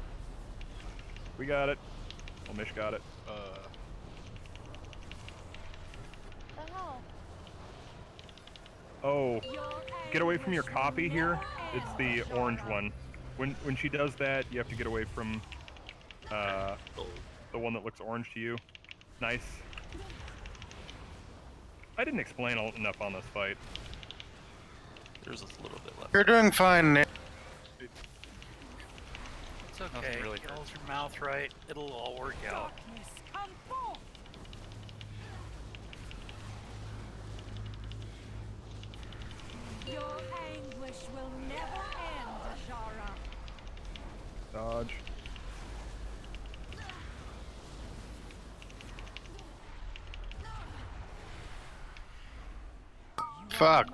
We got it. Well, Mish got it. The hell? Oh, get away from your copy here. It's the orange one. When she does that, you have to get away from the one that looks orange to you. Nice. I didn't explain enough on this fight. There's a little bit left. You're doing fine, Nick. It's okay. really you hold your mouth right. It'll all work out. Your anguish will never end, Ashara. Dodge. Fuck.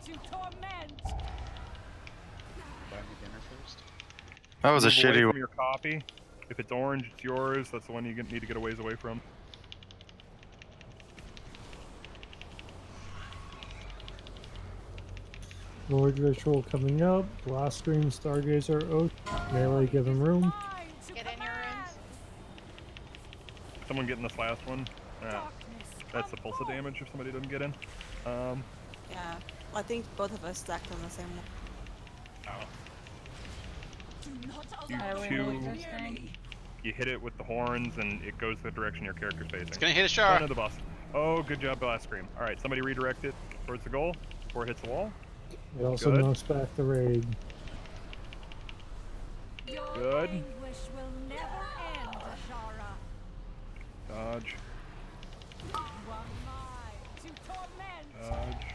To torment. Buy me dinner first. That was a Move away shitty from one. your copy. If it's orange, it's yours. That's the one you need to get a ways away from. Lord Ritual coming up. Blast Scream, Stargazer, Oath. Melee, give him room. Get in your rooms. Someone getting this last one. That's the pulse of damage if somebody doesn't get in. Yeah, I think both of us stacked on the same one. You hit it with the horns and it goes the direction your character's facing. It's gonna hit Ashara. Of the boss. Oh, good job, Blast Scream. Alright, somebody redirect it towards the goal before it hits the wall. It also Good. knocks back the raid. Good. Anguish will never end, Ashara. Dodge. One mind to torment. Dodge.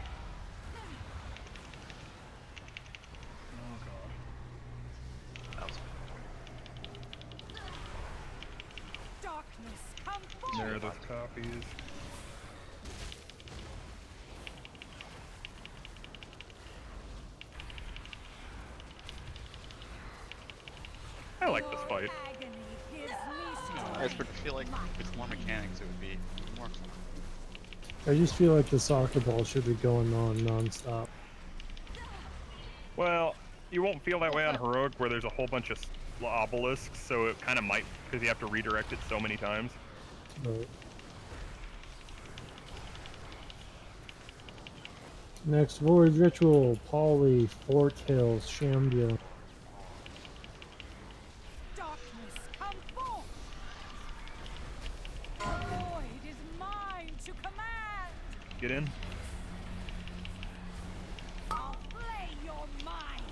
Oh god. Darkness, come forth. There are those copies. I like this fight. I feel like with more mechanics, it would be more fun. I just feel like the soccer ball should be going on non-stop. Well, you won't feel that way on Heroic where there's a whole bunch of obelisks, so it kind of might, because you have to redirect it so many times. Right. Next, Void Ritual, Polly, Fort Hills, Shambula. Darkness, come forth. The void is mine to command. Get in. I'll flay your minds.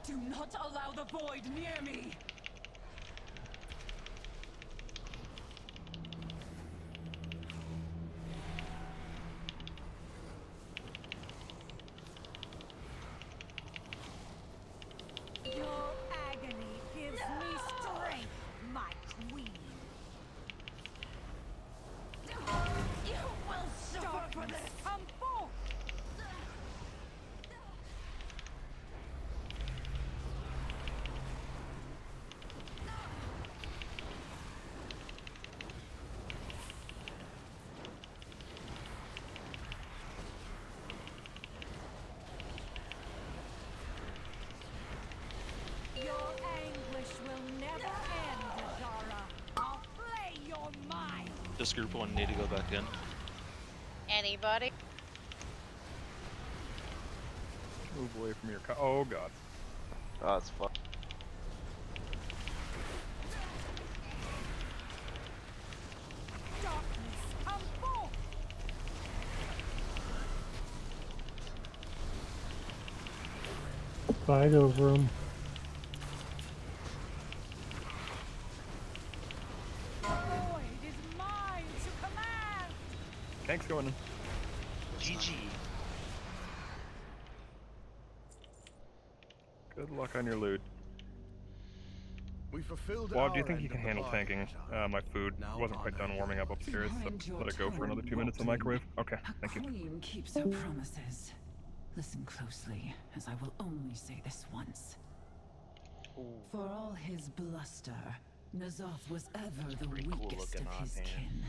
Do not allow the void near me. Your agony gives me strength, my queen. You will suffer for this. Come forth. Your anguish will never end, Azara. I'll flay your mind. Does group 1 need to go back in? Anybody? Move away from your oh god. Oh, that's fun. Darkness, come forth. Fight over him. The void is mine to command. going in. GG. Good luck on your loot. We fulfilled Well, do you our think you end can of the handle bargain, tanking Zara. my food? Now Wasn't quite honor done warming up upstairs, so Behind your let it go for another tower 2 minutes in the microwave. Okay, thank you. Queen keeps her promises. Listen closely, as I will only say this once. For all his bluster, N'Zoth was ever the weakest of his kin.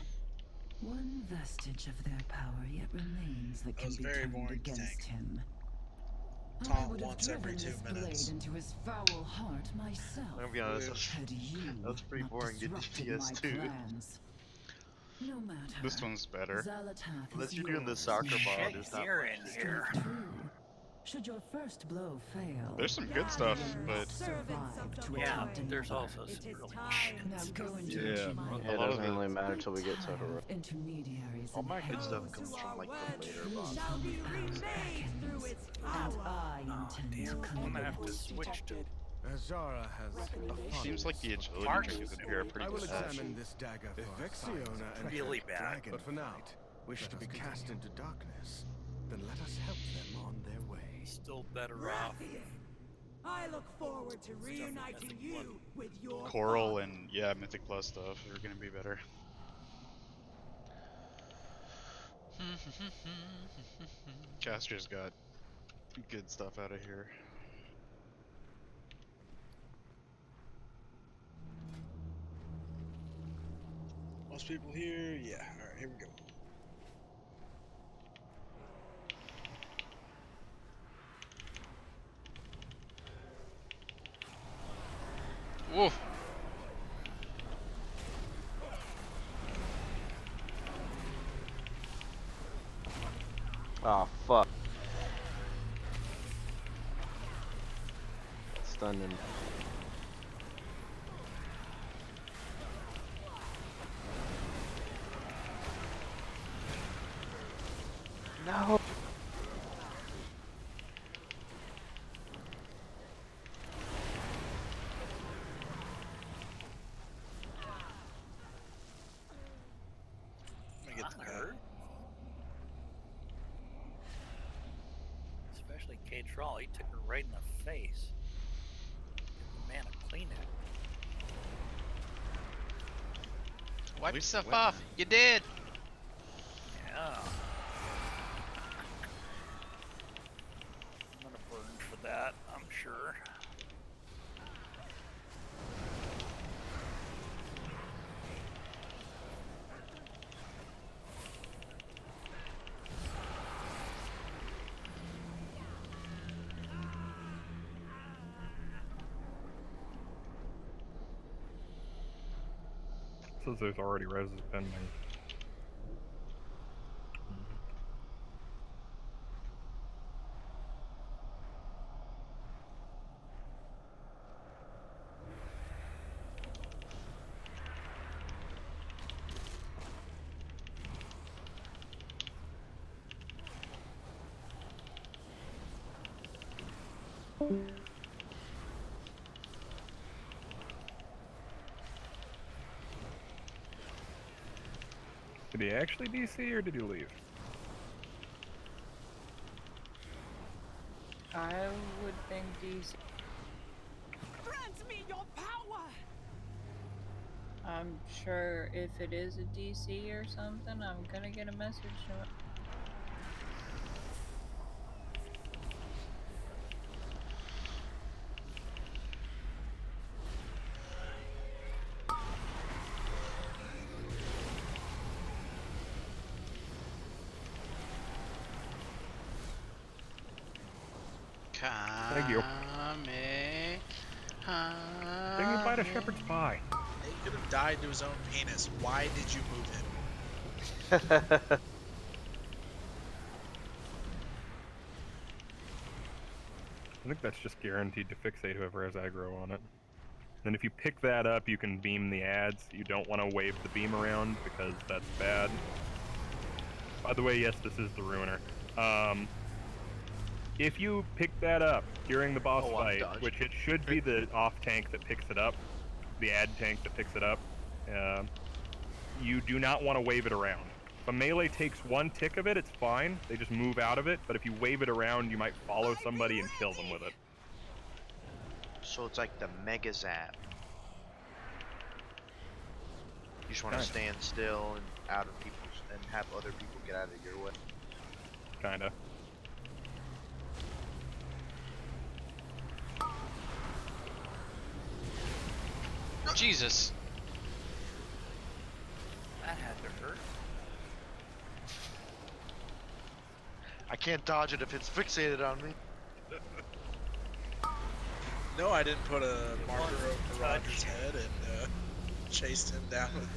One vestige of their power yet remains that can be turned against him. I Taunt would have once every driven 2 this blade minutes. into his foul heart myself. I'm gonna be honest, had you that's pretty not boring to disrupted my DPS too. plans. No matter. This one's better. Zalatath Unless is you're doing the yours soccer now. ball, there's not You're much in to here. True. Should your first blow fail, There's some good stuff, but Yeah, there's also some really shit now go into Yeah, the it doesn't really matter till we get to heroic. intermediaries. All my good stuff comes from like the later bosses. And I intend to I'm gonna have to switch to Zara has a Seems like the agility Mark trinkets is in here are I pretty will bad. examine this dagger for Vexiona and really Black bad. Dragon, but for now, wish to be cast into darkness. Then let us help them on their way. still better off. I look forward to reuniting you with your Coral and yeah, Mythic Plus stuff are gonna be better. Caster's got good stuff out of here. Most people here, yeah. All right, here we go. Whoa. Oh fuck. Stunned him. No. Let me get the Hurt. Especially K Troll, he took her right in the face. Give the man a clean it. Wipe yourself off. You did. Yeah. I'm gonna burn for that, I'm sure. Says there's already reses pending. Did he actually DC or did he leave? I would think DC. Grant me your power. I'm sure if it is a DC or something, I'm gonna get a message to it. Thank you. Dang, you bite a shepherd's pie. He could have died to his own penis. Why did you move him? I think that's just guaranteed to fixate whoever has aggro on it. And if you pick that up, you can beam the ads. You don't want to wave the beam around because that's bad. By the way, yes, this is the Ruiner. If you pick that up during the boss fight, which it should be the off tank that picks it up, the ad tank that picks it up, you do not want to wave it around. a melee takes 1 tick of it, it's fine. They just move out of it. But if you wave it around, you might follow somebody and kill them with it. So it's like the Mega Zap. You just want to Nice. stand still and out of people's and have other people get out of your way. Kinda. Jesus. That had to hurt. I can't dodge it if it's fixated on me. No, I didn't put a marker over Roger's head and chased him down with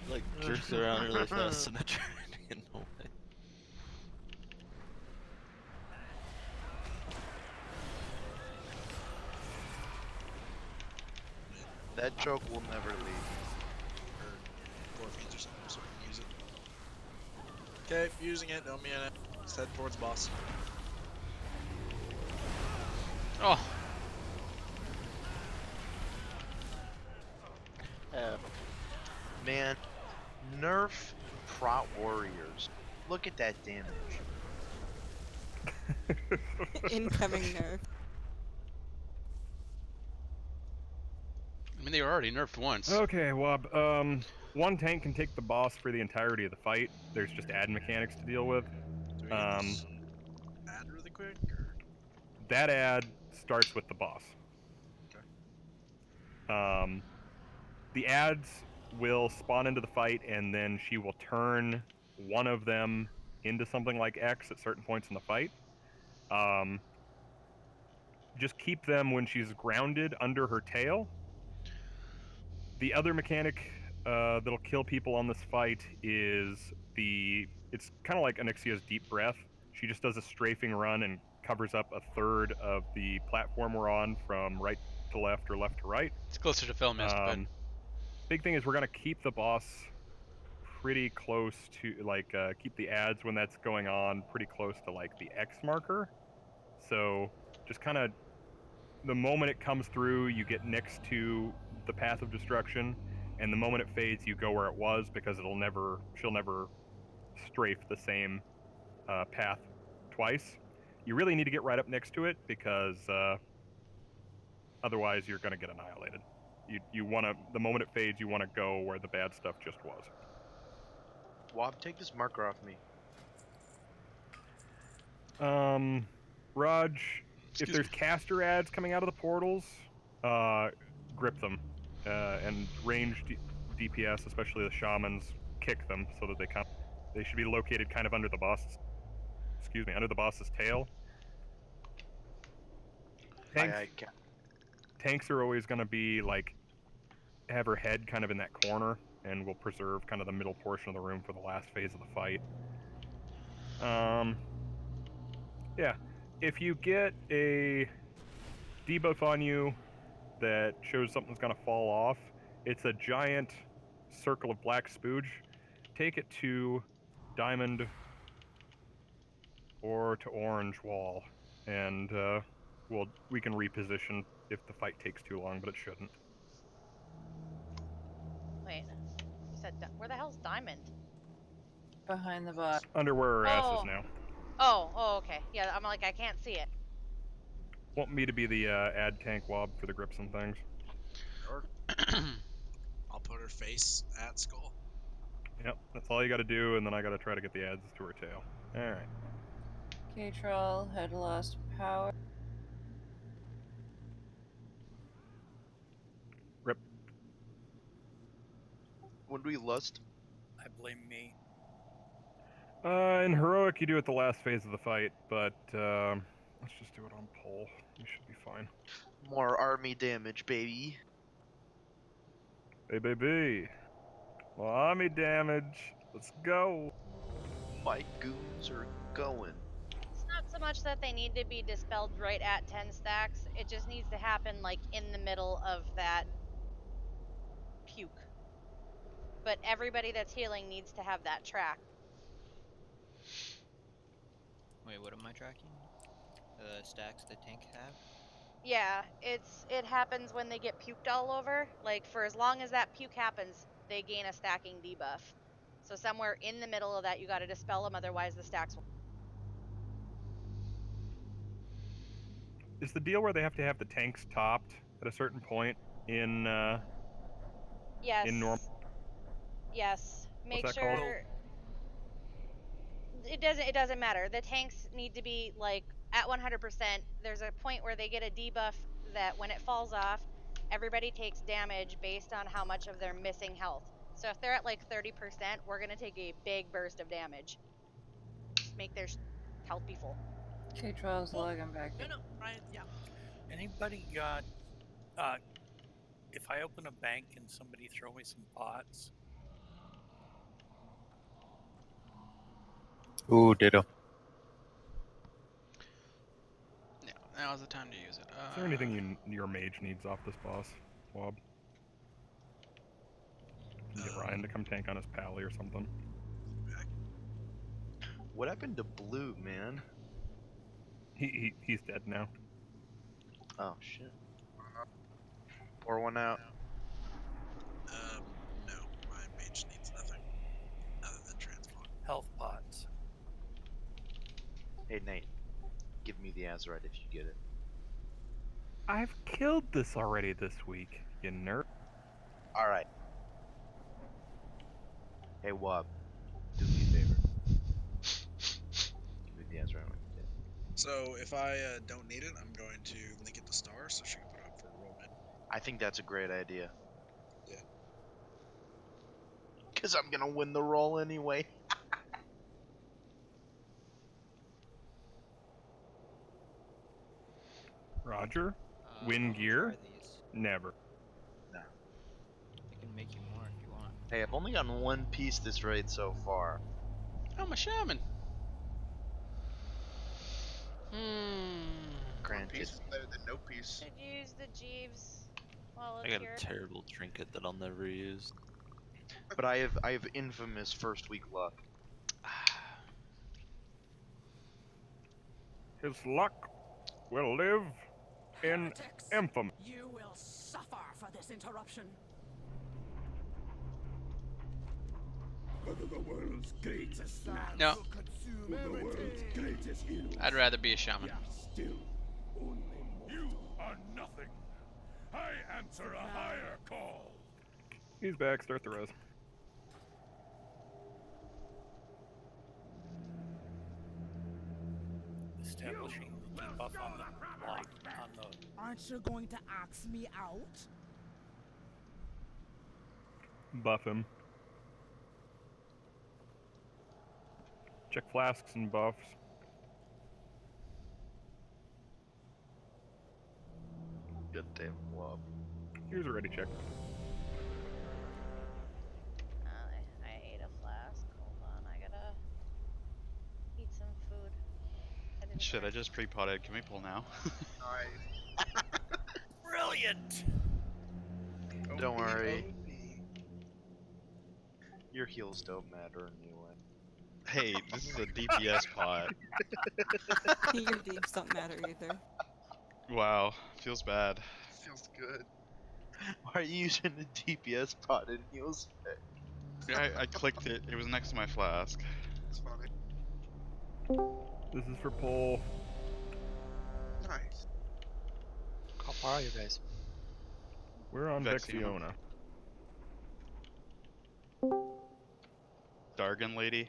like jerks around really fast and I try to get in the way. That joke will never leave. Or forfeits or something so we can use it. Okay, using it, don't mean it. Let's head towards boss. Oh. Man, nerf prot warriors. Look at that damage. Incoming nerf. I mean, they were already nerfed once. Okay, Wob. 1 tank can take the boss for the entirety of the fight. There's just add mechanics to deal with. Do we get this ad really quick? Or? That ad starts with the boss. Okay. The ads will spawn into the fight, and then she will turn one of them into something like X at certain points in the fight. Just keep them when she's grounded under her tail. The other mechanic that'll kill people on this fight is it's kind of like Onyxia's Deep Breath. She just does a strafing run and covers up a third of the platform we're on from right to left or left to right. It's closer to Film Mist, but big thing is we're gonna keep the boss pretty close to keep the ads when that's going on pretty close to like the X marker. So just kind of the moment it comes through, you get next to the path of destruction, and the moment it fades, you go where it was because she'll never strafe the same path twice. You really need to get right up next to it because otherwise you're going to get annihilated. You want to, the moment it fades, you want to go where the bad stuff just was. Wob, take this marker off me. Raj, if there's caster ads coming out of the portals, grip them, and ranged DPS, especially the shamans, kick them so that they should be located kind of under the boss's, under the boss's tail. Tanks are always going to be like, have her head kind of in that corner, and will preserve kind of the middle portion of the room for the last phase of the fight. Yeah, if you get a debuff on you that shows something's gonna fall off, it's a giant circle of black spooge. Take it to diamond or to orange wall, and we can reposition if the fight takes too long, but it shouldn't. Wait, you said where the hell's Diamond? Behind the box. Under where her ass is now. Oh, okay. Yeah, I'm like, I can't see it. Want me to be the ad tank Wob for the grips and things? Sure. I'll put her face at skull. Yep, that's all you gotta do, and then I gotta try to get the ads to her tail. Alright. K-Troll had lost power. Rip. When do we lust? I blame me. In heroic, you do it the last phase of the fight, but let's just do it on pole. You should be fine. More army damage, baby. Hey, baby. Well, army damage. Let's go. My goons are going. It's not so much that they need to be dispelled right at 10 stacks. It just needs to happen like in the middle of that puke. But everybody that's healing needs to have that track. Wait, what am I tracking? The stacks the tank have? Yeah, it happens when they get puked all over. Like for as long as that puke happens, they gain a stacking debuff. So somewhere in the middle of that, you got to dispel them. Otherwise, the stacks will. Is the deal where they have to have the tanks topped at a certain point in Yes. in normal? Yes. Make What's that sure. called? It doesn't matter. The tanks need to be like at 100%. There's a point where they get a debuff that when it falls off, everybody takes damage based on how much of their missing health. So if they're at like 30%, we're gonna take a big burst of damage. Make their health be full. Okay, Trials logging back in. Ryan, yeah. Anybody got, if I open a bank, can somebody throw me some pots? Ooh, ditto. Yeah, now's the time to use it. Is there anything your mage needs off this boss, Wob? Can you get Ryan to come tank on his pally or something? What happened to Blue, man? He's dead now. Oh shit. Pour one out. No, my mage needs nothing other than transmog. Health pots. Hey Nate, give me the Azurite if you get it. I've killed this already this week, you nerd. Alright. Hey Wob, do me a favor. Give me the Azurite when you get it. So if I don't need it, I'm going to link it to Star so she can put it up for enrollment. I think that's a great idea. Yeah. Because I'm gonna win the roll anyway. Roger? Win gear? Never. No. I can make you more if you want. Hey, I've only gotten one piece this raid so far. Oh, my shaman. Granted. Piece is better than no piece. Should use the Jeeves while I it's got here. a terrible trinket that I'll never use. But I have infamous first week luck. His luck will live in infamy. You will suffer for this interruption. Whether the world's greatest man No. will consume the world's greatest hero. I'd rather be a shaman. Still, only You are nothing. I answer a higher call. He's back, start the res. Establishing the debuff on the block on the. Aren't you going to ask me out? Buff him. Check flasks and buffs. Good damn Wob. Here's a ready check. I ate a flask. Hold on, I gotta eat some food. Shit, I just pre-potted. Can we pull now? Brilliant! Don't worry. Your heals don't matter anyway. Hey, this is a DPS pot. Your deeds don't matter either. Wow, feels bad. Feels good. Why are you using the DPS pot in heals? I clicked it. It was next to my flask. It's funny. This is for pull. Nice. How far are you guys? We're on Vexiona. Vexiona. Dargon lady.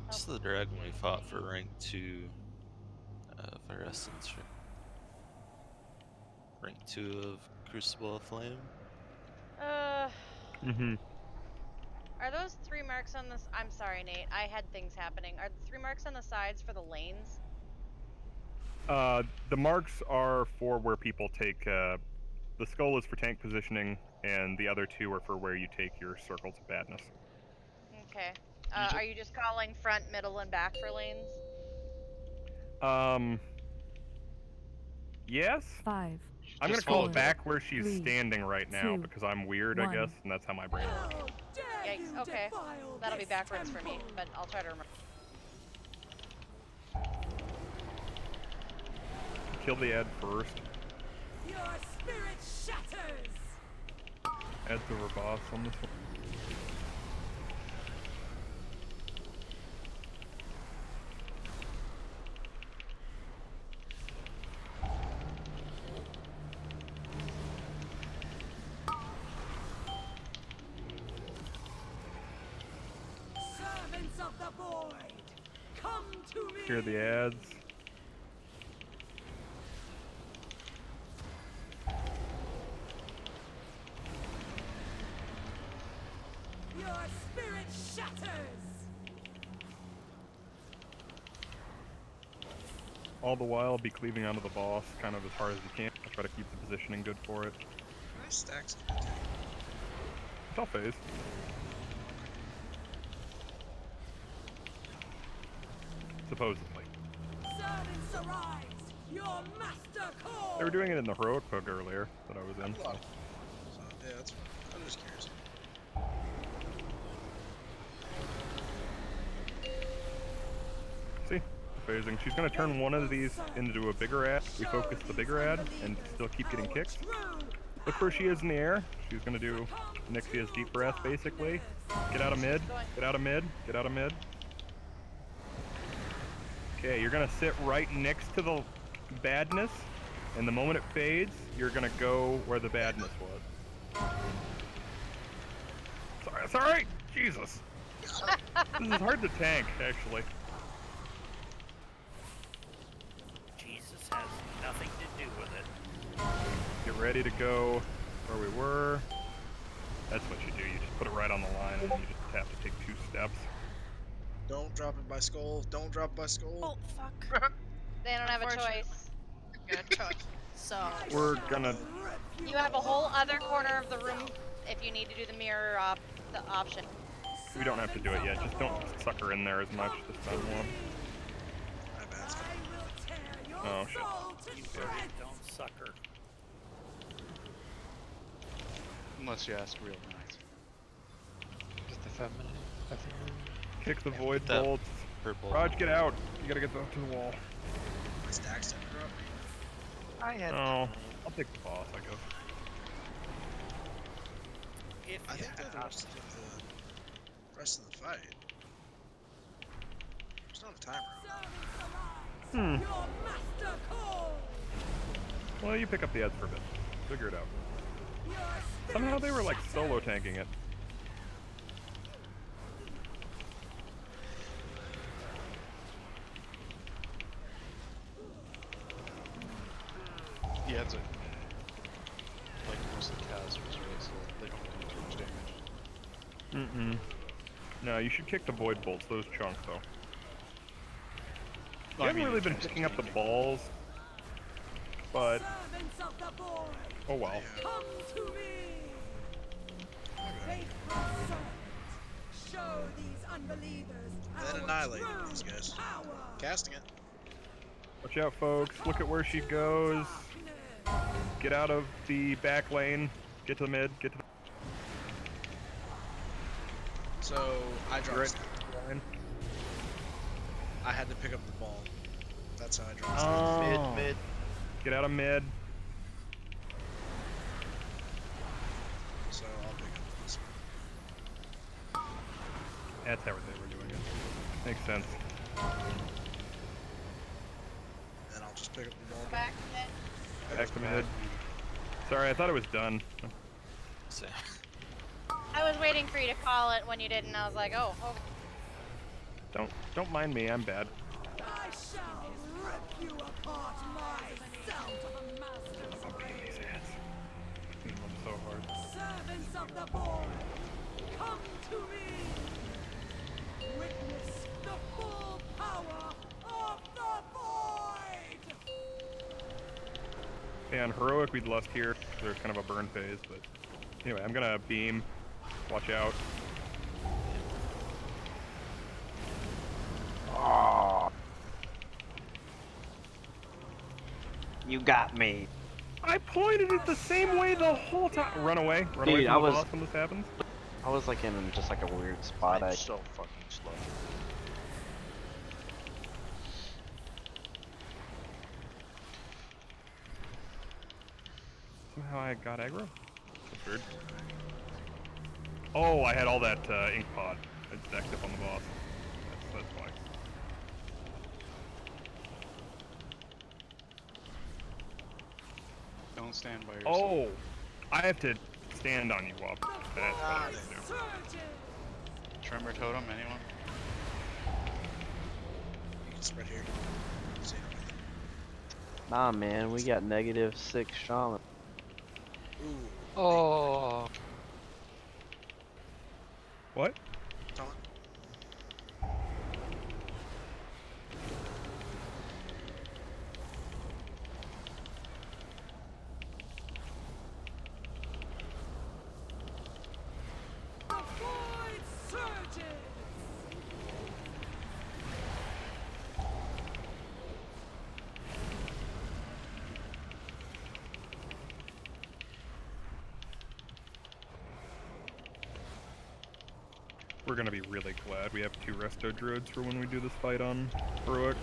This is the dragon we fought for rank 2 Fire Essence. Rank 2 of Crucible of Flame. Mm-hmm. Are those 3 marks on this? I'm sorry, Nate. I had things happening. Are the 3 marks on the sides for the lanes? The marks are for where people take, the skull is for tank positioning, and the other 2 are for where you take your circles of badness. Okay. Are you just calling front, middle, and back for lanes? Yes? 5. I'm gonna Just call follow it back where she's 3, standing right now 2, because I'm weird, I 1. guess, and that's how my brain works. Yikes. Okay. That'll be backwards for me, but I'll try to remember. Kill the ad first. Your spirit shatters! Add to our boss on this one. Servants of the void, come to me. Here are the ads. Your spirit shatters. All the while, be cleaving onto the boss kind of as hard as you can. I'll try to keep the positioning good for it. Nice stacks on the tank. It's all phase. Supposedly. Servants arise. Your master calls. They were doing it in the heroic book earlier that I was in. So. So, yeah, that's fine. I'm just curious. See? Phasing. She's going to turn one of these into a bigger ad. We focus the bigger ad and still keep getting kicks. Look where she is in the air. She's going to do Nixia's deep breath, basically. Get out of mid. Get out of mid. Get out of mid. Okay, you're going to sit right next to the badness. And the moment it fades, you're going to go where the badness was. Sorry! Jesus! This is hard to tank, actually. Jesus has nothing to do with it. Get ready to go where we were. That's what you do. You just put it right on the line and you just have to take 2 steps. Don't drop it by skull. Don't drop it by skull. Oh, fuck. They don't have a choice. Good choice. So We're gonna... You have a whole other corner of the room if you need to do the mirror the option. We don't have to do it yet. Just don't suck her in there as much this time one. Oh, shit. You don't sucker. Unless you ask real nice. Just the feminine. Kick the void that bolts. purple. Raj, get out. You gotta get to the wall. My stacks didn't drop. I had. Oh, I'll take the boss, I guess. I think that the rest of the fight. There's not a timer. Well, you pick up the ads for a bit. Figure it out. Somehow they were like solo tanking it. Yeah, it's like most of the casters, right? So they don't do too much damage. Mm-mm. No, you should kick the void bolts, those chunks, though. I haven't really been picking up the balls, but... Oh well. Come to me. Faithful servant, show these unbelievers Then annihilate these guys. Casting it. Watch out, folks. Look at where she goes. Get out of the back lane. Get to the mid. Get to the... So, I dropped Right. stack. I had to pick up the ball. That's how I dropped Oh. stack. Mid. Get out of mid. So, I'll pick up this one. That's how they were doing it. Makes sense. Then I'll just pick up the ball. Back Back to mid. Sorry, I thought it was done. Same. I was waiting for you to call it when you didn't. I was like, oh, okay. Don't mind me, I'm bad. I shall rip you apart myself. I'm beating these ads. Beating them so hard. Servants of the void, come to me. Witness the full power of the void. Yeah, on heroic we'd lost here. There's kind of a burn phase, but anyway, I'm gonna beam. Watch out. Oh. You got me. I pointed it the same way the whole time. Run away. Run away Dude, from I the was- boss when this happens. I was like in just like a weird spot. I'm so fucking slow. Somehow I got aggro. Weird. Oh, I had all that ink pod. I stacked up on the boss. That's why. Don't stand by yourself. Oh, I have to stand on you, Wop. That's what I have to do. Tremor totem, anyone? You can spread here. Nah, man, we got -6 shaman. Ooh. Oh. What? We're gonna be really glad we have 2 resto druids for when we do this fight on heroic.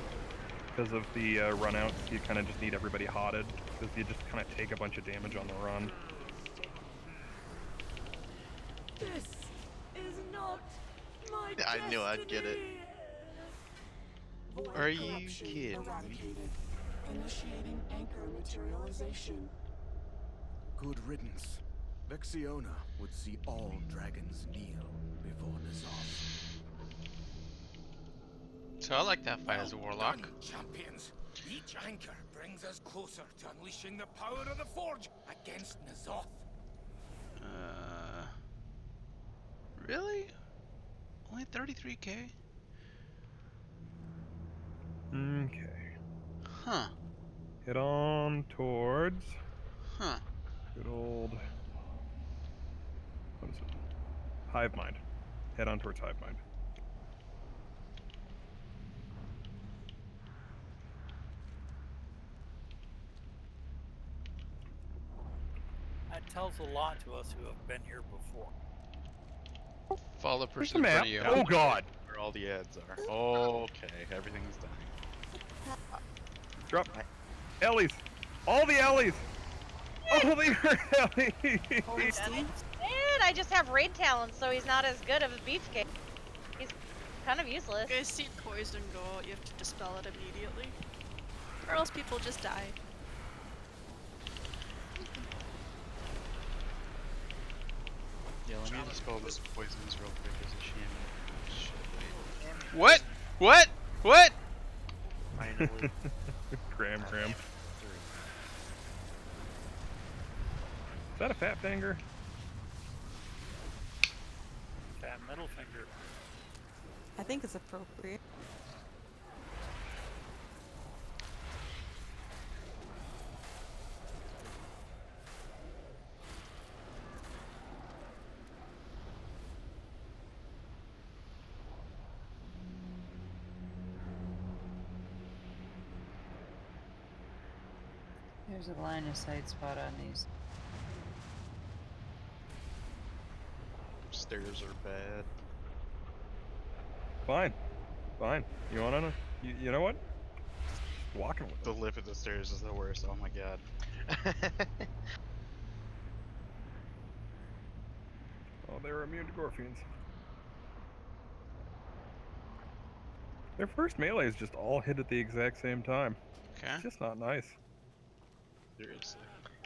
Because of the runouts, you kind of just need everybody hotted, because you just kind of take a bunch of damage on the run. This is not my I knew I'd get it. Are you kidding me? Initiating anchor materialization. Good riddance. Vexiona would see all dragons kneel before N'alotha. So I like that fight as a warlock. Done, champions. Each anchor brings us closer to unleashing the power of the Forge against N'alotha. Really? Only 33k? Okay. Huh. Head on towards... Huh. Good old... What is it? Hive Mind. Head on towards Hive Mind. That tells a lot to us who have been here before. Follow the There's person the in front map. of you. Oh god! Where all the ads are. Okay, everything's dying. Drop. Ellies! All the Ellies! All the Ellies! And I just have raid talent, so he's not as good of a beefcake. He's kind of useless. You guys see poison go out, you have to dispel it immediately. Or else people just die. Yeah, let me dispel this poisons real quick as a shaman. Shit, wait. What? What? What? Finally. Graham. Is that a fat finger? Fat middle finger. I think it's appropriate. There's a line of sight spot on these. Stairs are bad. Fine. You wanna? You know what? Walking with The lift of the stairs is the worst. Oh my god. Oh, they're immune to Gorfians. Their first melee is just all hit at the exact same time. Okay. It's just not nice. Seriously.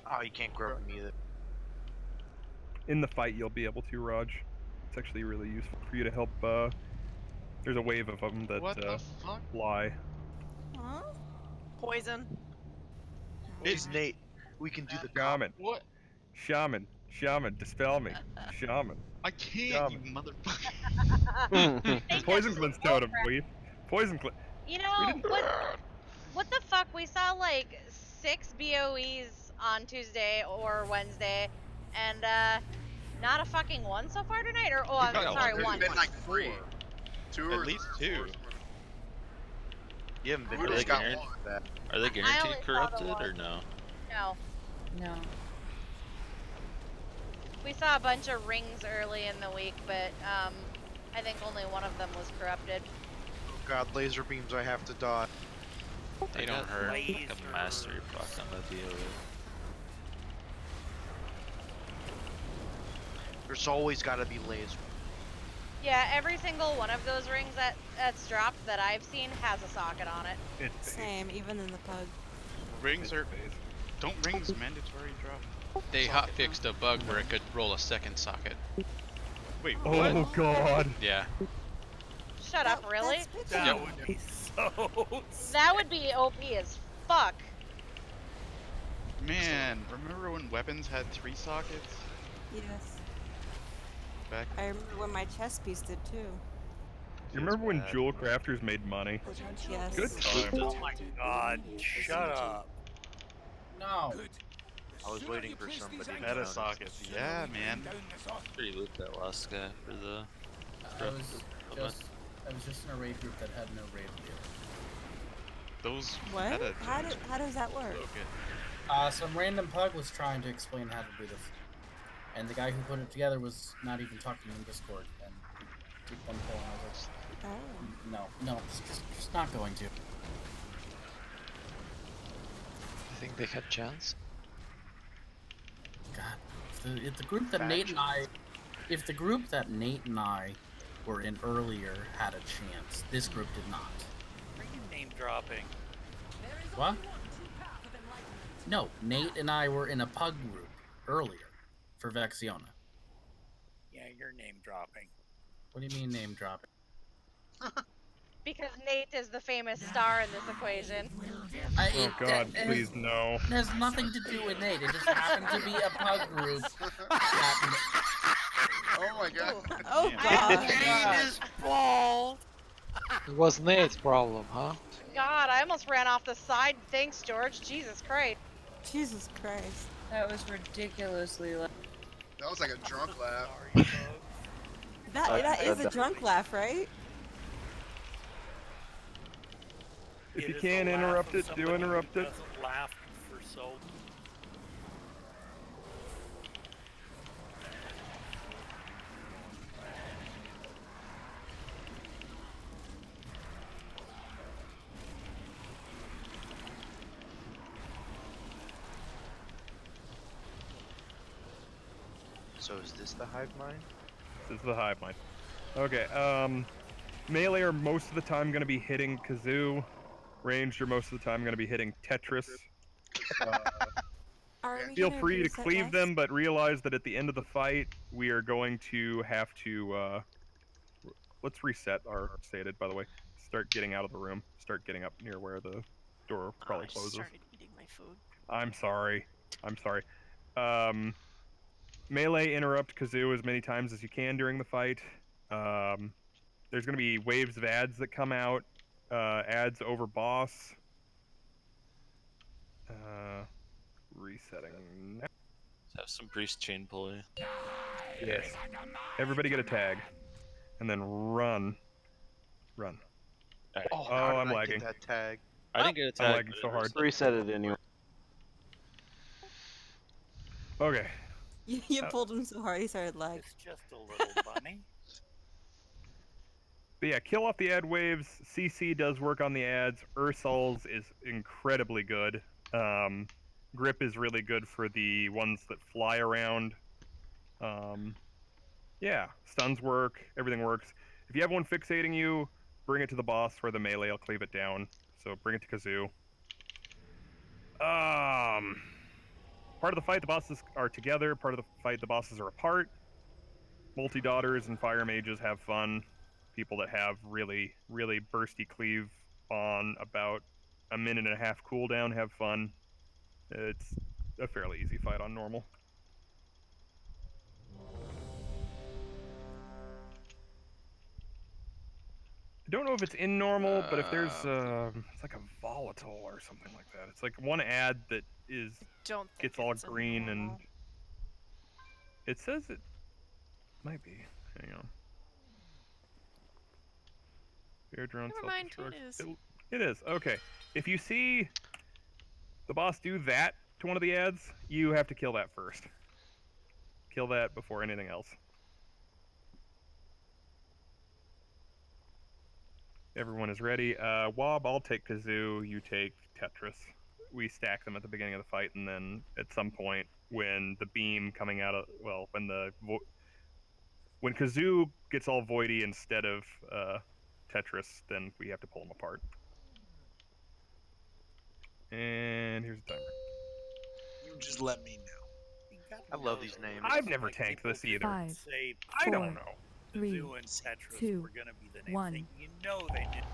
Oh, you can't grab him either. In the fight, you'll be able to, Raj. It's actually really useful for you to help. There's a wave of them that What the fuck? fly. Huh? Poison. It's Nate. We can do the Shaman. What? Shaman, dispel me. Shaman. I can't, Shaman. you motherfucker. Poison cleanse totem, please. Poison cleanse. You know, what the fuck? We saw like 6 BOEs on Tuesday or Wednesday, and not a fucking one so far tonight? Or, oh, I'm sorry, one. Been like 3. 2 or at least 2. You haven't been Are really they, got guaranteed, one of that. are they only guaranteed saw the corrupted one. or no? No. No. We saw a bunch of rings early in the week, but I think only one of them was corrupted. Oh god, laser beams I have to dodge. They don't hurt. Laser. A mastery proc on the deal. There's always got to be laser. Yeah, every single one of those rings that's dropped that I've seen has a socket on it. Same, even in the pug. Rings are. Don't rings mandatory drop? They socket? hotfixed a bug where it could roll a second socket. Wait, Oh what? god. Yeah. Shut up, really? That would be so. That would be OP as fuck. Man, remember when weapons had 3 sockets? Yes. Back. I remember when my chest piece did too. You remember when jewel crafters made money? Yes. Good times. Oh my god, shut up. No. I was waiting for somebody to Meta notice. sockets, yeah, man. Pretty loot that last guy for the. I was just in a raid group that had no raid wheel. Those What? meta How does that work? Some random pug was trying to explain how to do this, and the guy who put it together was not even talking in Discord, and keep them pulling. I was like, no, just not going to. I think they had chance. God, if the group that Nate and I were in earlier had a chance, this group did not. Are you name dropping? What? No, Nate and I were in a pug group earlier for Vexiona. Yeah, you're name dropping. What do you mean name dropping? Because Nate is the famous star in this equation. Oh god, please no. It has nothing to do with Nate. It just happened to be a pug group. Oh my god. Oh god. Jesus bald. It was Nate's problem, huh? God, I almost ran off the side. Thanks, George. Jesus Christ. Jesus Christ. That was ridiculously loud. That was like a drunk laugh. That is a drunk laugh, right? If you can interrupt it, do interrupt it. Doesn't laugh for so. So is this the hive mind? This is the hive mind. Okay, melee are most of the time going to be hitting Kazoo. Ranged are most of the time going to be hitting Tetris. Feel free to cleave them, but realize that at the end of the fight, we are going to have to, let's reset our stated, by the way. Start getting out of the room. Start getting up near where the door probably closes. I started eating my food. I'm sorry. I'm sorry. Melee interrupt Kazoo as many times as you can during the fight. There's going to be waves of ads that come out. Ads over boss. Resetting now. Let's have some priest chain pulley. Yes. Everybody get a tag. And then run. Run. Right. Oh, I'm I lagging. get that tag? I didn't get a tag. I'm lagging so hard. Reset it anyway. Okay. You pulled him so hard he started lag. It's just a little bunny. But yeah, kill off the ad waves. CC does work on the ads. Ursul's is incredibly good. Grip is really good for the ones that fly around. Yeah, stuns work. Everything works. If you have one fixating you, bring it to the boss where the melee will cleave it down. So bring it to Kazoo. Part of the fight, the bosses are together. Part of the fight, the bosses are apart. Multi-daughters and fire mages have fun. People that have really, really bursty cleave on about a minute and a half cooldown have fun. It's a fairly easy fight on normal. I don't know if it's in normal, but if there's it's like a volatile or something like that. It's like one ad that is gets all green and it says it might be. Hang on. Fear drone self-destruct. It is. Okay. If you see the boss do that to one of the ads, you have to kill that first. Kill that before anything else. Everyone is ready. Wob, I'll take Kazoo, you take Tetris. We stack them at the beginning of the fight, and then at some point, when the beam coming out of, well, when the When Kazoo gets all voidy instead of Tetris, then we have to pull them apart. And here's the timer. You just let me know. I love these names. I've never tanked this either. 5, Say, I don't 4, know. 3, Kazoo and Tetris 2, were gonna be the names. 1. You know they did.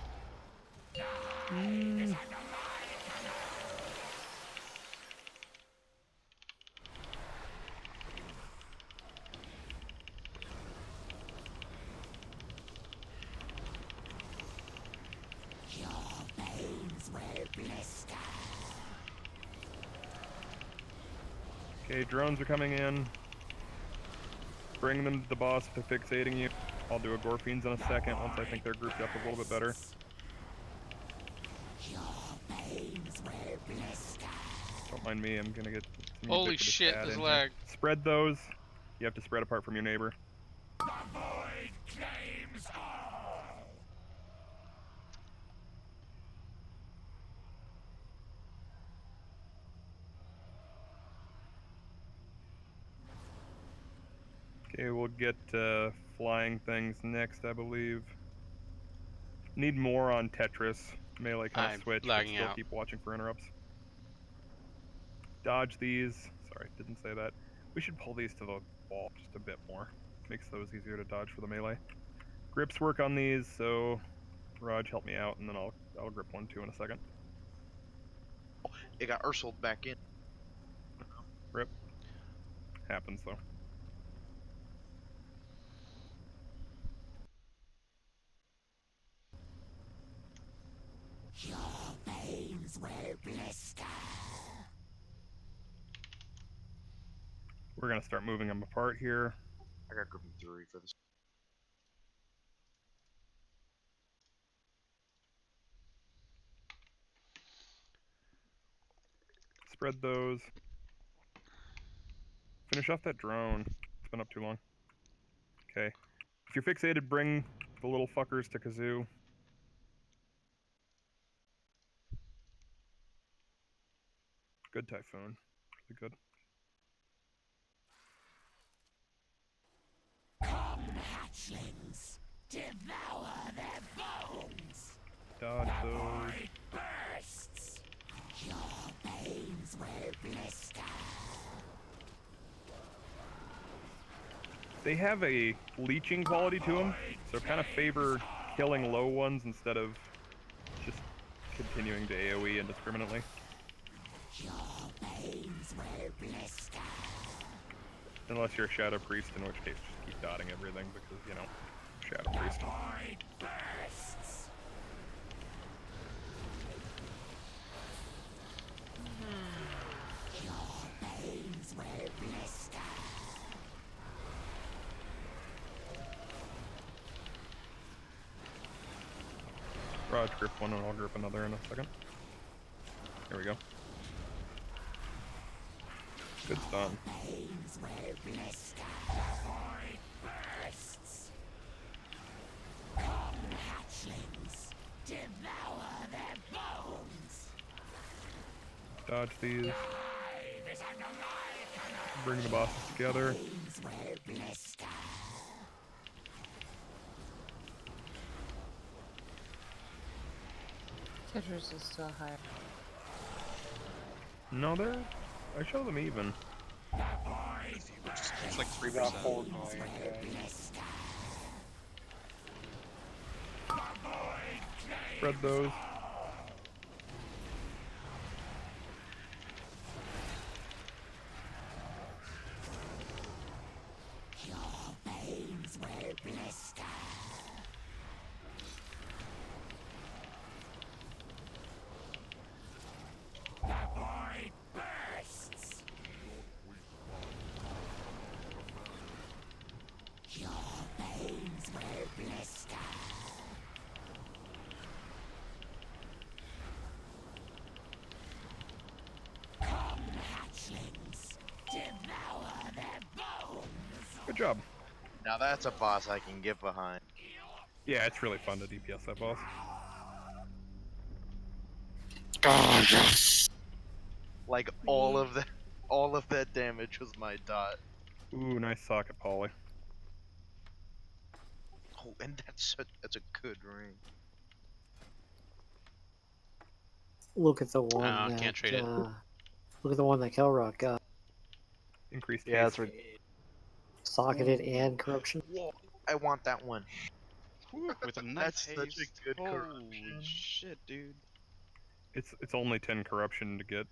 Okay, drones are coming in. Bring them to the boss if they're fixating you. I'll do a Gorfiends in a second once I think they're grouped up a little bit better. Don't mind me, I'm gonna get some Holy ubiquitous shit, ad there's in lag. here. Spread those. You have to spread apart from your neighbor. Okay, we'll get flying things next, I believe. Need more on Tetris. Melee kind I'm of switch, but lagging still out. keep watching for interrupts. Dodge these. Sorry, didn't say that. We should pull these to the wall just a bit more. Makes those easier to dodge for the melee. Grips work on these, so Raj, help me out, and then I'll grip one too in a second. It got Ursuled back in. Rip. Happens though. Your veins will blister. We're gonna start moving them apart here. I got gripping 3 for this. Spread those. Finish off that drone. It's been up too long. Okay. If you're fixated, bring the little fuckers to Kazoo. Good Typhoon. Really good. Come, hatchlings, devour their bones. Dodge those. Bursts. Your veins will blister. They have a leeching quality to them, so kind of favor killing low ones instead of just continuing to AoE indiscriminately. Your veins will blister. Unless you're a Shadow Priest, in which case just keep dotting everything because, you know, Shadow Priest. Bursts. Your veins will blister. Raj, grip one and I'll grip another in a second. Here we go. Good stun. Veins will blister. Bursts. Come, hatchlings, devour their bones. Dodge these. Life is under my Bring the bosses together. veins will blister. Tetris is still higher. No, I show them even. It's like 3%. Spread those. Your veins will blister. The void bursts. Your veins will blister. Come, hatchlings, devour their bones. Good job. Now that's a boss I can get behind. Yeah, it's really fun to DPS that boss. Oh yes. Like all of that damage was my dot. Ooh, nice socket, Polly. Oh, and that's a good ring. Look at the one that. can't trade it. Look at the one that Kelrock got. Increased Yeah, haste. that's Socketed and corruption. Whoa, I want that one. With a nice That's haste. such a good Holy corruption. shit, dude. It's only 10 corruption to get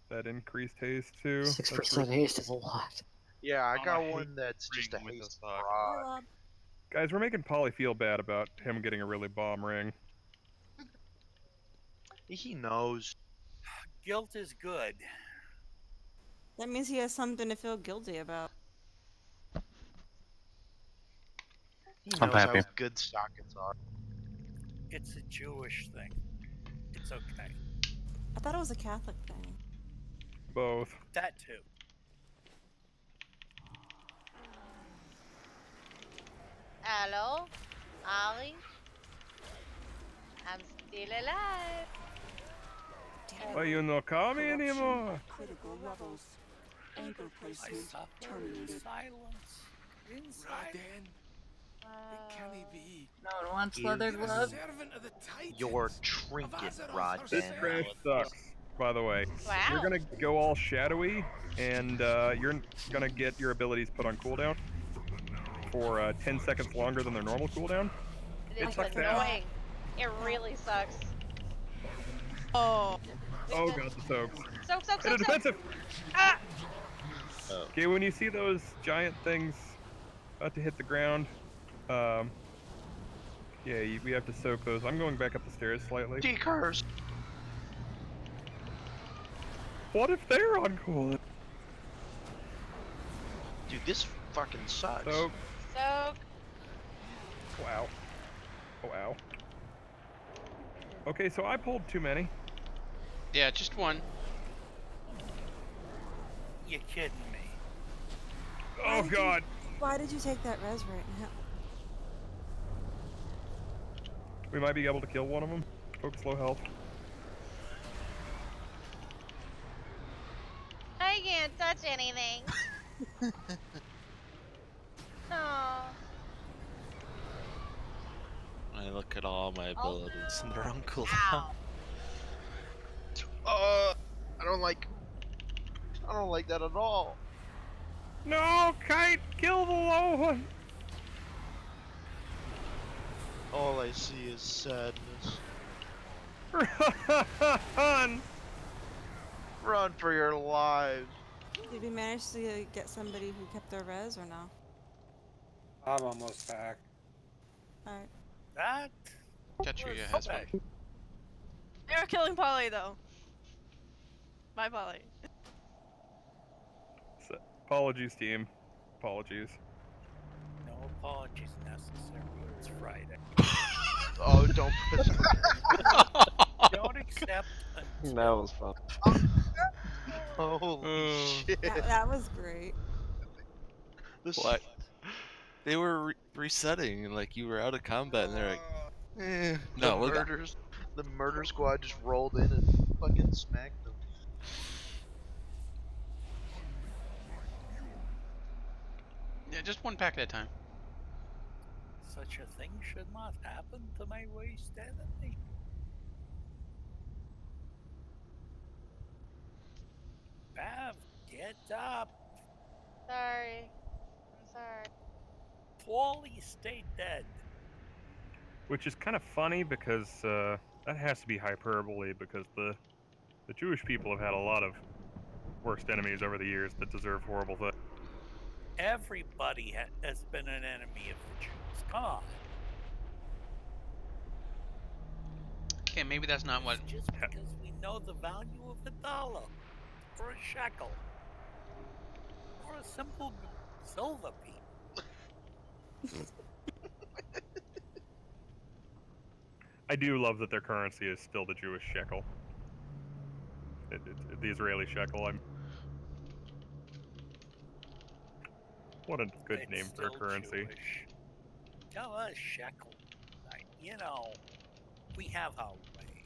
that increased haste too. 6% haste is a lot. Yeah, I On got a one that's just a ring with a haste socket. rod. Guys, we're making Polly feel bad about him getting a really bomb ring. He knows. Guilt is good. That means he has something to feel guilty about. He I'm knows how happy. good sockets are. It's a Jewish thing. It's okay. I thought it was a Catholic thing. Both. That too. Hello, Ollie. I'm still alive. Why you not call me anymore? Critical levels. Anchor I placement suffer in terminated. silence. In silence. Raden, it can he be? No one wants Is leather You're a gloves. servant of the Titans. Your trinket, rod This Ben. crash sucks, by the way. Wow. You're gonna go all shadowy, and you're gonna get your abilities put on cooldown for 10 seconds longer than their normal cooldown. It It's sucks ass. annoying. It really sucks. Oh. Oh god, the soaks. Soak, soak, And soak, a soak. defensive! Ah! Okay, when you see those giant things about to hit the ground, yeah, we have to soak those. I'm going back up the stairs slightly. Decurs. What if they're on cooldown? Dude, this fucking sucks. Soak. Soak. Wow. Oh, ow. Okay, so I pulled too many. Yeah, just one. You kidding me? Oh god. Why did you take that res right now? We might be able to kill one of them. Folks, low health. I can't touch anything. Oh. I look at all my abilities and they're on cooldown. I don't like that at all. No, Kite, kill the low one. All I see is sadness. Run! Run for your lives. Did we manage to get somebody who kept their res or no? I'm almost back. Alright. That Ketchuya has one. They were killing Polly though. Bye, Polly. Apologies, team. Apologies. No apologies necessary. It's Friday. Oh, don't put Don't accept. That was fun. Holy shit. That was great. What? They were resetting, and like you were out of combat, and they're like, no, we'll go. The murder squad just rolled in and fucking smacked them. Yeah, just one pack at a time. Such a thing should not happen to my waste enemy. Pav, get up. Sorry. I'm sorry. Wally, stay dead. Which is kind of funny because that has to be hyperbole because the Jewish people have had a lot of worst enemies over the years that deserve horrible things. Everybody has been an enemy of the Jews. Come on. Okay, maybe that's not what. Just because we know the value of a dollar, or a shekel, or a simple silver piece. I do love that their currency is still the Jewish shekel. The Israeli shekel. What a good It's name for a still currency. Jewish. Tell us shekel. You know, we have our way.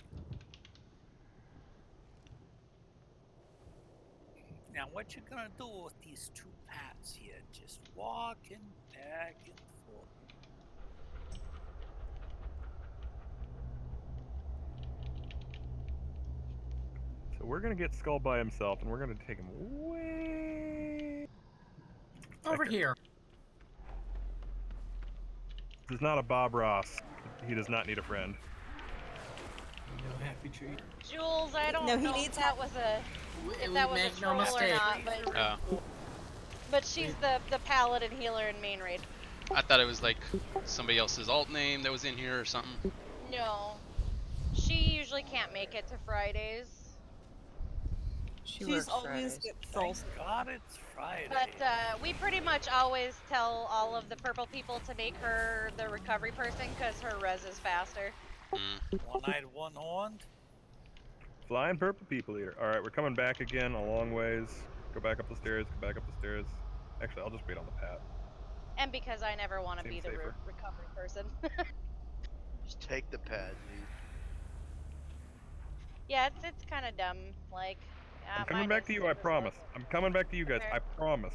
Now, what you gonna do with these two paths here? Just walking back and forth. So we're gonna get Skull by himself, and we're gonna take him way over here. This is not a Bob Ross. He does not need a friend. No happy tree. Jules, I don't No, he know needs if that was a make no troll mistake. or not, but she's the paladin healer in main raid. I thought it was like somebody else's alt name that was in here or something. No, she usually can't make it to Fridays. She's always gets soul. Thank God it's Friday. But we pretty much always tell all of the purple people to make her the recovery person because her res is faster. One-eyed, one-horned. Flying purple people here. All right, we're coming back again a long ways. Go back up the stairs. Go back up the stairs. Actually, I'll just wait on the path. And because I never want to be Seems the safer. recovery person. Just take the pad, dude. Yeah, it's kind of dumb. Like, I'm coming back to you, I promise. I'm coming back to you guys, I promise.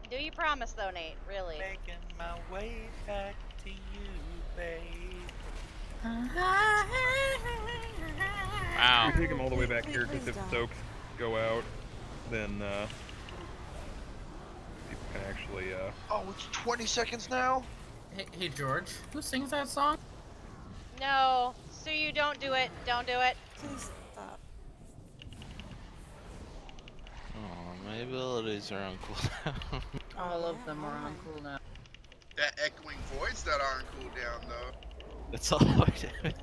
Do you promise though, Nate? Really? Making my way back to you, babe. Wow. We take him all the way back here because if soaks go out, then people can actually. Oh, it's 20 seconds now. Hey George, who sings that song? No, so you don't do it. Don't do it. Please stop. Oh, my abilities are on cooldown. All of them are on cooldown. That echoing voice that aren't cooldown though. That's all I did.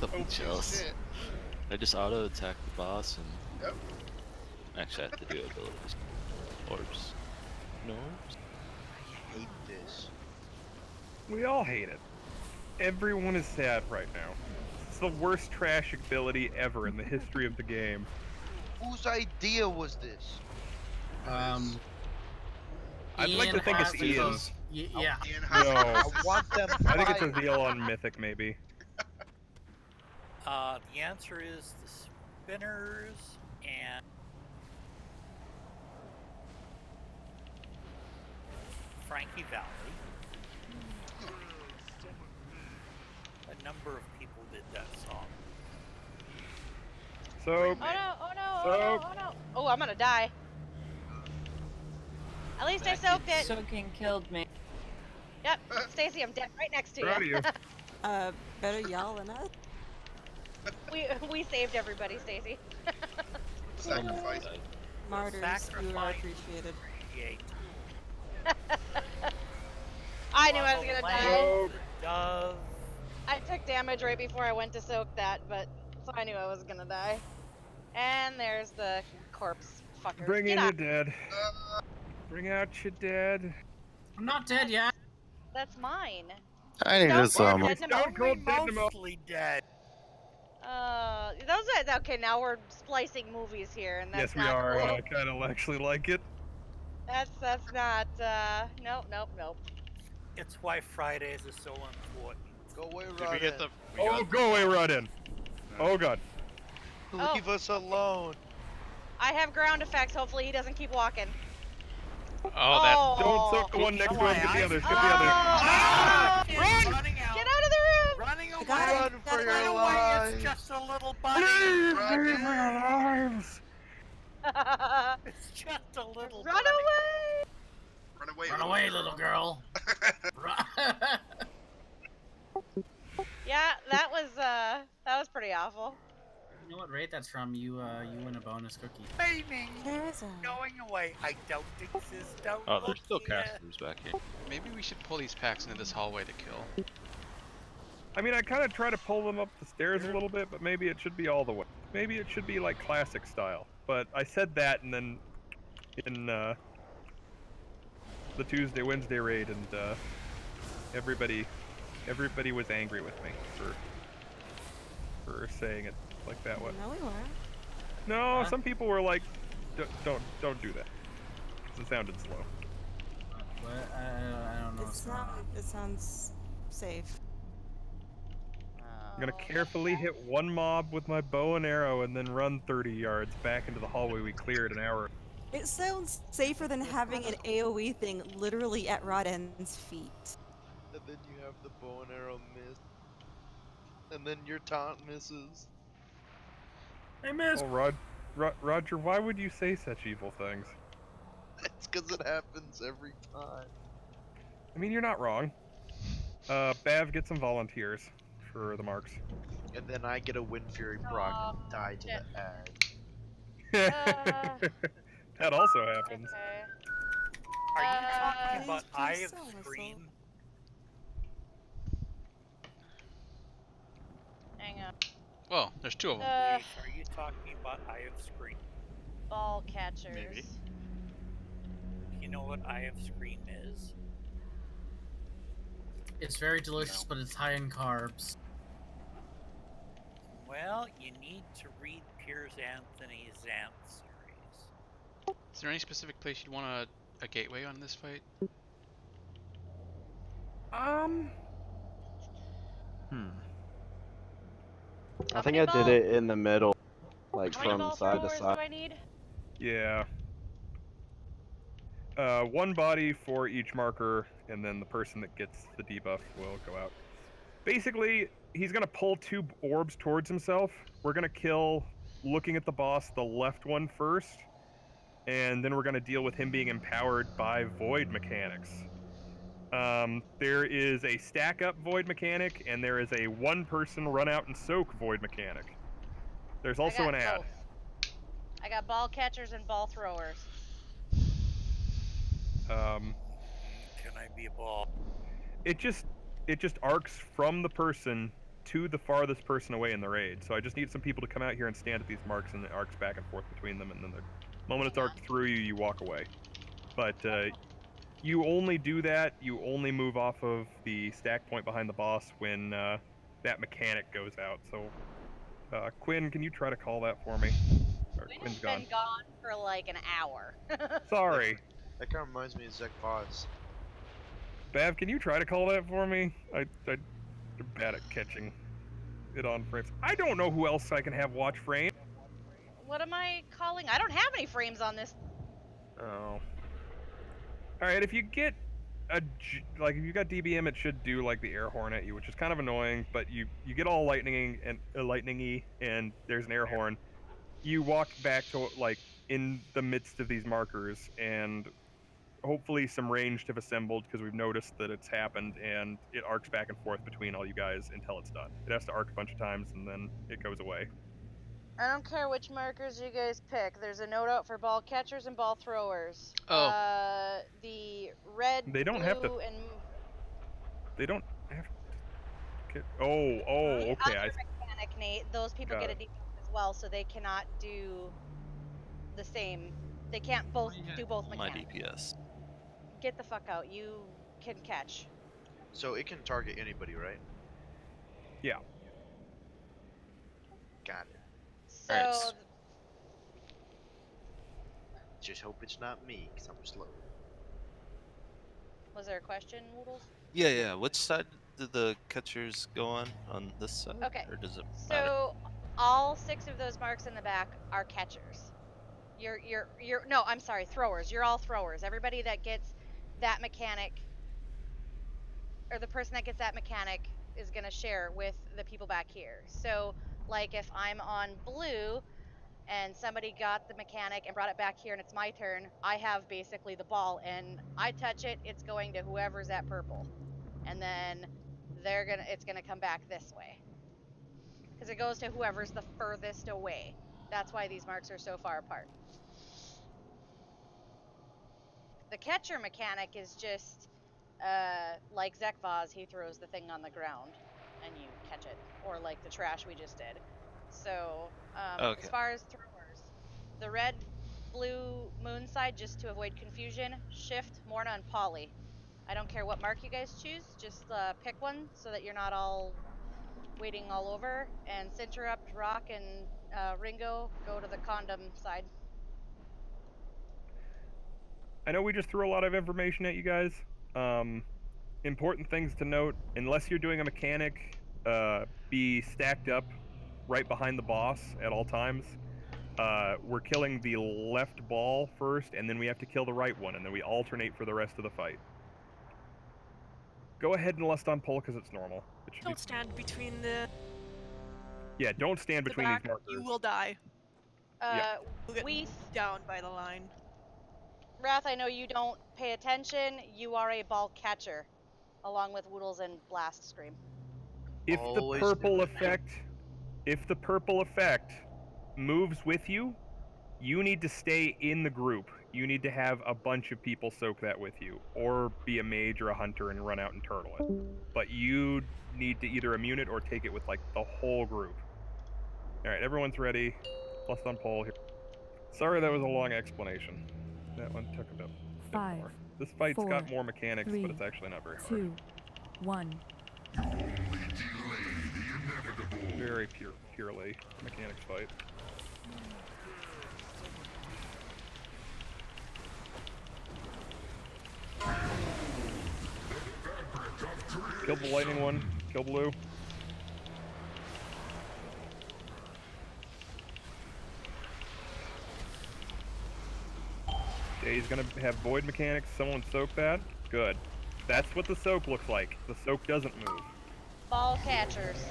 Oh, I'm jealous. shit. I just auto attack the boss and. Yep. Actually, I have to do abilities. Orbs. No orbs? I hate this. We all hate it. Everyone is sad right now. It's the worst trash ability ever in the history of the game. Whose idea was this? I'd like to think it's Ian's. Yeah. No. I want them I think it's a fired. Zeal on Mythic, maybe. The answer is the spinners and Frankie Valley. A number of people did that song. So. Oh no! Oh no! Oh no! Oh no! Oh, I'm gonna die. At least I soaked it. Soaking killed me. Yep, Stacy, I'm dead right next to Proud of you. you. Better y'all than us. we saved everybody, Stacy. Sacrifice. Martyrs, you are Sacrifice. appreciated. I knew I was gonna die. Dove. I took damage right before I went to soak that, but so I knew I was gonna die. And there's the corpse fucker. Bring Get in your up. dead. Bring out your dead. I'm not dead yet. That's mine. I need Don't to summon. dead Nemo. Stone Cold Dynamo. Mostly dead. Those are okay. Now we're splicing movies here, and that's Yes, we not are. cool. I kind of actually like it. That's not. Nope. It's why Fridays are so important. Go away, Did we get the? Oh, go away, Rudin. Oh god. Leave us alone. I have ground effects. Hopefully he doesn't keep walking. Oh, that. Don't soak the one next to him. Get the others. Get the others. Ah! Run! Running out. Get out of the room! Running away. Run for your Run away. lives. It's just a little bunny. Leave me for your lives. It's just a little Run bunny. away! Run away. Run away, little girl. Yeah, that was pretty awful. You know what rate that's from? You win a bonus cookie. Flaming. There's a... Going away. I don't exist. Don't Oh, there's look still here. casters back here. Maybe we should pull these packs into this hallway to kill. I mean, I kind of try to pull them up the stairs a little bit, but maybe it should be all the way. Maybe it should be like classic style. But I said that, and then in the Tuesday, Wednesday raid, and everybody was angry with me for saying it like that way. No, we weren't. No, Huh? some people were like, don't do that. 'Cause it sounded slow. What? I don't know. It sounds safe. I'm gonna carefully hit one mob with my bow and arrow, and then run 30 yards back into the hallway we cleared an hour. It sounds safer than having an AoE thing literally at Rodden's feet. And then you have the bow and arrow miss. And then your taunt misses. I missed. Oh, Roger, why would you say such evil things? It's because it happens every time. I mean, you're not wrong. Bav, get some volunteers for the marks. And then I get a Wind Fury proc and die to the ag. That also happens. Okay. Are you talking Uh, about Eye of Scream? Hang on. Whoa, there's two of them. Are you talking about Eye of Scream? Ball catchers. Maybe. You know what Eye of Scream is? It's very delicious, but it's high in carbs. Well, you need to read Piers Anthony's Xanth series. Is there any specific place you'd want a gateway on this fight? I think I did it in the middle, like How many from ball side to throwers side. do I need? Yeah. One body for each marker, and then the person that gets the debuff will go out. Basically, he's going to pull 2 orbs towards himself. We're going to kill, looking at the boss, the left one first, and then we're going to deal with him being empowered by void mechanics. There is a stack up void mechanic, and there is a 1-person run out and soak void mechanic. There's also an ad. I got ball catchers and ball throwers. Can I be a ball? It just arcs from the person to the farthest person away in the raid. So I just need some people to come out here and stand at these marks, and it arcs back and forth between them, and then the moment it's arced through you, you walk away. But you only do that, you only move off of the stack point behind the boss when that mechanic goes out. So Quinn, can you try to call that for me? Or Quinn's gone. Been gone for like an hour. Sorry. That kind of reminds me of Zek Vaz. Bav, can you try to call that for me? I'm bad at catching it on frames. I don't know who else I can have watch frame. What am I calling? I don't have any frames on this. Oh. Alright, if you get if you got DBM, it should do like the air horn at you, which is kind of annoying, but you get all lightningy, and there's an air horn. You walk back to like in the midst of these markers, and hopefully some ranged have assembled, because we've noticed that it's happened, and it arcs back and forth between all you guys until it's done. It has to arc a bunch of times, and then it goes away. I don't care which markers you guys pick. There's a note out for ball catchers and ball throwers. Oh. The red, They don't blue, have to. and They don't have to. Oh, okay. other mechanic, Nate. Those people Got get a it. debuff as well, so they cannot do the same. They can't both do both My mechanics. DPS. Get the fuck out. You can catch. So it can target anybody, right? Yeah. Got it. So Just hope it's not me, because I'm slow. was there a question, Woodles? Yeah. Which side did the catchers go on? On this side? Okay. Or does it matter? So all 6 of those marks in the back are catchers. No, I'm sorry, throwers. You're all throwers. Everybody that gets that mechanic, or the person that gets that mechanic, is gonna share with the people back here. So, like if I'm on blue and somebody got the mechanic and brought it back here and it's my turn, I have basically the ball, and I touch it, it's going to whoever's at purple. And then it's gonna come back this way. Because it goes to whoever's the furthest away. That's why these marks are so far apart. The catcher mechanic is just like Zek Vaz, he throws the thing on the ground and you catch it, or like the trash we just did. So as far as throwers, the red, blue, moon side, just to avoid confusion, Shift, Morna, and Polly. I don't care what mark you guys choose, just pick one so that you're not all waiting all over. And Sinterrupt, Rock, and Ringo go to the condom side. I know we just threw a lot of information at you guys. Important things to note: unless you're doing a mechanic, be stacked up right behind the boss at all times. We're killing the left ball first, and then we have to kill the right one, and then we alternate for the rest of the fight. Go ahead and lust on pull, because it's normal. Don't stand between the. Yeah, don't stand between back. these markers. You will die. We down by the line. Wrath, I know you don't pay attention. You are a ball catcher, along with Woodles and Blast Scream. If the purple effect moves with you, you need to stay in the group. You need to have a bunch of people soak that with you, or be a mage or a hunter and run out and turtle it. But you need to either immune it or take it with like the whole group. All right, everyone's ready. Plus on poll here. Sorry, that was a long explanation. That one took a bit more. This fight's got more mechanics, but it's actually not very hard. 2, 1. Very purely mechanics fight. Kill the lightning one. Kill blue. Okay, he's gonna have void mechanics. Someone soak that. Good. That's what the soak looks like. The soak doesn't move. Ball catchers.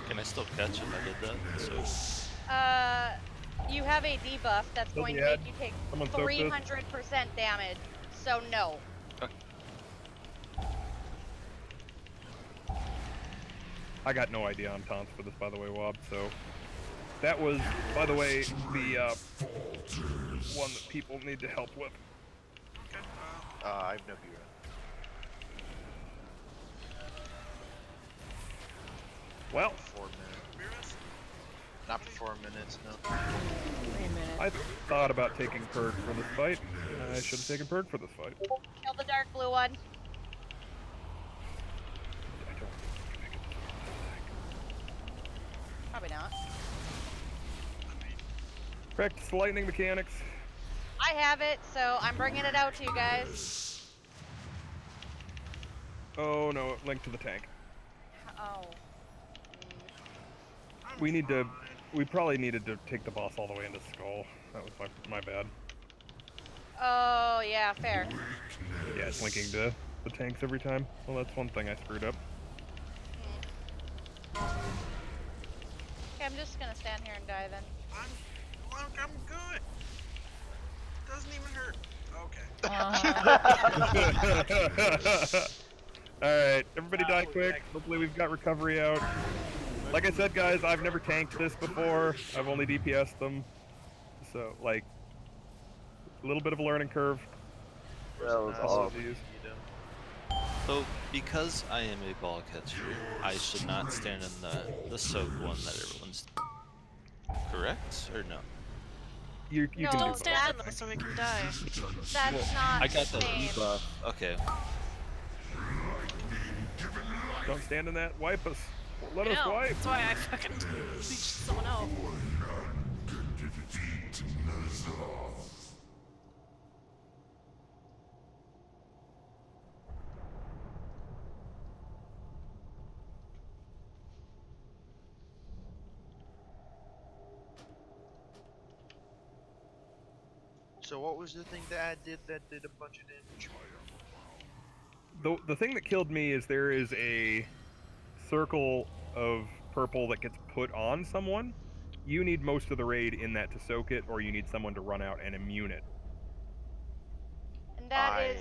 Can I still catch if I did that? So. You have a debuff that's going to make you take Someone soak this. 300% damage. So no. I got no idea on taunts for this, by the way, Wob, so... That was, by the way, the one that people need to help with. I have no hero. Well... 4 minutes. Not for 4 minutes, no. 3 minutes. I thought about taking Purge for this fight. I should have taken Purge for this fight. Kill the dark blue one. Probably not. Practice lightning mechanics. I have it, so I'm bringing it out to you guys. Oh no, link to the tank. Oh. We probably needed to take the boss all the way into Skull. That was my bad. Oh, yeah, fair. Yeah, it's linking to the tanks every time. Well, that's one thing I screwed up. Okay, I'm just gonna stand here and die then. I'm good. Doesn't even hurt. Okay. Alright, everybody die quick. Hopefully we've got recovery out. Like I said, guys, I've never tanked this before. I've only DPS'd them. So, like, a little bit of a learning curve. That was awesome. So, because I am a ball catcher, I should not stand in the soak one that everyone's... Correct? Or no? You No, can Don't do stand in them so we can die. That's not I got the the same. debuff. Okay. Don't stand in that. Wipe us. Let us No, wipe. that's why I fucking leached someone else. So what was the thing that I did that did a bunch of damage? The thing that killed me is there is a circle of purple that gets put on someone. You need most of the raid in that to soak it, or you need someone to run out and immune it. And that is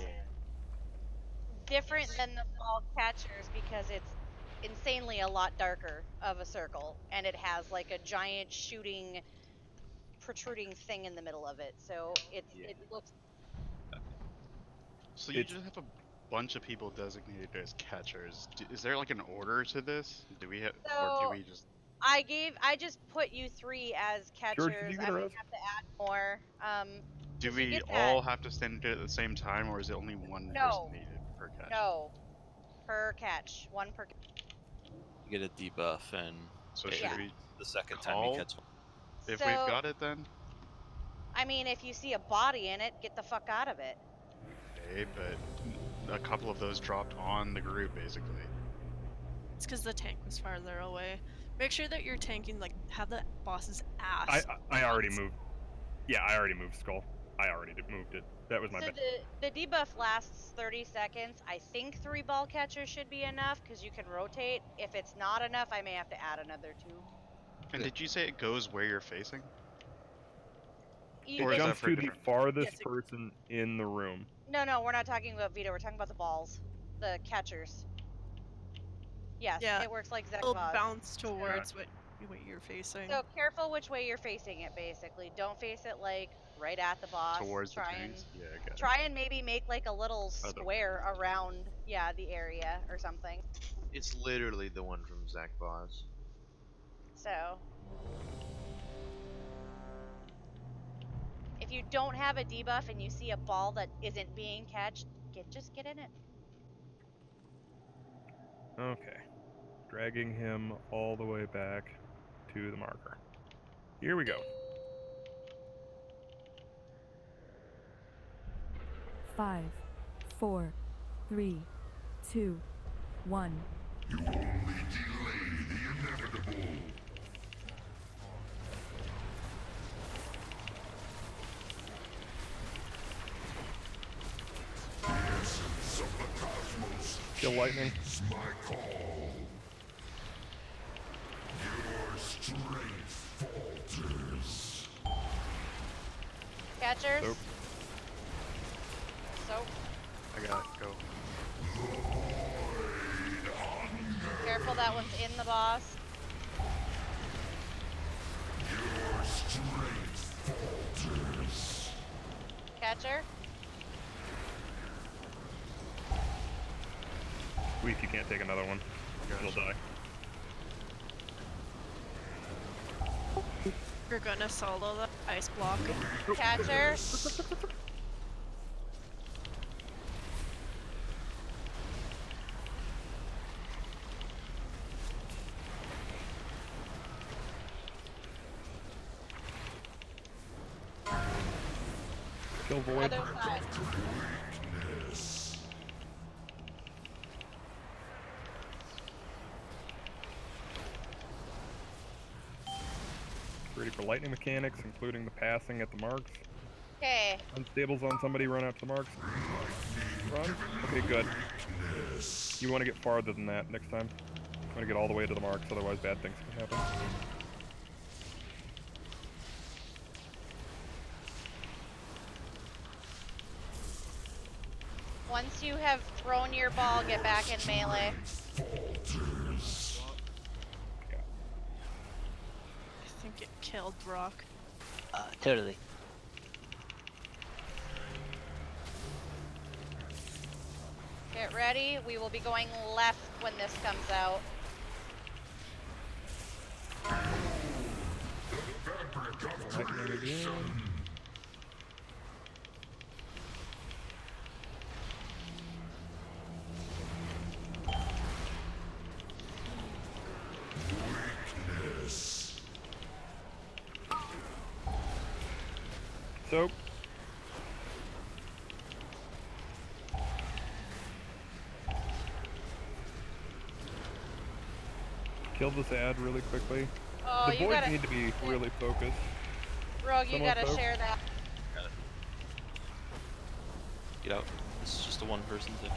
different than the ball catchers because it's insanely a lot darker of a circle, and it has like a giant shooting, protruding thing in the middle of it. So it looks. So you just have a bunch of people designated as catchers. Is there like an order to this? Do we have, or do we just? I just put you 3 as catchers. George, did you I get a may rose? have to add more. Do Did you we get all that? have to stand it at the same time, or is it only one No. person needed per catch? No. Per catch. 1 per. You get a debuff, and So should we the second time call you catch one. if So- we've got it then? I mean, if you see a body in it, get the fuck out of it. Okay, but a couple of those dropped on the group basically. It's because the tank was farther away. Make sure that you're tanking, like, have the boss's ass. I already moved. Yeah, I already moved Skull. I already moved it. That was my So bad. the debuff lasts 30 seconds. I think 3 ball catchers should be enough because you can rotate. If it's not enough, I may have to add another 2. And did you say it goes where you're facing? It Or is that jumps for a to the different? farthest person in the room. No, we're not talking about Vito. We're talking about the balls, the catchers. Yes, Yeah, it works like it'll Zekbos. bounce towards what you're facing. So careful which way you're facing it. Basically, don't face it like right at the boss. Towards the try trees? and Yeah, I got it. try and maybe make like a little Other way. square around the area or something. It's literally the one from Zach Boss. So if you don't have a debuff and you see a ball that isn't being catched, just get in it. Okay. Dragging him all the way back to the marker. Here we go. 5, 4, 3, 2, 1. You only delay the inevitable. The essence of the cosmos Kill lightning. is my call. Your strength falters. Catchers. Soap. Soap. I got it. Go. Careful, that one's in the boss. Your strength falters. Catcher. Weak, you can't take another one. It'll die. You're gonna solo the ice block. Catcher. Kill void. Other side. Ready for lightning mechanics, including the passing at the marks. Okay. Unstables on somebody, run out to the marks. Run. Okay, good. You want to get farther than that next time. You want to get all the way to the marks, otherwise bad things can happen. Once you have thrown your ball, get back in melee. I think it killed Brock. Totally. Get ready. We will be going left when this comes out. Lightning again. Soap. Kill this ad really quickly. Oh, the you boys gotta- need to be really focused. Rogue, you Someone gotta soap? share that. Got it. Get out. This is just a one-person thing.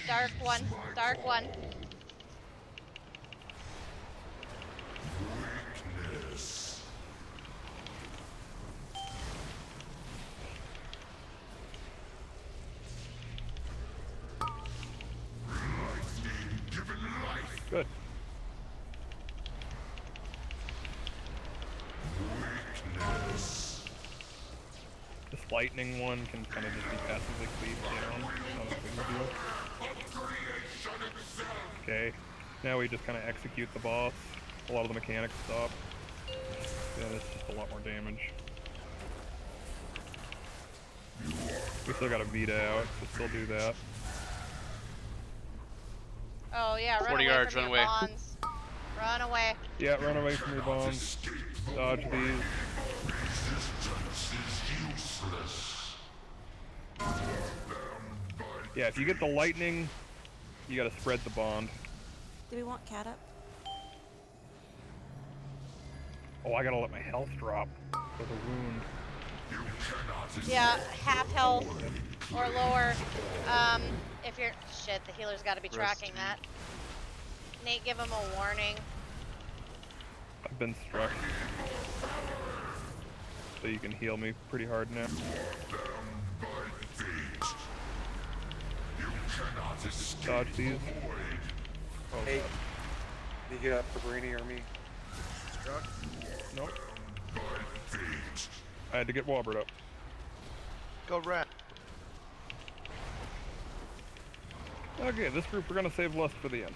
Dark one. Dark one. Good. This lightning one can kind of just be passively cleaved down. Not a big deal. Okay, now we just kind of execute the boss. A lot of the mechanics stop. Yeah, that's just a lot more damage. We still got a Vita out, so still do that. Oh yeah, run 40 away yards, from run your away. bonds. Run away. Yeah, run away from your bombs. Dodge these. Yeah, if you get the lightning, you gotta spread the bond. Do we want cat up? Oh, I gotta let my health drop with a wound. Yeah, half health or lower. If you're shit, the healer's got to be tracking that. Nate, give him a warning. I've been struck. So you can heal me pretty hard now. Dodge these. Oh, Hey, you get up for Brainy or me? Struck? Nope. I had to get Walbert up. Go rat. Okay, this group we're gonna save lust for the end.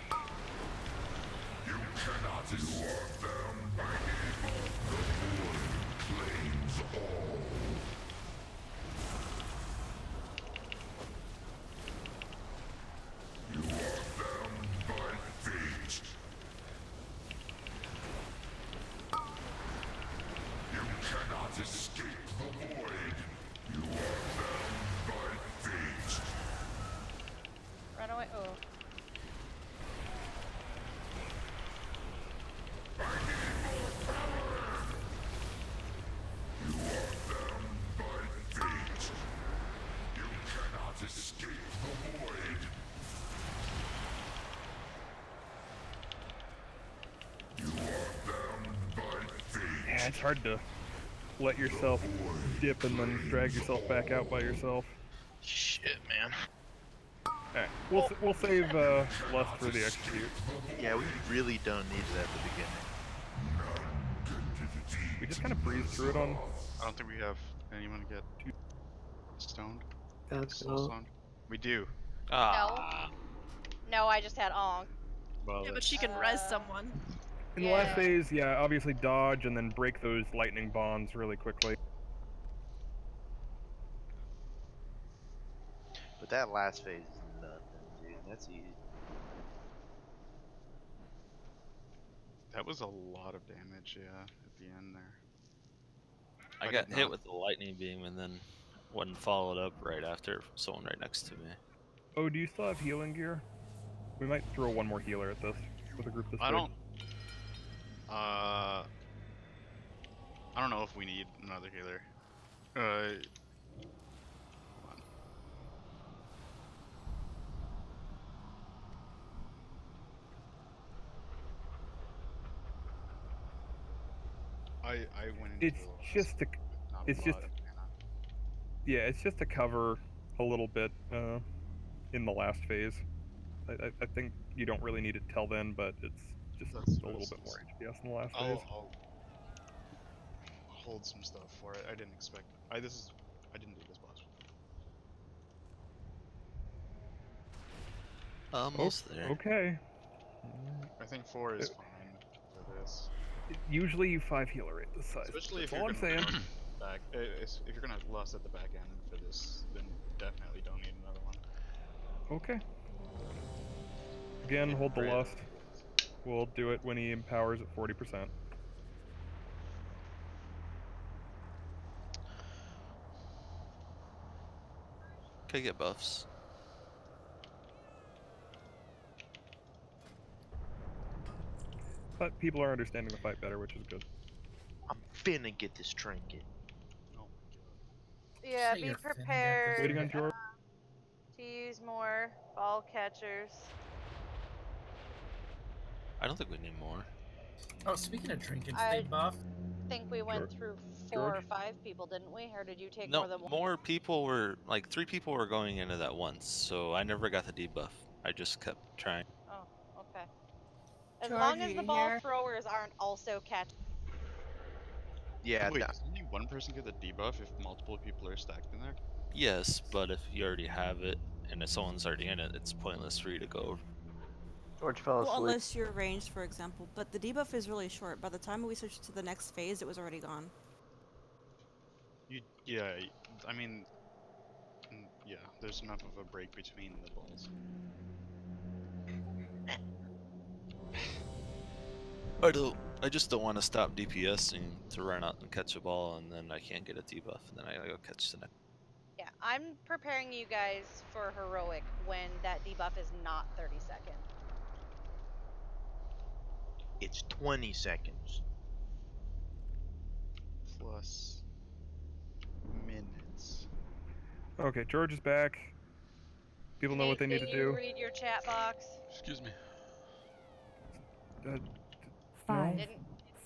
Run away. Oh. Yeah, it's hard to let yourself dip and then drag yourself back out by yourself. Shit, man. Alright, we'll save lust for the execute. Yeah, we really don't need it at the beginning. We just kind of breeze through it on. I don't think we have anyone get stoned. That's Soul stoned. We do. No. No, I just had Ong. Well, Yeah, but she can res someone. In the last phase, yeah, obviously dodge and then break those lightning bonds really quickly. But that last phase is nothing, dude. That's easy. That was a lot of damage, yeah, at the end there. I got hit with the lightning beam and then one followed up right after from someone right next to me. Oh, do you still have healing gear? We might throw one more healer at this with a group this big. I don't know if we need another healer. Hold on. I went into It's just to, it's just, yeah, it's just to cover a little bit in the last phase. I think you don't really need it till then, but it's just a little bit more HPS in the last phase. I'll hold some stuff for it. I didn't expect. I didn't do this boss before. Almost there. Okay. I think 4 is fine for this. Usually you 5 healer rate this size. Especially if That's you're all I'm saying. back, if you're gonna lust at the back end for this, then definitely don't need another one. Okay. Again, hold the lust. We'll do it when he empowers at 40%. Could I get buffs? But people are understanding the fight better, which is good. I'm finna get this trinket. Oh Yeah, Say be you're finna get this prepared Waiting on George. to use more ball catchers. I don't think we need more. Oh, speaking of trinkets, I they buff. think we went through 4 or 5 people, didn't we? Or did you take more No, than one? more people were, like 3 people were going into that once, so I never got the debuff. I just kept trying. Oh, okay. As George, long are as you the ball here? throwers aren't also catching. Yeah. Wait, does only one person get the debuff if multiple people are stacked in there? Yes, but if you already have it, and if someone's already in it, it's pointless for you to go. George fell Well, asleep. unless you're ranged, for example. But the debuff is really short. By the time we switch to the next phase, it was already gone. Yeah, I mean, yeah, there's enough of a break between the balls. I just don't want to stop DPSing to run out and catch a ball, and then I can't get a debuff, and then I gotta go catch the next. Yeah, I'm preparing you guys for heroic when that debuff is not 30 seconds. It's 20 seconds. Plus minutes. Okay, George is back. People know what they need to Can you do. read your chat box? Excuse me. Five, Didn't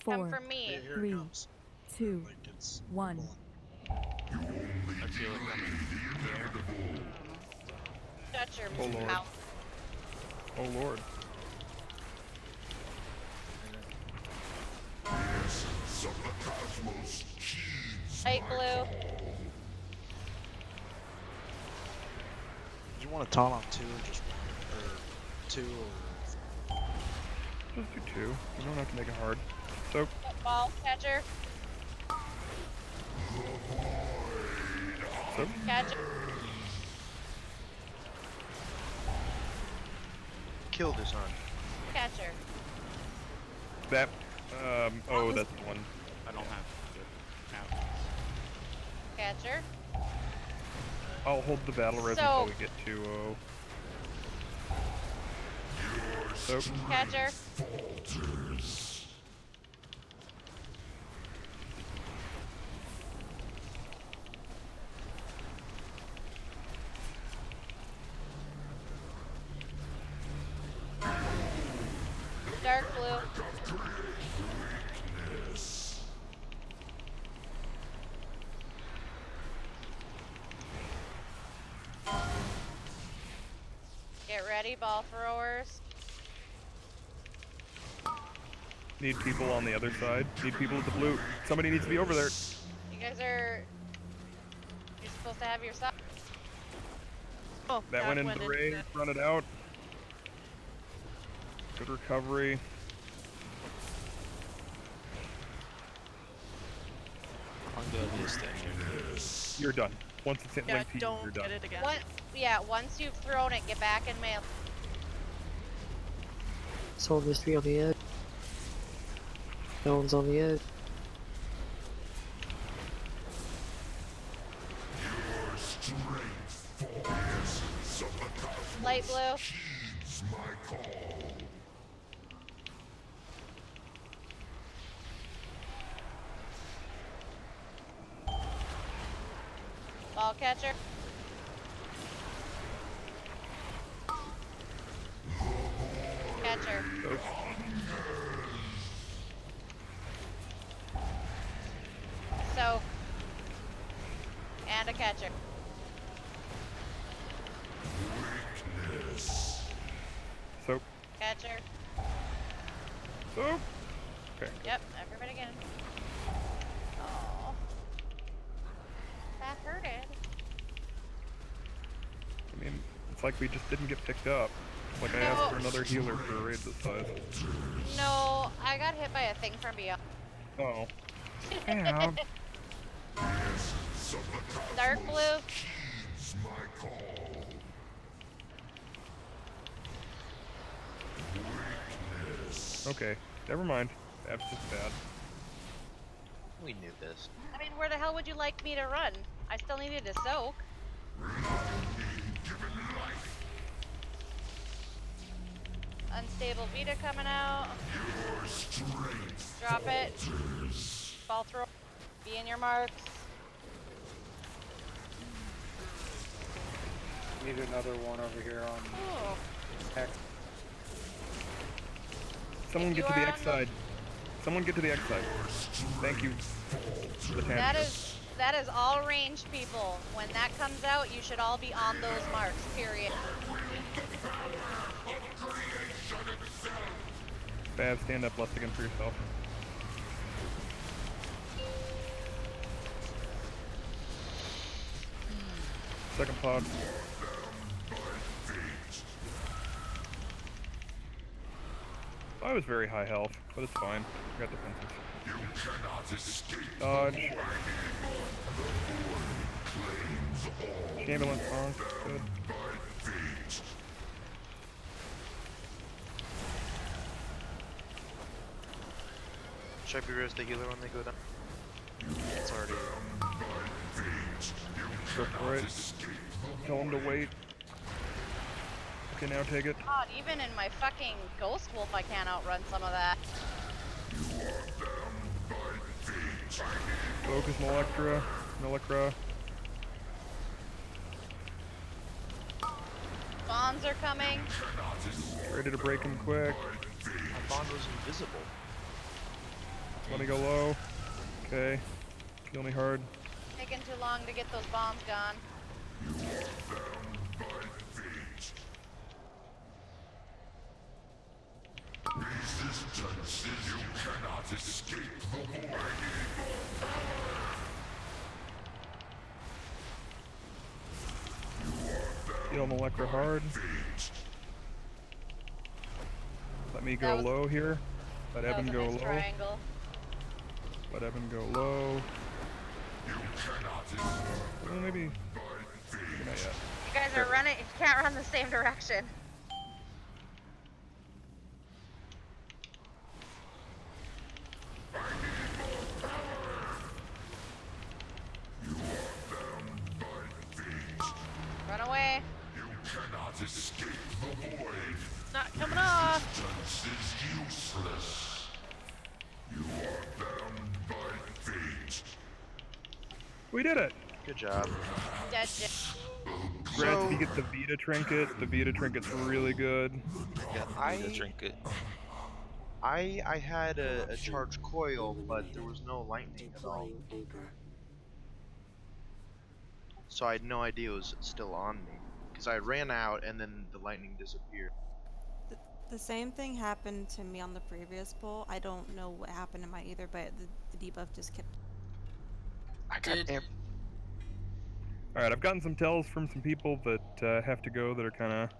come four, from me. 3, 2, 1. I feel like I'm in the air. Shut your Oh Lord. mouth. Oh Lord. Light blue. Do you want to taunt on 2 or just 1? Or 2 or... Just do 2. You don't have to make it hard. So. Ball catcher. So. Catcher. Kill this on. Catcher. That. Oh, that's one. I don't have it now. Catcher. I'll hold the battle res until we get to. So. Catcher. Dark blue. Get ready, ball throwers. Need people on the other side. Need people with the blue. Somebody needs to be over there. You guys are... You're supposed to have your stuff. Oh, That went into the raid. Run it out. Good recovery. I'm going to stay here. You're done. Once it's Yeah, linked to you, don't you're done. get it again. Yeah, once you've thrown it, get back in mail. Soldier's 3 on the edge. No one's on the edge. Light blue. Ball catcher. Catcher. Soak. And a catcher. Soap. Catcher. Soap. Okay. Yep, everybody again. Oh. That hurted. I mean, it's like we just didn't get picked up. It's like I asked for another healer for a raid this size. No, I got hit by a thing from beyond. Oh. Yeah. Dark blue. Okay. Never mind. That's just bad. We knew this. I mean, where the hell would you like me to run? I still needed to soak. Unstable Vita coming out. Drop it. Ball throw. Be in your marks. Need another one over here on X. Someone get to the X side. Someone get to the X side. Thank you. The That is all ranged people. When that comes out, you should all be on those marks, period. Bad, stand up left again for yourself. Second pod. I was very high health, but it's fine. I got defenses. Dodge. Ambulance on. Good. Should I be res the healer when they go down? It's already... Go for it. Tell him to wait. Okay, now take it. God, even in my fucking Ghost Wolf, I can't outrun some of that. Focus Ny'alotha. Bonds are coming. Ready to break him quick. My bond was invisible. Let me go low. Okay. Kill me hard. Taking too long to get those bombs gone. Resistance, you cannot escape the void. Kill Ny'alotha hard. Let me go low here. Let Evan go low. Triangle. Let Evan go low. Well, maybe not yet. You guys are running. You can't run the same direction. Run away. You cannot escape the void. Not coming off. Resistance is useless. You are bound by fate. We did it! Good job. Dead. Congrats if you get the Vita trinket. The Vita trinket's really good. Yeah, the Vita trinket. I had a charged coil, but there was no lightning at all. So I had no idea it was still on me. Because I ran out and then the lightning disappeared. The same thing happened to me on the previous poll. I don't know what happened in mine either, but the debuff just kept. I got Alright, I've gotten some tells from some people that have to go that are kind of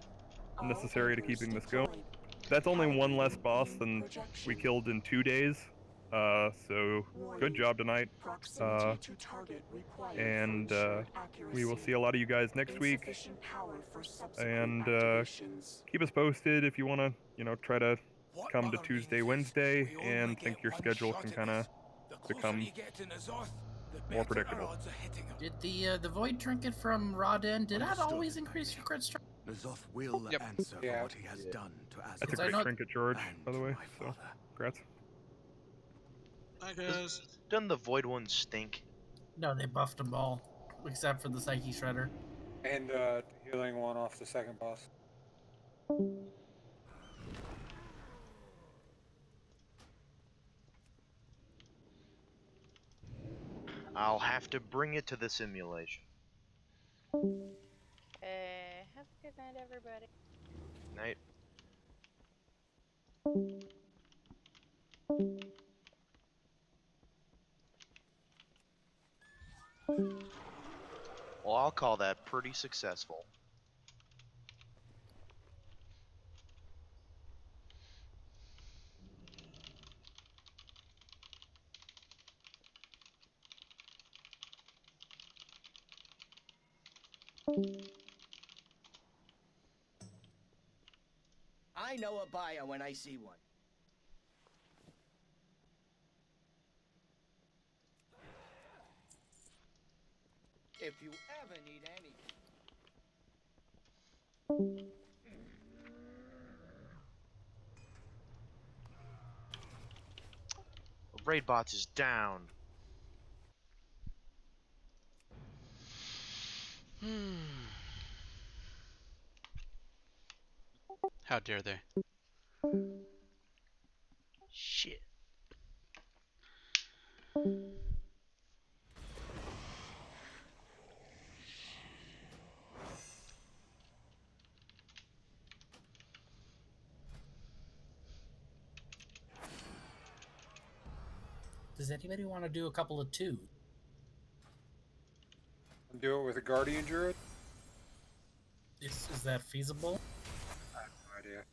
necessary to keeping this going. That's only one less boss than we killed in 2 days. So good job tonight. And we will see a lot of you guys next week. And keep us posted if you want to, try to come to Tuesday, Wednesday, and think your schedule can kind of become more predictable. Did the void trinket from Raden, did that always increase your crit strength? N'Zoth will answer for what he has done to Azeroth. That's a great trinket, George, by the way, so congrats. Hi guys. Doesn't the void one stink? No, they buffed them all, except for the Psyche Shredder. And healing one off the second boss. I'll have to bring it to the simulation. Have a good night, everybody. Night. Well, I'll call that pretty successful. I know a bio when I see one. If you ever need anything. Raid bots is down. How dare they? Shit. Does anybody want to do a couple of twos? Do it with a Guardian Druid? Is that feasible? I have no idea.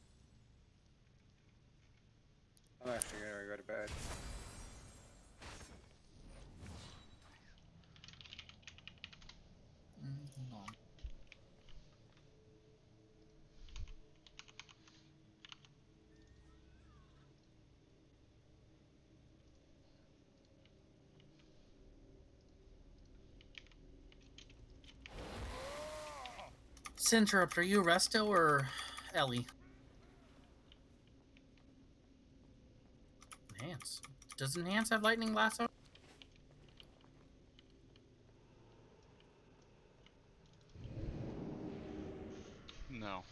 I'm actually gonna go to bed. Hold on. Sinterrupt, are you resto or Ellie. Enhance. Does Enhance have lightning lasso? No.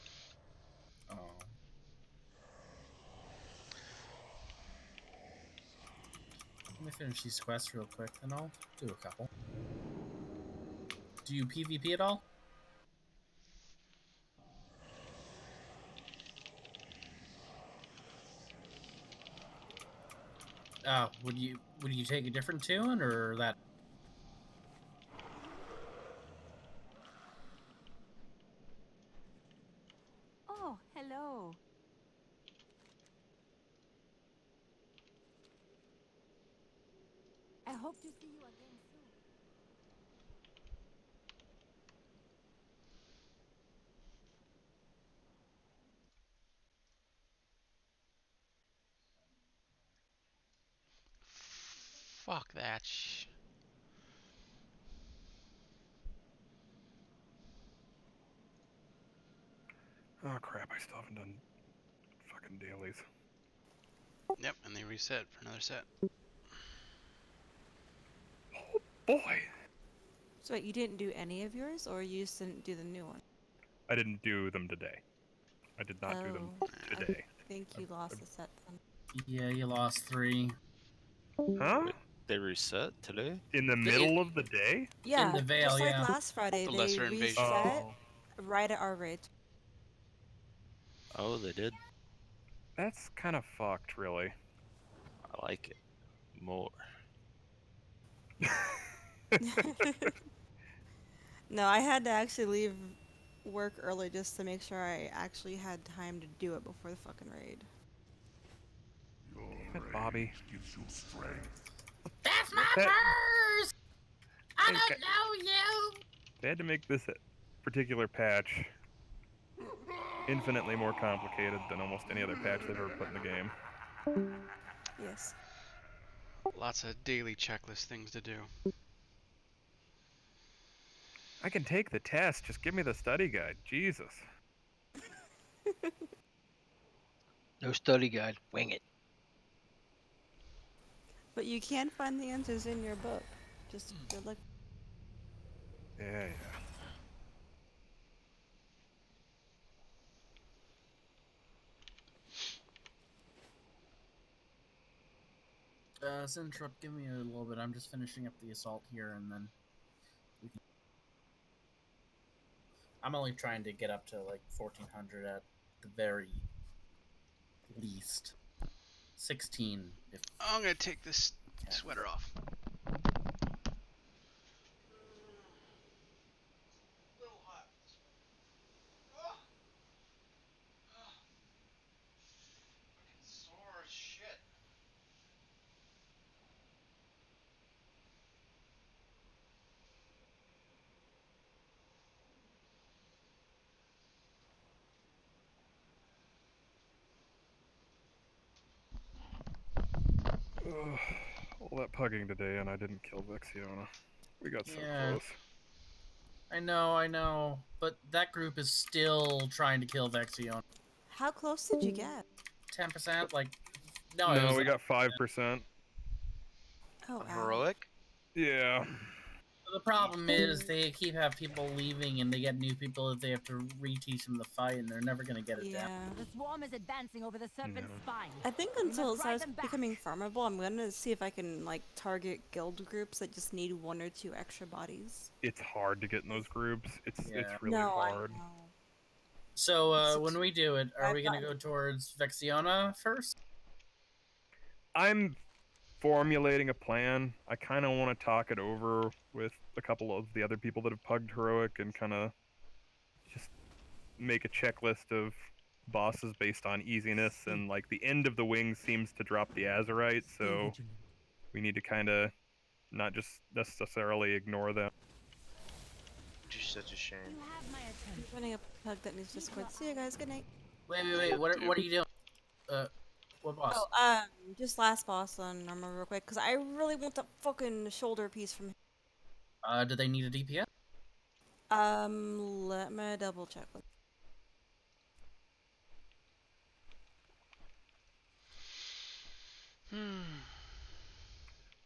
Oh. Let me finish these quests real quick, and I'll do a couple. Do you PvP at all? Would you take a different tune or that? Oh, hello. I hope to see you again soon. Fuck that. Oh crap! I still haven't done fucking dailies. Yep, and they reset for another set. Boy. So wait, you didn't do any of yours, or you just didn't do the new one? I didn't do them today. I did not do them today. I think you lost a set then. Yeah, you lost 3. Huh? Wait, they reset today? In the middle of the day? Yeah, In the Veil, just like yeah. last Friday, The they lesser invasion. reset Oh. right at our rate. Oh, they did? That's kind of fucked, really. I like it more. No, I had to actually leave work early just to make sure I actually had time to do it before the fucking raid. Damn it, Bobby. That's my That- purse! I don't know you! They had to make this particular patch infinitely more complicated than almost any other patch they've ever put in the game. Yes. Lots of daily checklist things to do. I can take the test, just give me the study guide. Jesus. No study guide. Wing it. But you can find the answers in your book. Just good luck. Yeah. Sintrop, give me a little bit. I'm just finishing up the assault here, and then we can... I'm only trying to get up to like 1400 at the very least. 16 if... I'm gonna take this sweater off. Sore as shit. Ugh, all that pugging today, and I didn't kill Vexiona. We got so close. I know. But that group is still trying to kill Vexion. How close did you get? 10%? Like, no, it No, was we got 5%. Oh, On heroic? Yeah. The problem is they keep have people leaving and they get new people that they have to reteach them the fight, and they're never gonna get it down. The swarm is advancing over the serpent's spine. I think We until must it drive starts them back. becoming farmable, I'm gonna see if I can like target guild groups that just need 1 or 2 extra bodies. It's hard to get in those groups. It's really No, I hard. know. So when we do it, are we gonna go towards Vexiona first? I'm formulating a plan. I kind of want to talk it over with a couple of the other people that have pugged heroic and kind of just make a checklist of bosses based on easiness, and like the end of the wing seems to drop the Azurite, so we need to kind of not just necessarily ignore them. Which is such a shame. I'm running a pug that needs Discord. See you guys. Good night. Wait. What are you doing? What boss? Oh, just last boss on armor real quick, because I really want that fucking shoulder piece from him. Do they need a DPS? Let me double check.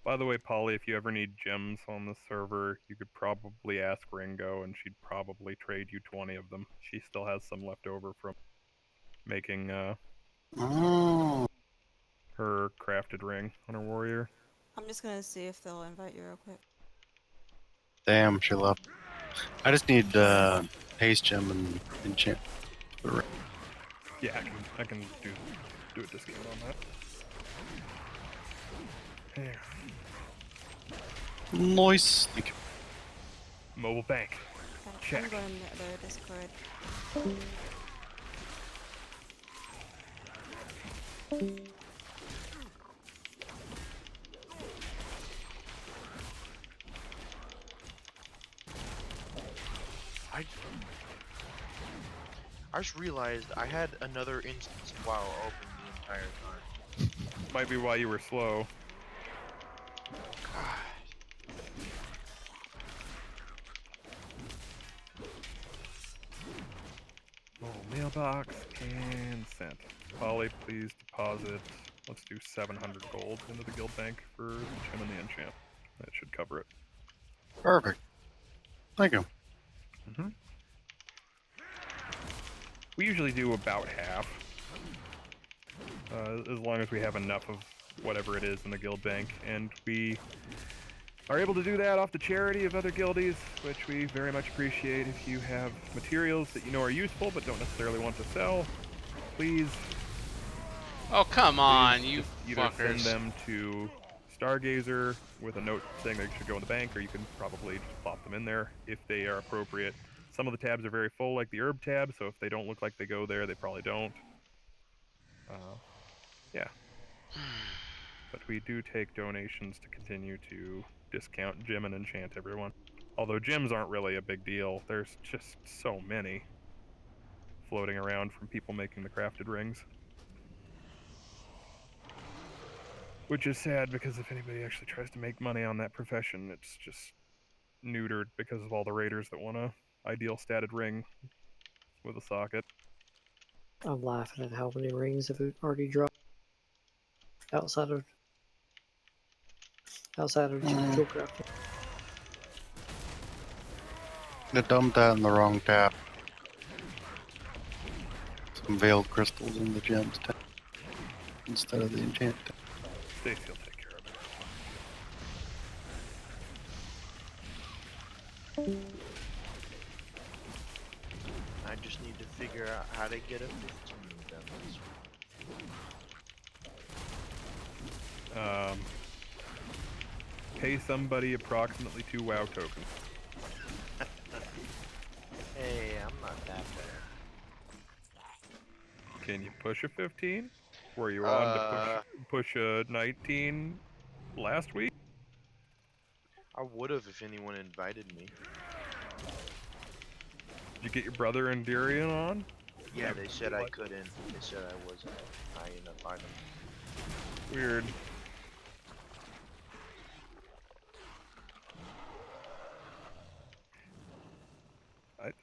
By the way, Polly, if you ever need gems on the server, you could probably ask Ringo, and she'd probably trade you 20 of them. She still has some left over from making Oh. her crafted ring on her warrior. I'm just gonna see if they'll invite you real quick. Damn, she left. I just need haste gem and enchant. Yeah, I can do a discount on that. There. Nice. Thank you. Mobile bank. Okay, I'm going to their Discord. I just realized I had another instance of WoW open the entire time. Might be why you were slow. God. Oh, mailbox and sent. Polly, please deposit. Let's do 700 gold into the guild bank for the gem and the enchant. That should cover it. Perfect. Thank you. Mm-hmm. We usually do about half, as long as we have enough of whatever it is in the guild bank, and we are able to do that off the charity of other guildies, which we very much appreciate. If you have materials that you know are useful but don't necessarily want to sell, please. Oh, come on, you either fuckers. send them to Stargazer with a note saying they should go in the bank, or you can probably just plop them in there if they are appropriate. Some of the tabs are very full, like the herb tab, so if they don't look like they go there, they probably don't. Yeah. But we do take donations to continue to discount gem and enchant everyone. Although gems aren't really a big deal, there's just so many floating around from people making the crafted rings. Which is sad, because if anybody actually tries to make money on that profession, it's just neutered because of all the raiders that want a ideal statted ring with a socket. I'm laughing at how many rings have already dropped outside of jewel crafting. I dumped that in the wrong tab. Some veiled crystals in the gems tab instead of the enchant tab. Stacy will take care of it. I just need to figure out how to get a 15 done this week. Pay somebody approximately 2 WoW tokens. Hey, I'm not that bad. Can you push a 15? Were you on to push a 19 last week? I would have if anyone invited me. Did you get your brother and Darian on? Yeah, they said I couldn't. They said I wasn't high enough item. Weird.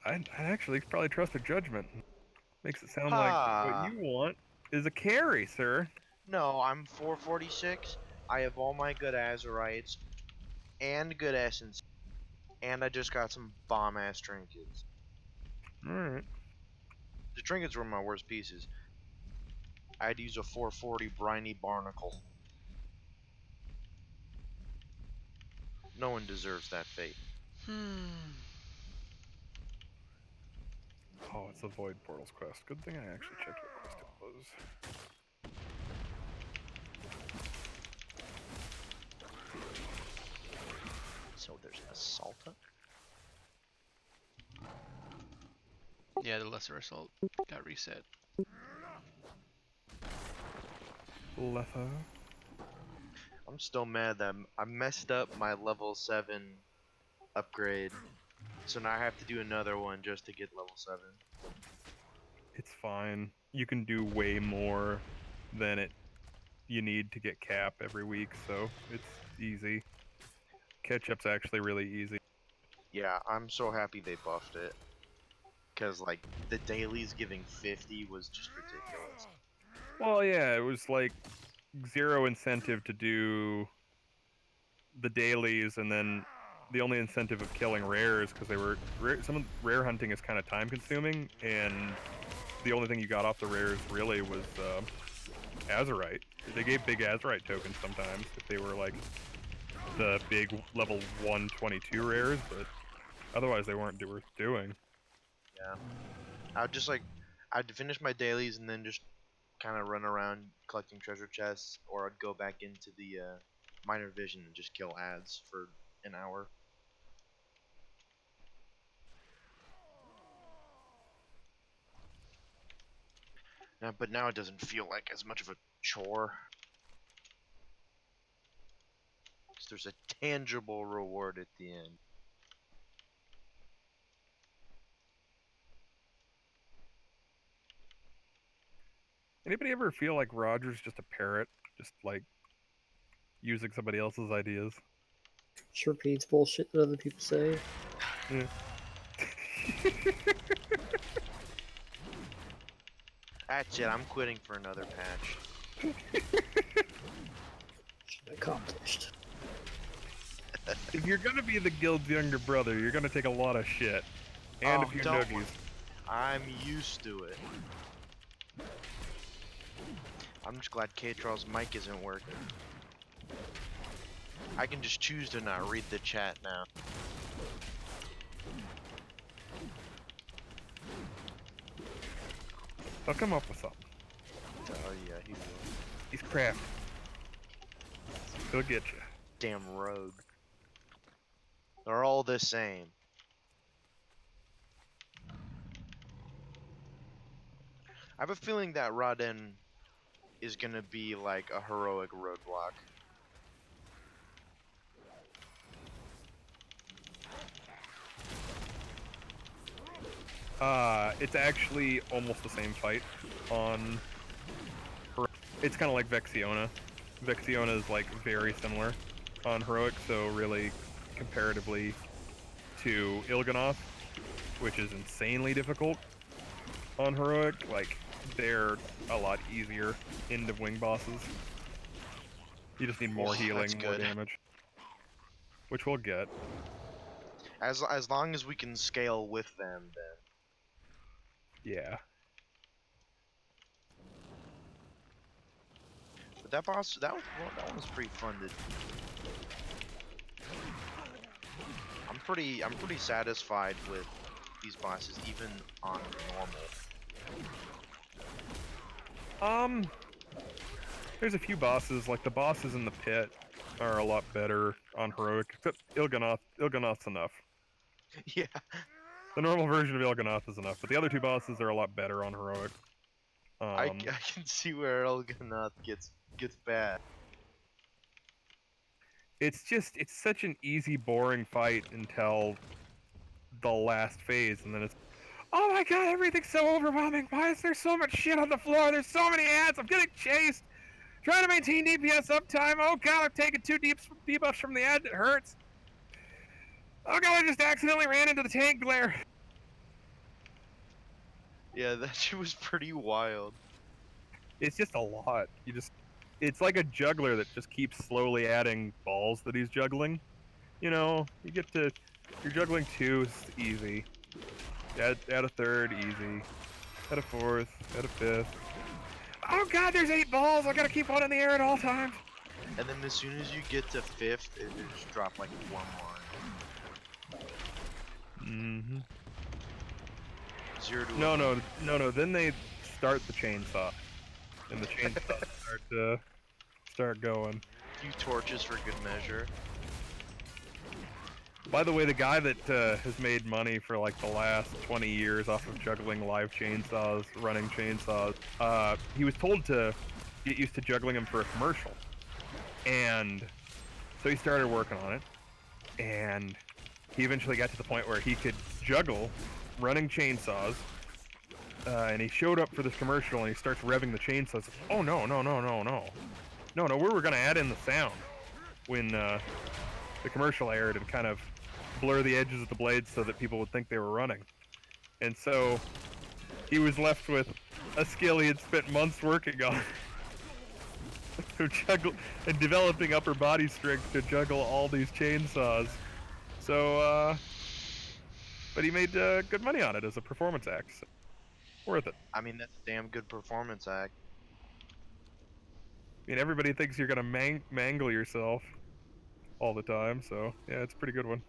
I'd actually probably trust their judgment. Makes it sound like what you want is a carry, sir. No, I'm 446. I have all my good Azurites and good Essence. And I just got some bomb-ass trinkets. Alright. The trinkets were my worst pieces. I had to use a 440 briny barnacle. No one deserves that fate. Oh, it's a Void Portals quest. Good thing I actually checked what quest it was. So there's Assaulta? Yeah, the lesser assault got reset. Ny'alotha. I'm still mad that I messed up my level 7 upgrade. So now I have to do another one just to get level 7. It's fine. You can do way more than you need to get cap every week, so it's easy. Catch-up's actually really easy. Yeah, I'm so happy they buffed it. Because, like, the dailies giving 50 was just ridiculous. Well, yeah, it was like zero incentive to do the dailies, and then the only incentive of killing rares, because they were some of rare hunting is kind of time consuming, and the only thing you got off the rares really was Azurite. They gave big Azurite tokens sometimes if they were like the big level 122 rares, but otherwise they weren't worth doing. Yeah. I'd finish my dailies and then just kind of run around collecting treasure chests, or I'd go back into the minor vision and just kill ads for an hour. But now it doesn't feel like as much of a chore. Because there's a tangible reward at the end. Anybody ever feel like Roger's just a parrot, just like using somebody else's ideas? Just repeats bullshit that other people say. Yeah. That's it, I'm quitting for another patch. Accomplished. If you're gonna be the guild's younger brother, you're gonna take a lot of shit. And a few noogies. I'm used to it. I'm just glad K-Trol's mic isn't working. I can just choose to not read the chat now. I'll come up with something. Oh yeah, he will. He's crafty. He'll get you. Damn rogue. They're all the same. I have a feeling that Raden is gonna be like a heroic roadblock. It's actually almost the same fight on... It's kind of like Vexiona. Vexiona is like very similar on Heroic, so really comparatively to Il'gynoth, which is insanely difficult on Heroic, like they're a lot easier end of wing bosses. You just need more healing, more damage. Which we'll get. As long as we can scale with them, then. Yeah. But that boss, that one was pretty fun to. I'm pretty satisfied with these bosses, even on normal. There's a few bosses, like the bosses in the pit are a lot better on Heroic, except Il'gynoth. Il'gynoth's enough. Yeah. The normal version of Il'gynoth is enough, but the other two bosses are a lot better on Heroic. I can see where Il'gynoth gets bad. It's such an easy, boring fight until the last phase, and then it's, oh my god, everything's so overwhelming. Why is there so much shit on the floor? There's so many ads. I'm getting chased. Trying to maintain DPS uptime. Oh god, I've taken 2 debuffs from the ad. It hurts. Oh god, I just accidentally ran into the tank glare. Yeah, that shit was pretty wild. It's just a lot. It's like a juggler that just keeps slowly adding balls that he's juggling. You know, you're juggling 2, it's easy. Add a 3rd, easy. Add a 4th, add a 5th. Oh god, there's 8 balls! I gotta keep one in the air at all times! And then as soon as you get to 5th, it just dropped like 1 line. Mm-hmm. 0 to No, then they start the chainsaw. And the chainsaw start going. A few torches for good measure. By the way, the guy that has made money for like the last 20 years off of juggling live chainsaws, running chainsaws, he was told to get used to juggling them for a commercial. And so he started working on it, and he eventually got to the point where he could juggle running chainsaws, and he showed up for this commercial and he starts revving the chainsaws. Oh no, we were gonna add in the sound when the commercial aired and kind of blur the edges of the blades so that people would think they were running. And so he was left with a skill he had spent months working on. Who juggle and developing upper body strength to juggle all these chainsaws. So, but he made good money on it as a performance act. So worth it. I mean, that's a damn good performance act. I mean, everybody thinks you're gonna mangle yourself all the time, so yeah, it's a pretty good one.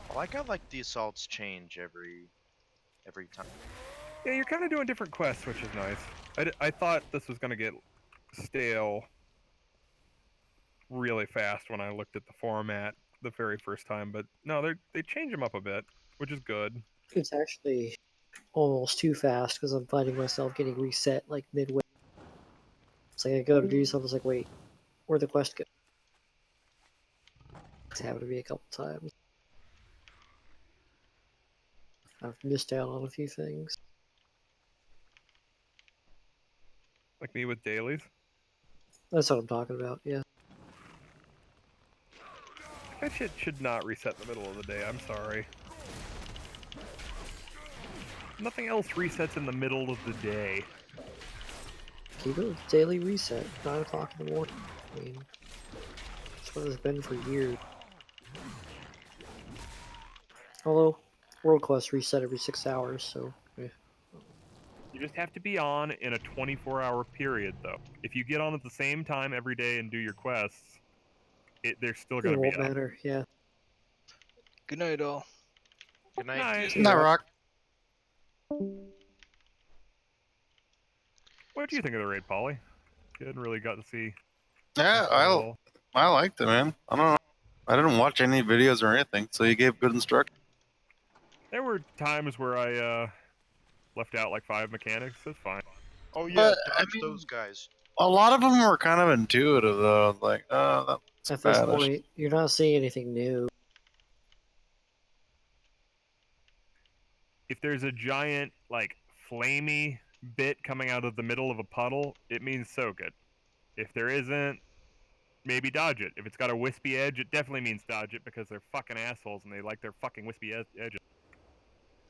I like how like the assaults change every time. Yeah, you're kind of doing different quests, which is nice. I thought this was gonna get stale really fast when I looked at the format the very first time, but no, they change them up a bit, which is good. It's actually almost too fast because I'm finding myself getting reset like midway. It's like I go to do something, it's like, wait, where'd the quest go? It's happened to me a couple times. I've missed out on a few things. Like me with dailies. That's what I'm talking about, yeah. That shit should not reset in the middle of the day, I'm sorry. Nothing else resets in the middle of the day. Keep it with daily reset, 9 o'clock in the morning. I mean, that's what it's been for years. Although, World Quest reset every 6 hours, so yeah. You just have to be on in a 24-hour period, though. If you get on at the same time every day and do your quests, they're still going It to be won't up. matter, yeah. Good night, all. Good night. See you, Rock. What do you think of the raid, Polly? You hadn't really got to see. Yeah, I liked it, man. I don't know. I didn't watch any videos or anything, so you gave good instructions. There were times where I left out like 5 mechanics. That's fine. Oh yeah, But, I dodge those guys. A lot of them were kind of intuitive, though. Like, oh, that's At this bad. point, you're not seeing anything new. If there's a giant, like, flamey bit coming out of the middle of a puddle, it means soak it. If there isn't, maybe dodge it. If it's got a wispy edge, it definitely means dodge it because they're fucking assholes and they like their fucking wispy edges.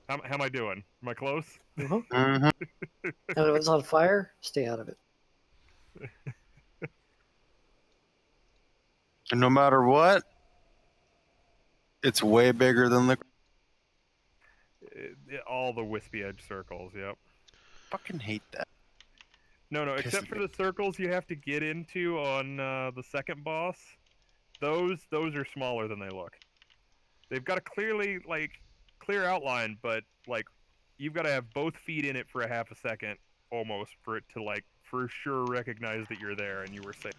How am I doing? Am I close? Uh-huh. Mm-hmm. And if it's on fire, stay out of it. And no matter what, it's way bigger than the. All the wispy edge circles, yep. Fucking hate that. No, except for the circles you have to get into on the second boss. Those are smaller than they look. They've got a clear outline, but like you've got to have both feet in it for a half a second almost for it to like for sure recognize that you're there and you were safe.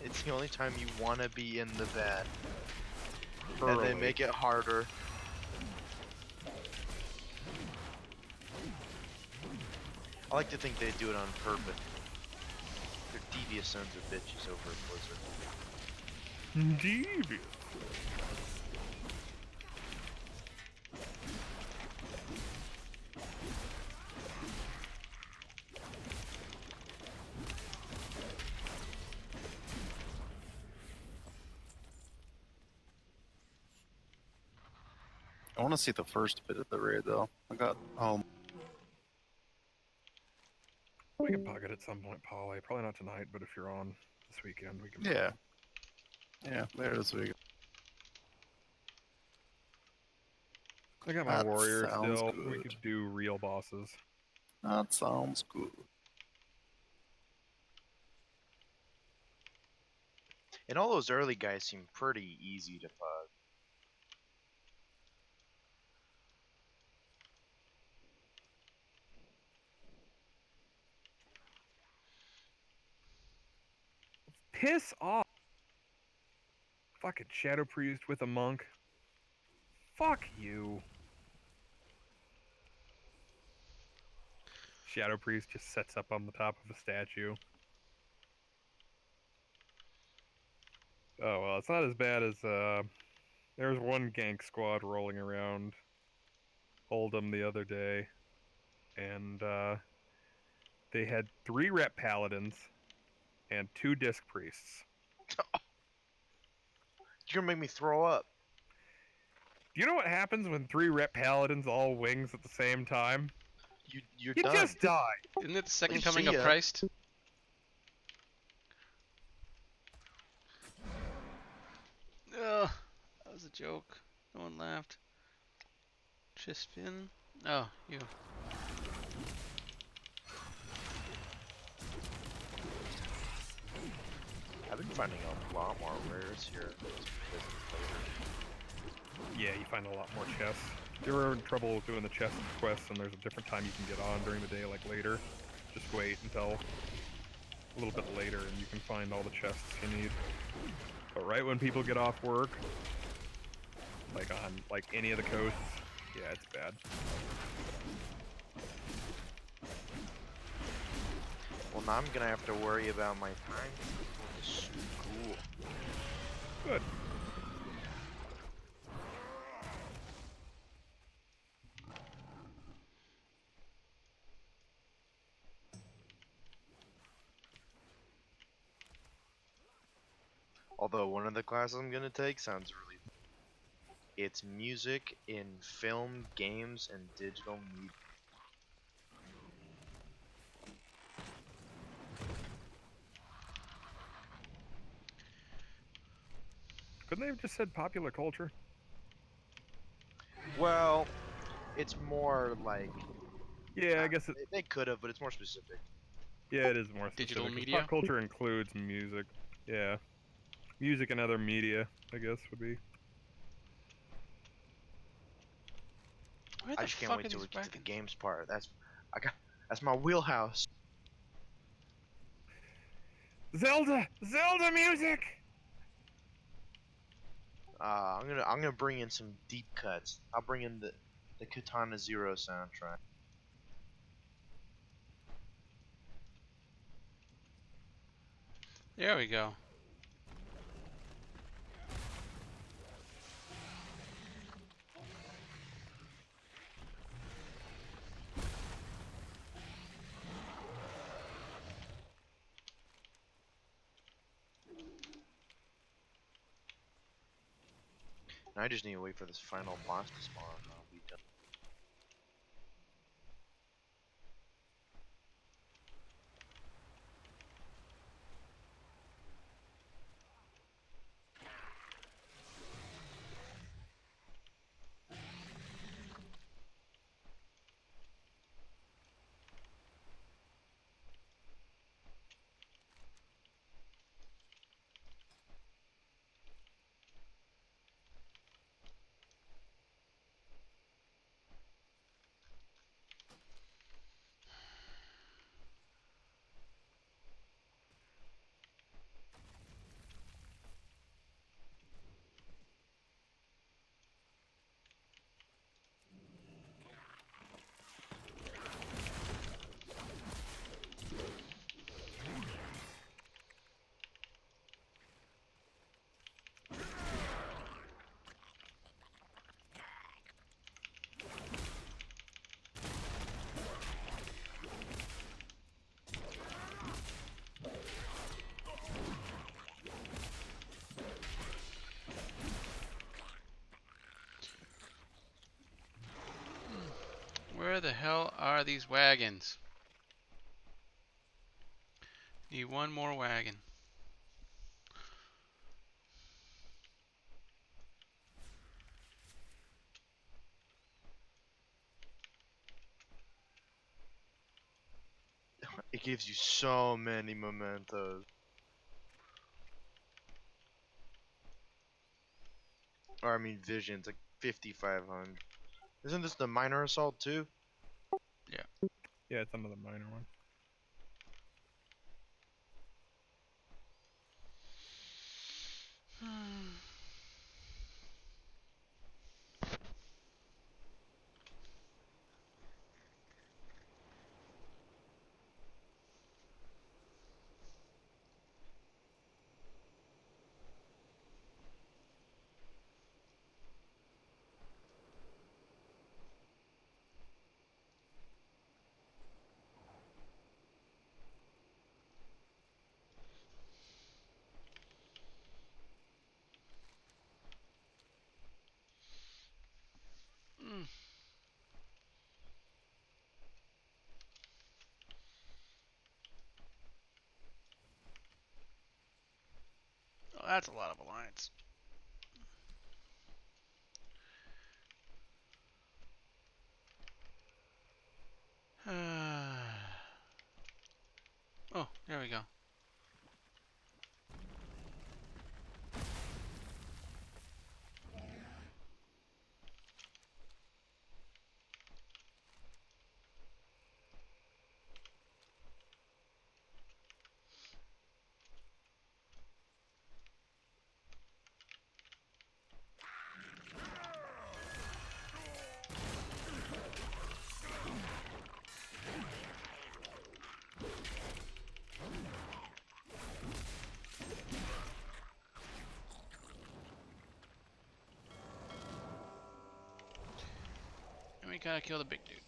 It's the only time you want to be in the bed. Early. And they make it harder. I like to think they do it on purpose. They're devious sons of bitches over at Blizzard. Devious. I want to see the first bit of the raid, though. I got home. We can pocket at some point, Polly. Probably not tonight, but if you're on this weekend, we can. Yeah. Yeah, there this week. I got my That warrior sounds still. good. We could do real bosses. That sounds good. And all those early guys seem pretty easy to pug. Piss off. Fucking Shadow Priest with a monk. Fuck you. Shadow Priest just sets up on the top of a statue. Oh, well, it's not as bad as, there was one gank squad rolling around Hold'em the other day, and, they had 3 rep paladins and 2 disc priests. You're gonna make me throw up. Do you know what happens when 3 rep paladins all wings at the same time? You're you done. just die. Isn't it the second See coming of ya. Christ? Ugh, that was a joke. No one laughed. Chest spin. Oh, you. I've been finding a lot more rares here. Yeah, you find a lot more chests. If you're in trouble doing the chest quests and there's a different time you can get on during the day, like later, just wait until a little bit later and you can find all the chests you need. But right when people get off work, like on like any of the coasts, yeah, it's bad. Well, now I'm gonna have to worry about my time. This is cool. Good. Although one of the classes I'm gonna take sounds really. It's music in film, games, and digital media. Couldn't they have just said popular culture? Well, it's more like. Yeah, I guess it. They could have, but it's more specific. Yeah, it is more specific. Digital 'cause media? Pop culture includes music. Yeah. Music and other media, I guess, would be. Where I the just can't fuck wait are till we these get to the wagons? games part. That's my wheelhouse. Zelda! Zelda music! I'm gonna bring in some deep cuts. I'll bring in the Katana Zero soundtrack. There we go. And I just need to wait for this final boss to spawn. I'll be done. Where the hell are these wagons? Need one more wagon. It gives you so many mementos. Or I mean visions, like 5,500. Isn't this the minor assault too? Yeah. Yeah, it's another minor one. Oh, that's a lot of alliance. Oh, there we go. And we gotta kill the big dude.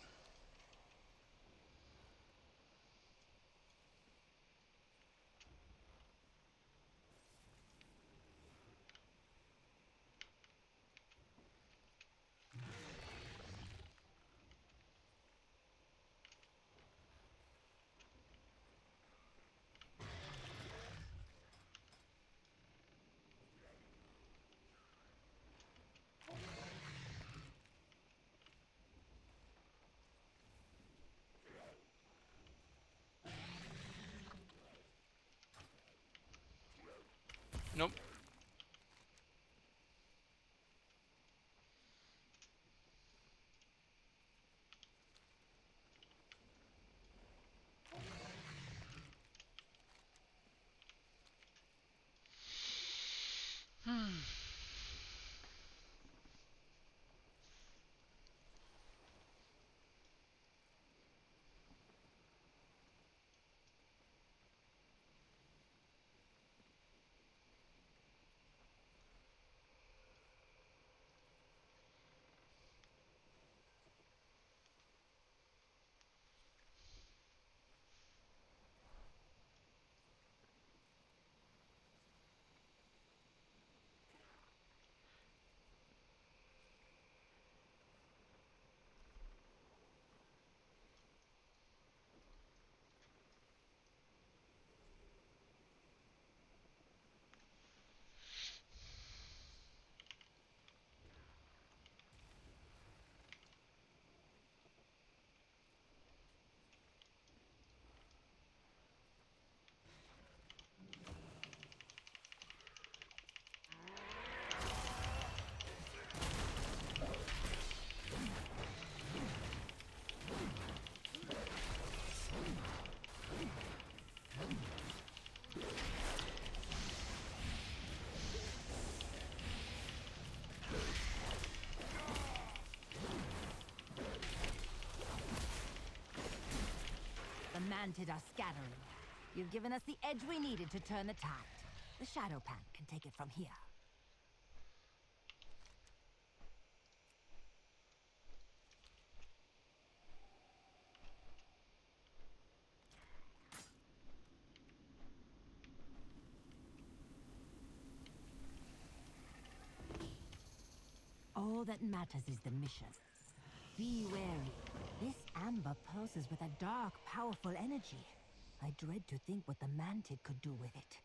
Nope. The Mantid are scattering. You've given us the edge we needed to turn the tide. The Shadow Pan can take it from here. All that matters is the mission. Be wary. This amber pulses with a dark, powerful energy. I dread to think what the Mantid could do with it.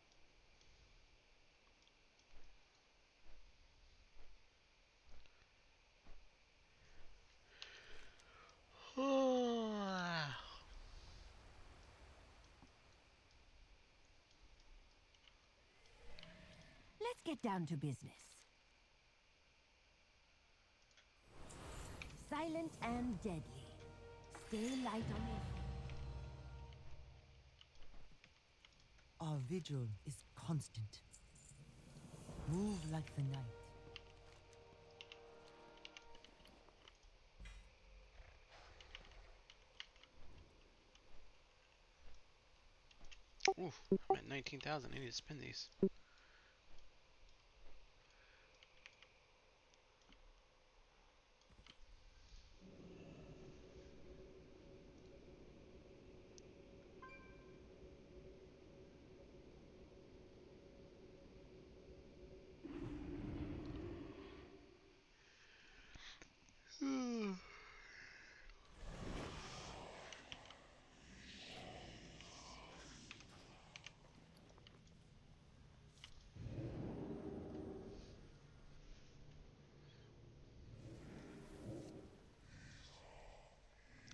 Let's get down to business. Silent and deadly. Stay light on your... Our vigil is constant. Move like the night. Oof, I'm at 19,000. I need to spend these.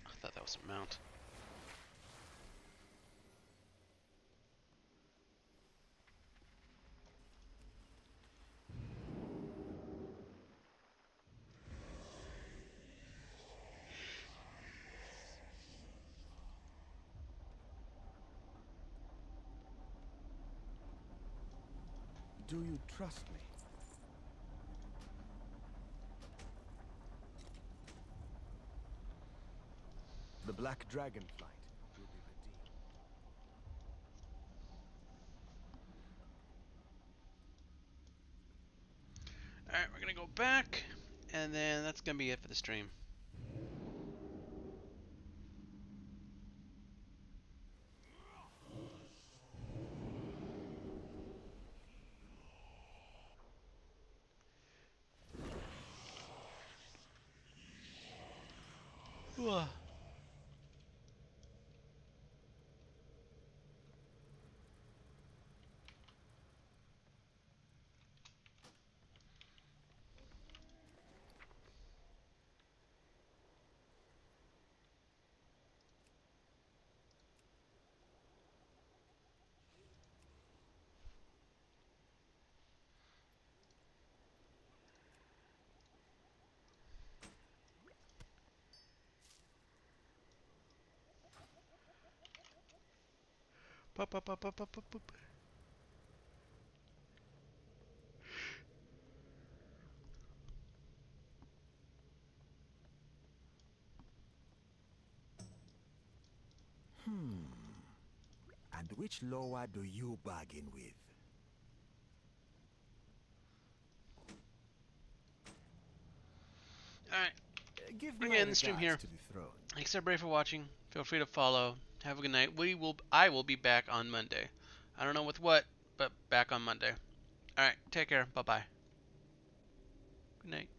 I thought that was a mount. Do you trust me? The Black Dragonflight will be redeemed. Alright, we're gonna go back, and then that's gonna be it for the stream. Ugh. Pop, pop, pop, pop, pop, pop, pop. And which lower do you bargain with? Alright, Give we're my gonna end the stream here. regards to the throne. Thanks everybody for watching. Feel free to follow. Have a good night. I will be back on Monday. I don't know with what, but back on Monday. Alright, take care. Bye-bye. Good night.